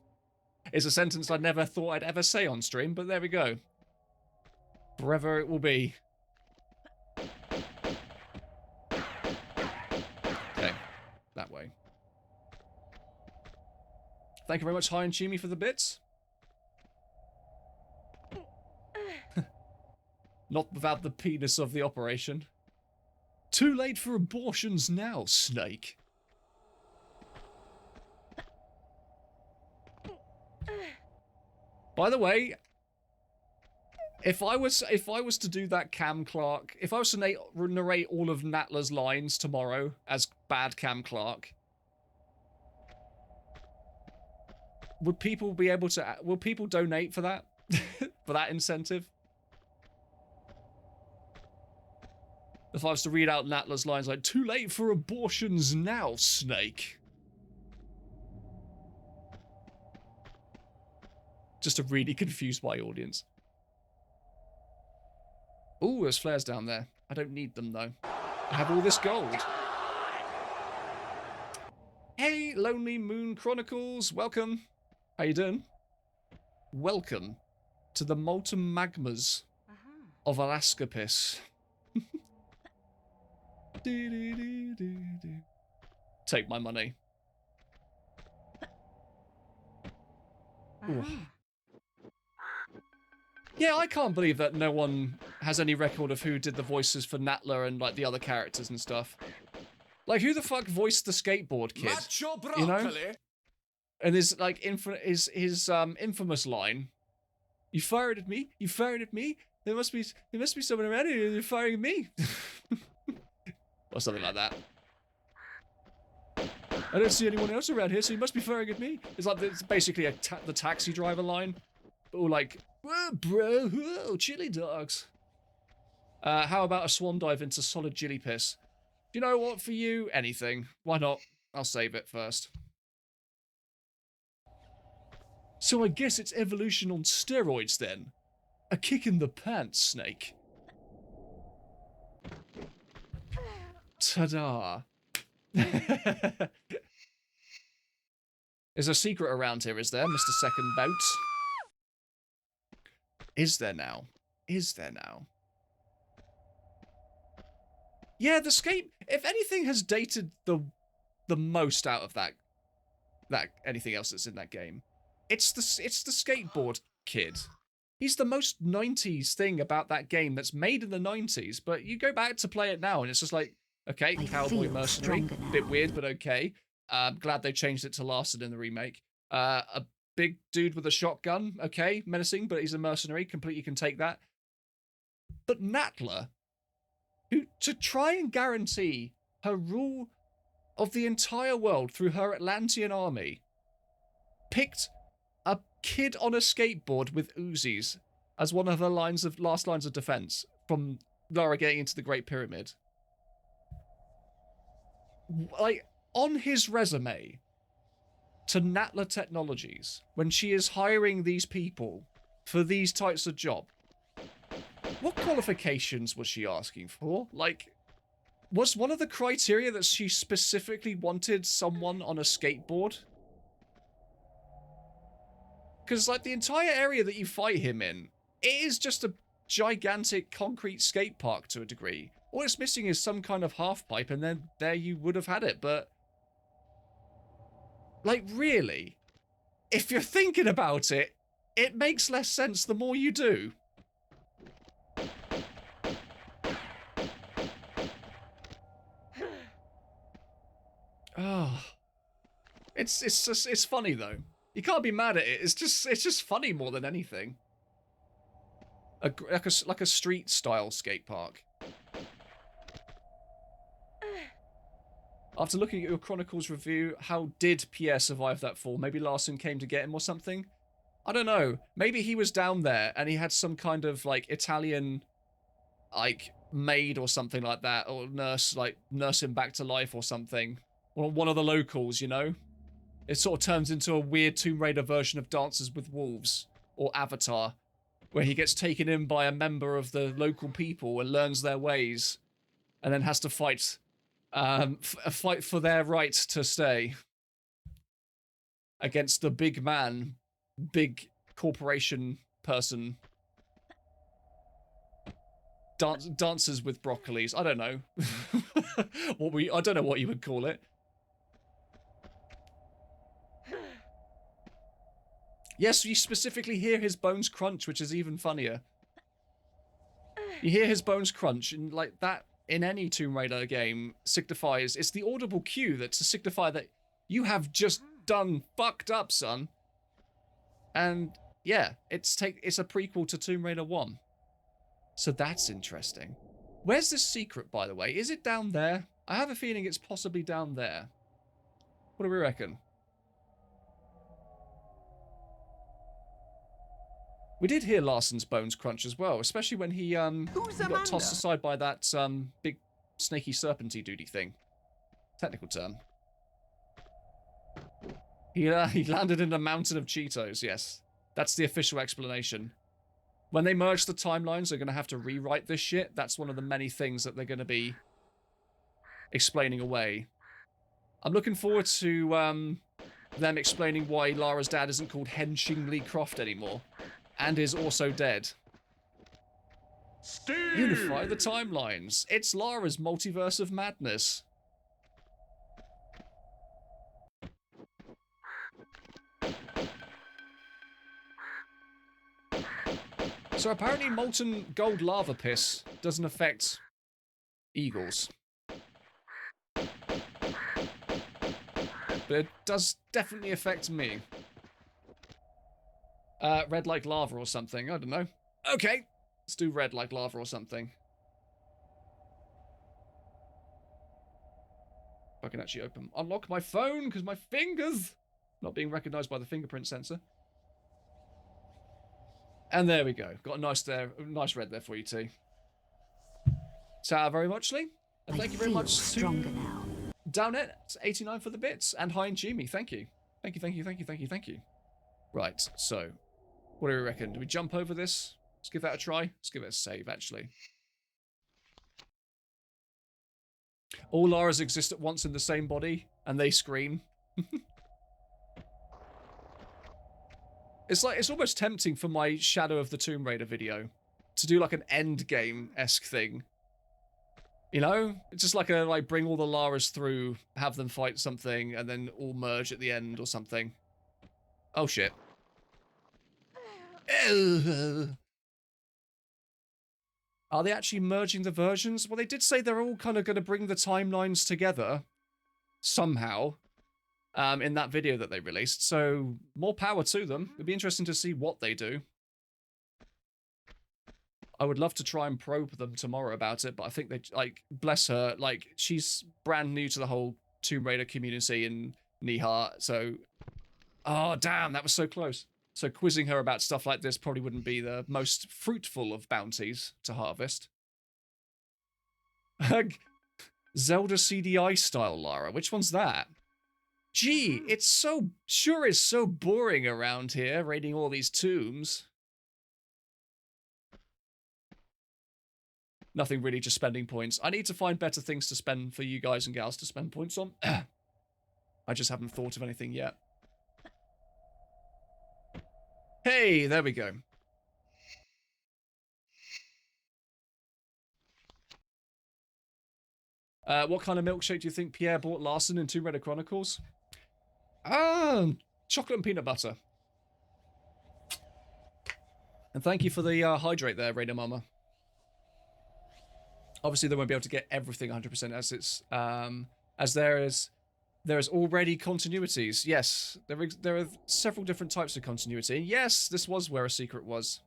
It's a sentence I never thought I'd ever say on stream, but there we go. Forever it will be. Okay, that way. Thank you very much, High and Chimmy, for the bits. Not without the penis of the operation. Too late for abortions now, Snake. By the way, if I was to do that Cam Clark, if I was to narrate all of Natla's lines tomorrow as bad Cam Clark, would people be able to? Will people donate for that? For that incentive? If I was to read out Natla's lines like, too late for abortions now, Snake. Just to really confuse my audience. Ooh, there's flares down there. I don't need them, though. I have all this gold. Hey, Lonely Moon Chronicles. Welcome. How you doing? Welcome to the molten magmas of Alaska piss. Take my money. Ooh. Yeah, I can't believe that no one has any record of who did the voices for Natla and like the other characters and stuff. Like, who the fuck voiced the skateboard kid? You know? And his like his infamous line, "You fired at me. You fired at me. There must be someone around here. You're firing at me," or something like that. I don't see anyone else around here, so you must be firing at me. It's like it's basically the taxi driver line. all like, whoa, bro, whoa, chili dogs. How about a swan dive into solid chili piss? You know what, for you, anything. Why not? I'll save it first. So I guess it's evolution on steroids then. A kick in the pants, Snake. Ta-da. There's a secret around here, is there, Mr. Second Boat? Is there now? Is there now? Yeah, the skate... If anything has dated the most out of that anything else that's in that game, it's the skateboard kid. He's the most 90s thing about that game that's made in the 90s, but you go back to play it now and it's just like, okay, cowboy mercenary, bit weird, but okay. Glad they changed it to Larson in the remake. A big dude with a shotgun, okay, menacing, but he's a mercenary, completely can take that. But Natla, who, to try and guarantee her rule of the entire world through her Atlantean army, picked a kid on a skateboard with Uzis as one of her last lines of defense from Lara getting into the Great Pyramid. Like, on his resume to Natla Technologies, when she is hiring these people for these types of job, what qualifications was she asking for? Like, was one of the criteria that she specifically wanted someone on a skateboard? Because, like, the entire area that you fight him in, it is just a gigantic concrete skate park to a degree. All it's missing is some kind of half pipe, and then there you would have had it, but... Like, really? If you're thinking about it, it makes less sense the more you do. Oh. It's funny, though. You can't be mad at it. It's just funny more than anything. Like a street style skate park. After looking at your Chronicles review, how did Pierre survive that fall? Maybe Larson came to get him or something? I don't know. Maybe he was down there and he had some kind of like Italian like maid or something like that, or nurse, like nurse him back to life or something. Or one of the locals, you know? It sort of turns into a weird Tomb Raider version of Dances with Wolves, or Avatar, where he gets taken in by a member of the local people and learns their ways, and then has to fight, fight for their right to stay against the big man, big corporation person. Dances with broccolis. I don't know. I don't know what you would call it. Yes, you specifically hear his bones crunch, which is even funnier. You hear his bones crunch, and like that in any Tomb Raider game signifies, it's the audible cue that to signify that you have just done fucked up, son. And yeah, it's a prequel to Tomb Raider 1. So that's interesting. Where's this secret, by the way? Is it down there? I have a feeling it's possibly down there. What do we reckon? We did hear Larson's bones crunch as well, especially when he got tossed aside by that big snaky serpenty duty thing. Technical term. He landed in a mountain of Cheetos, yes. That's the official explanation. When they merge the timelines, they're going to have to rewrite this shit. That's one of the many things that they're going to be explaining away. I'm looking forward to them explaining why Lara's dad isn't called Henshing Lee Croft anymore. And is also dead. Steve! Unify the timelines. It's Lara's multiverse of madness. So apparently molten gold lava piss doesn't affect eagles. But it does definitely affect me. Red like lava or something. I don't know. Okay. Let's do red like lava or something. If I can actually unlock my phone, because my fingers not being recognized by the fingerprint sensor. And there we go. Got a nice red there for you too. So very much, Lee. And thank you very much stronger now. Downit 89 for the bits, and hi and Jimmy. Thank you. Thank you. Right, so what do we reckon? Do we jump over this? Let's give that a try. Let's give it a save, actually. All Laras exist at once in the same body, and they scream. It's almost tempting for my Shadow of the Tomb Raider video to do like an end game-esque thing. You know? It's just like bring all the Laras through, have them fight something, and then all merge at the end or something. Oh shit. Are they actually merging the versions? Well, they did say they're all kind of going to bring the timelines together somehow in that video that they released. So more power to them. It'd be interesting to see what they do. I would love to try and probe them tomorrow about it, but I think they, like, bless her, like, she's brand new to the whole Tomb Raider community in Nihar, so... Oh, damn, that was so close. So quizzing her about stuff like this probably wouldn't be the most fruitful of bounties to harvest. Zelda CDI style Lara, which one's that? Gee, it's so... Sure is so boring around here, raiding all these tombs. Nothing really, just spending points. I need to find better things to spend for you guys and gals to spend points on. I just haven't thought of anything yet. Hey, there we go. What kind of milkshake do you think Pierre bought Larson in Tomb Raider Chronicles? Chocolate and peanut butter. And thank you for the hydrate there, Rainer Mama. Obviously, they won't be able to get everything 100% as it's as there is already continuities. Yes, there are several different types of continuity. Yes, this was where a secret was.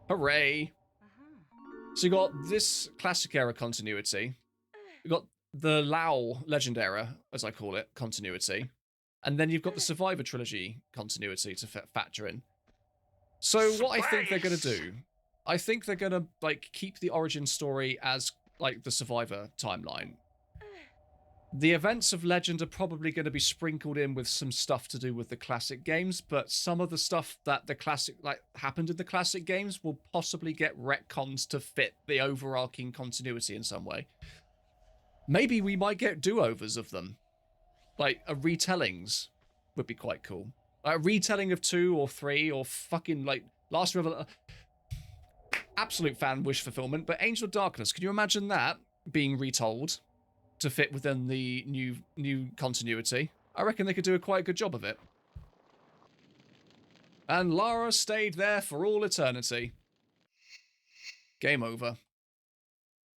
Hooray! So you got this classic era continuity. You got the Lao Legend era, as I call it, continuity, and then you've got the Survivor trilogy continuity to factor in. So what I think they're gonna do. I think they're gonna, like, keep the origin story as, like, the Survivor timeline. The events of Legend are probably going to be sprinkled in with some stuff to do with the classic games, but some of the stuff that the classic, like, happened in the classic games will possibly get retconned to fit the overarching continuity in some way. Maybe we might get do-overs of them. Like, retellings would be quite cool. A retelling of 2 or 3 or fucking, like, Last Revelation. Absolute fan wish fulfillment, but Angel of Darkness, can you imagine that being retold to fit within the new continuity? I reckon they could do a quite good job of it. And Lara stayed there for all eternity. Game over.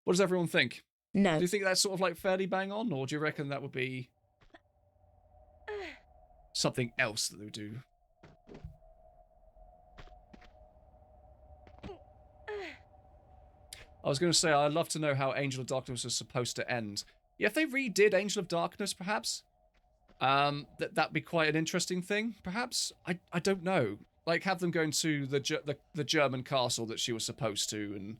What does everyone think? No. Do you think that's sort of like fairly bang on, or do you reckon that would be something else that they would do? I was going to say, I'd love to know how Angel of Darkness was supposed to end. Yeah, if they redid Angel of Darkness, perhaps, that'd be quite an interesting thing, perhaps? I don't know. Like, have them going to the German castle that she was supposed to, and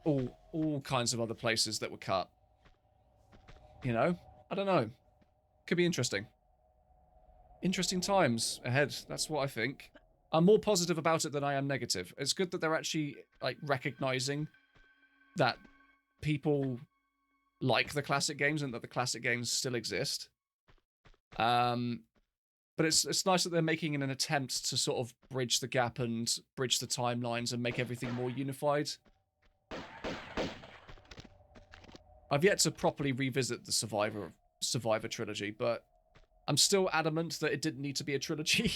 all kinds of other places that were cut. You know? I don't know. Could be interesting. Interesting times ahead, that's what I think. I'm more positive about it than I am negative. It's good that they're actually, like, recognizing that people like the classic games and that the classic games still exist. But it's nice that they're making an attempt to sort of bridge the gap and bridge the timelines and make everything more unified. I've yet to properly revisit the Survivor trilogy, but I'm still adamant that it didn't need to be a trilogy.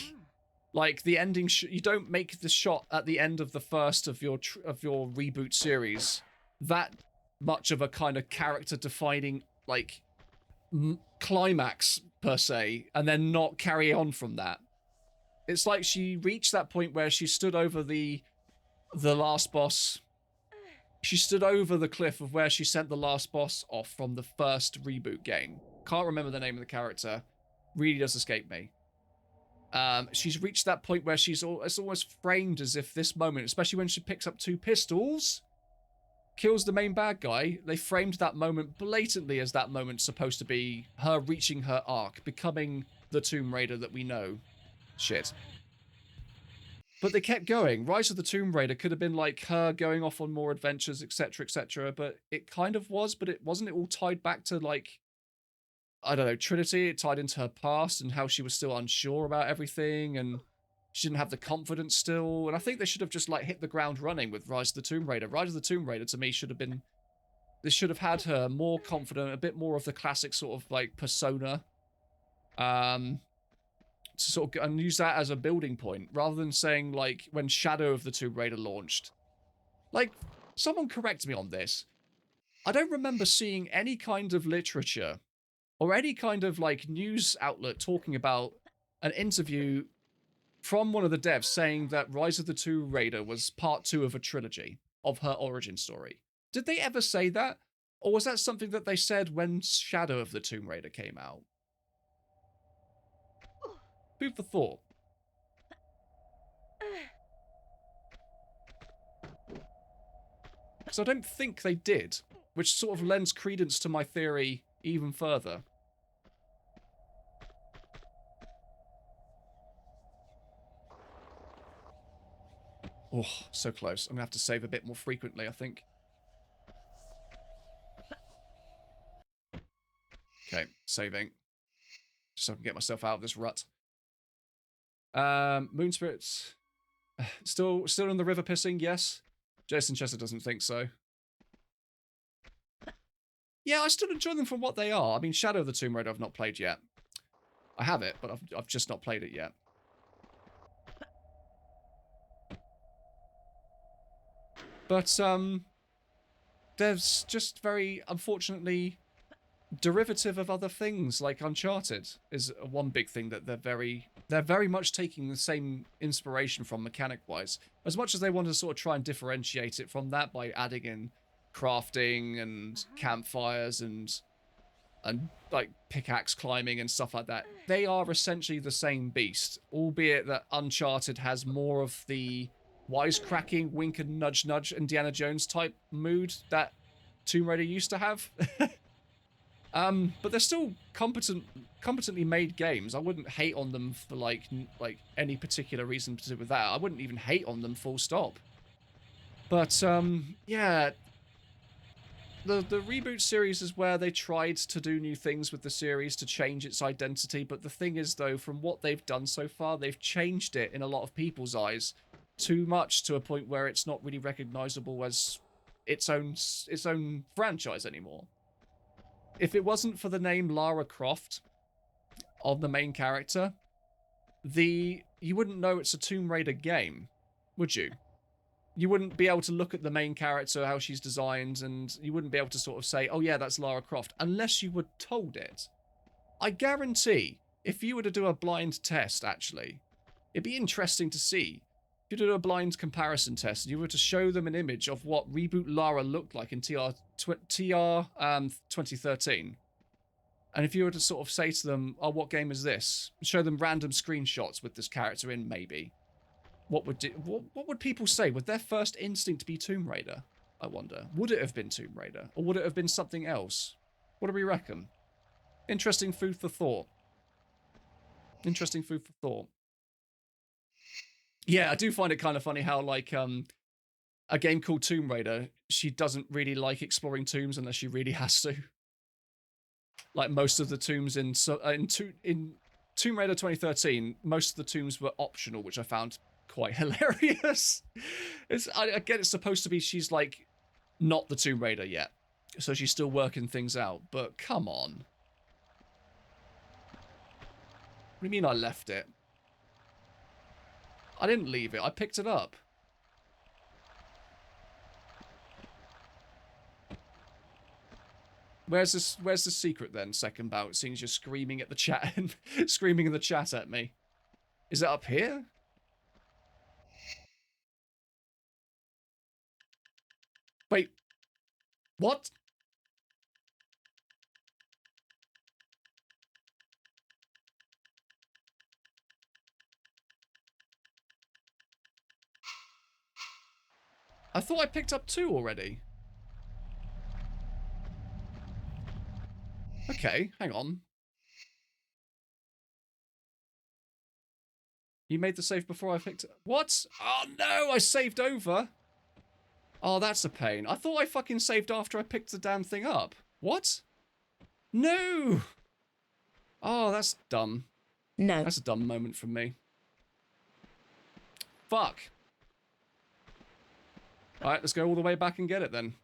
Like, the ending, you don't make the shot at the end of the first of your reboot series that much of a kind of character-defining, like, climax, per se, and then not carry on from that. It's like she reached that point where she stood over the last boss. She stood over the cliff of where she sent the last boss off from the first reboot game. Can't remember the name of the character. Really does escape me. She's reached that point where it's almost framed as if this moment, especially when she picks up 2 pistols, kills the main bad guy. They framed that moment blatantly as that moment supposed to be her reaching her arc, becoming the Tomb Raider that we know. Shit. But they kept going. Rise of the Tomb Raider could have been like her going off on more adventures, etc., etc. But it kind of was, but it wasn't. It all tied back to, like, I don't know, Trinity. It tied into her past and how she was still unsure about everything, and she didn't have the confidence still. And I think they should have just, like, hit the ground running with Rise of the Tomb Raider. Rise of the Tomb Raider, to me, should have been... This should have had her more confident, a bit more of the classic sort of, like, persona. To sort of, and use that as a building point, rather than saying, like, when Shadow of the Tomb Raider launched. Like, someone correct me on this. I don't remember seeing any kind of literature or any kind of, like, news outlet talking about an interview from one of the devs saying that Rise of the Tomb Raider was part 2 of a trilogy of her origin story. Did they ever say that? Or was that something that they said when Shadow of the Tomb Raider came out? Food for thought. Because I don't think they did, which sort of lends credence to my theory even further. Oh, so close. I'm going to have to save a bit more frequently, I think. Okay, saving. Just so I can get myself out of this rut. Moon spirits. Still in the river pissing, yes. Jason Chester doesn't think so. Yeah, I still enjoy them for what they are. I mean, Shadow of the Tomb Raider I've not played yet. I have it, but I've just not played it yet. But, there's just very, unfortunately, derivative of other things, like Uncharted is one big thing that they're very much taking the same inspiration from mechanic-wise. As much as they want to sort of try and differentiate it from that by adding in crafting and campfires and like pickaxe climbing and stuff like that, they are essentially the same beast, albeit that Uncharted has more of the wisecracking, wink and nudge nudge Indiana Jones type mood that Tomb Raider used to have. But they're still competently made games. I wouldn't hate on them for like any particular reason to do with that. I wouldn't even hate on them full stop. But yeah, the reboot series is where they tried to do new things with the series to change its identity. But the thing is, though, from what they've done so far, they've changed it in a lot of people's eyes too much to a point where it's not really recognizable as its own franchise anymore. If it wasn't for the name Lara Croft of the main character, you wouldn't know it's a Tomb Raider game, would you? You wouldn't be able to look at the main character, how she's designed, and you wouldn't be able to sort of say, oh yeah, that's Lara Croft, unless you were told it. I guarantee, if you were to do a blind test, actually, it'd be interesting to see. If you did a blind comparison test, and you were to show them an image of what Reboot Lara looked like in TR 2013, and if you were to sort of say to them, oh, what game is this? Show them random screenshots with this character in, maybe. What would people say? Would their first instinct be Tomb Raider? I wonder. Would it have been Tomb Raider? Or would it have been something else? What do we reckon? Interesting food for thought. Interesting food for thought. Yeah, I do find it kind of funny how, like, a game called Tomb Raider, she doesn't really like exploring tombs unless she really has to. Like, most of the tombs in Tomb Raider 2013, most of the tombs were optional, which I found quite hilarious. I get it's supposed to be she's, like, not the Tomb Raider yet, so she's still working things out, but come on. What do you mean I left it? I didn't leave it, I picked it up. Where's the secret then, second bout, seeing as you're screaming at the chat and screaming in the chat at me? Is it up here? Wait. What? I thought I picked up 2 already. Okay, hang on. You made the save before I picked... What? Oh, no, I saved over. Oh, that's a pain. I thought I fucking saved after I picked the damn thing up. What? No! Oh, that's dumb. No. That's a dumb moment from me. Fuck. Alright, let's go all the way back and get it then.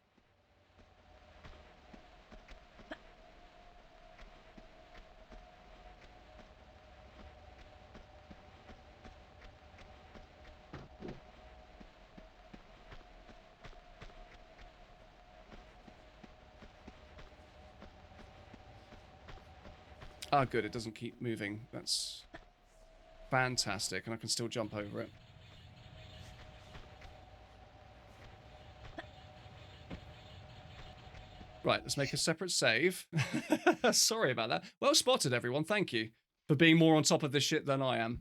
Ah, good, it doesn't keep moving. That's fantastic, and I can still jump over it. Right, let's make a separate save. Sorry about that. Well spotted, everyone. Thank you for being more on top of this shit than I am.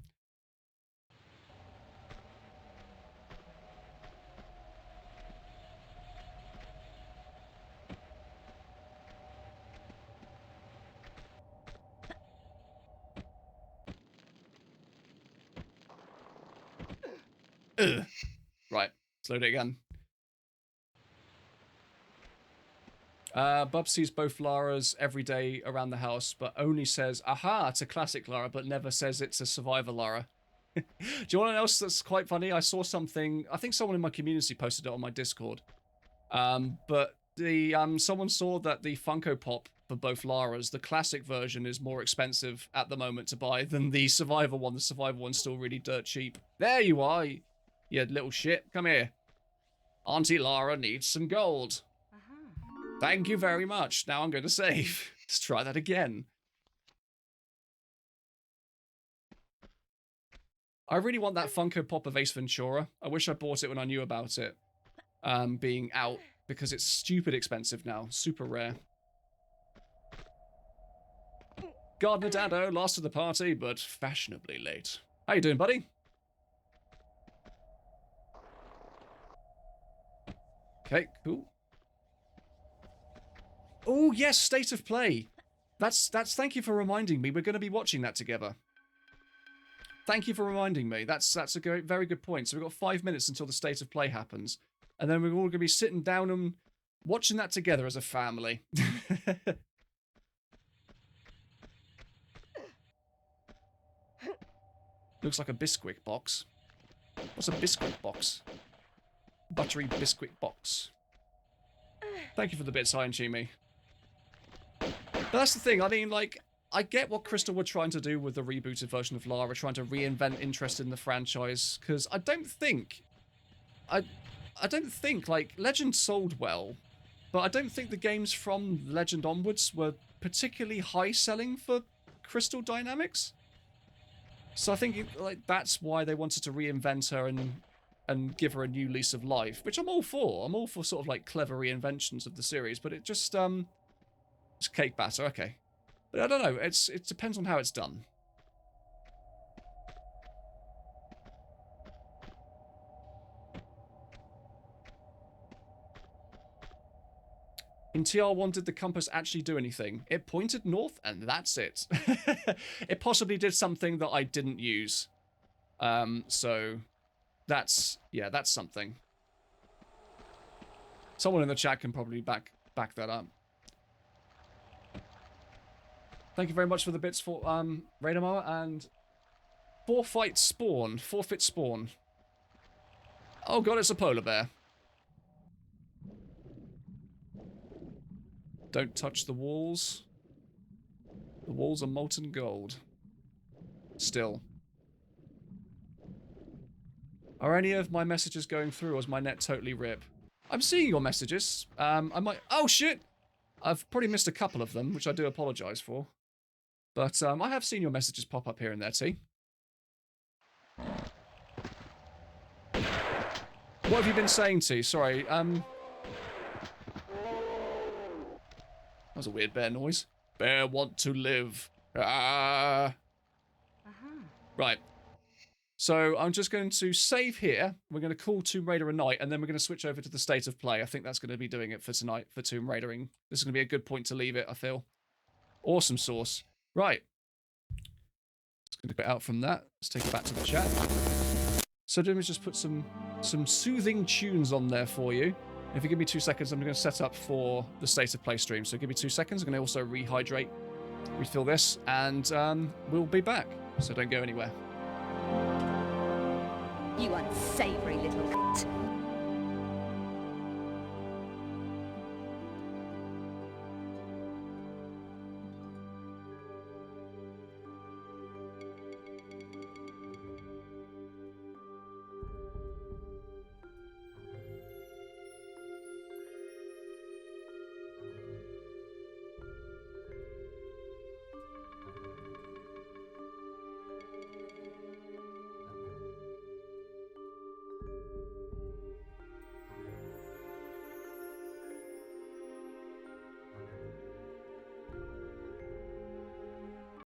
Ugh. Right, let's load it again. Bub sees both Laras every day around the house, but only says, aha, it's a classic Lara, but never says it's a survivor Lara. Do you want to know else that's quite funny? I saw something, I think someone in my community posted it on my Discord. But the someone saw that the Funko Pop for both Laras, the classic version, is more expensive at the moment to buy than the survivor one. The survivor one's still really dirt cheap. There you are, you little shit. Come here. Auntie Lara needs some gold. Thank you very much. Now I'm going to save. Let's try that again. I really want that Funko Pop of Ace Ventura. I wish I bought it when I knew about it being out, because it's stupid expensive now. Super rare. Gardener Dado, last of the party, but fashionably late. How you doing, buddy? Okay, cool. Oh, yes, State of Play. That's thank you for reminding me. We're going to be watching that together. Thank you for reminding me. That's a very good point. So we've got 5 minutes until the State of Play happens. And then we're all going to be sitting down and watching that together as a family. Looks like a Bisquick box. What's a Bisquick box? Buttery Bisquick box. Thank you for the bits, Iron Chimmy. But that's the thing, I mean, like, I get what Crystal were trying to do with the rebooted version of Lara, trying to reinvent interest in the franchise, because I don't think, like, Legend sold well, but I don't think the games from Legend onwards were particularly high-selling for Crystal Dynamics. So I think, like, that's why they wanted to reinvent her and give her a new lease of life, which I'm all for. I'm all for sort of, like, clever reinventions of the series, but it just, it's cake batter, okay. But I don't know, it depends on how it's done. In TR1, did the compass actually do anything? It pointed north, and that's it. It possibly did something that I didn't use. So, that's something. Someone in the chat can probably back that up. Thank you very much for the bits for Raidamar and Forfeit Spawn. Oh god, it's a polar bear. Don't touch the walls. The walls are molten gold. Still. Are any of my messages going through, or is my net totally rip? I'm seeing your messages. I might... Oh, shit! I've probably missed a couple of them, which I do apologise for. But I have seen your messages pop up here and there, T. What have you been saying, T? Sorry, that was a weird bear noise. Bear want to live. Ah. Right. So I'm just going to save here. We're going to call Tomb Raider a night, and then we're going to switch over to the state of play. I think that's going to be doing it for tonight for Tomb Raidering. This is going to be a good point to leave it, I feel. Awesome sauce. Right. Just going to get out from that. Let's take it back to the chat. So let me just put some soothing tunes on there for you. If you give me 2 seconds, I'm going to set up for the state of play stream. So give me 2 seconds. I'm going to also rehydrate, refill this, and we'll be back. So don't go anywhere. You unsavory little cunt.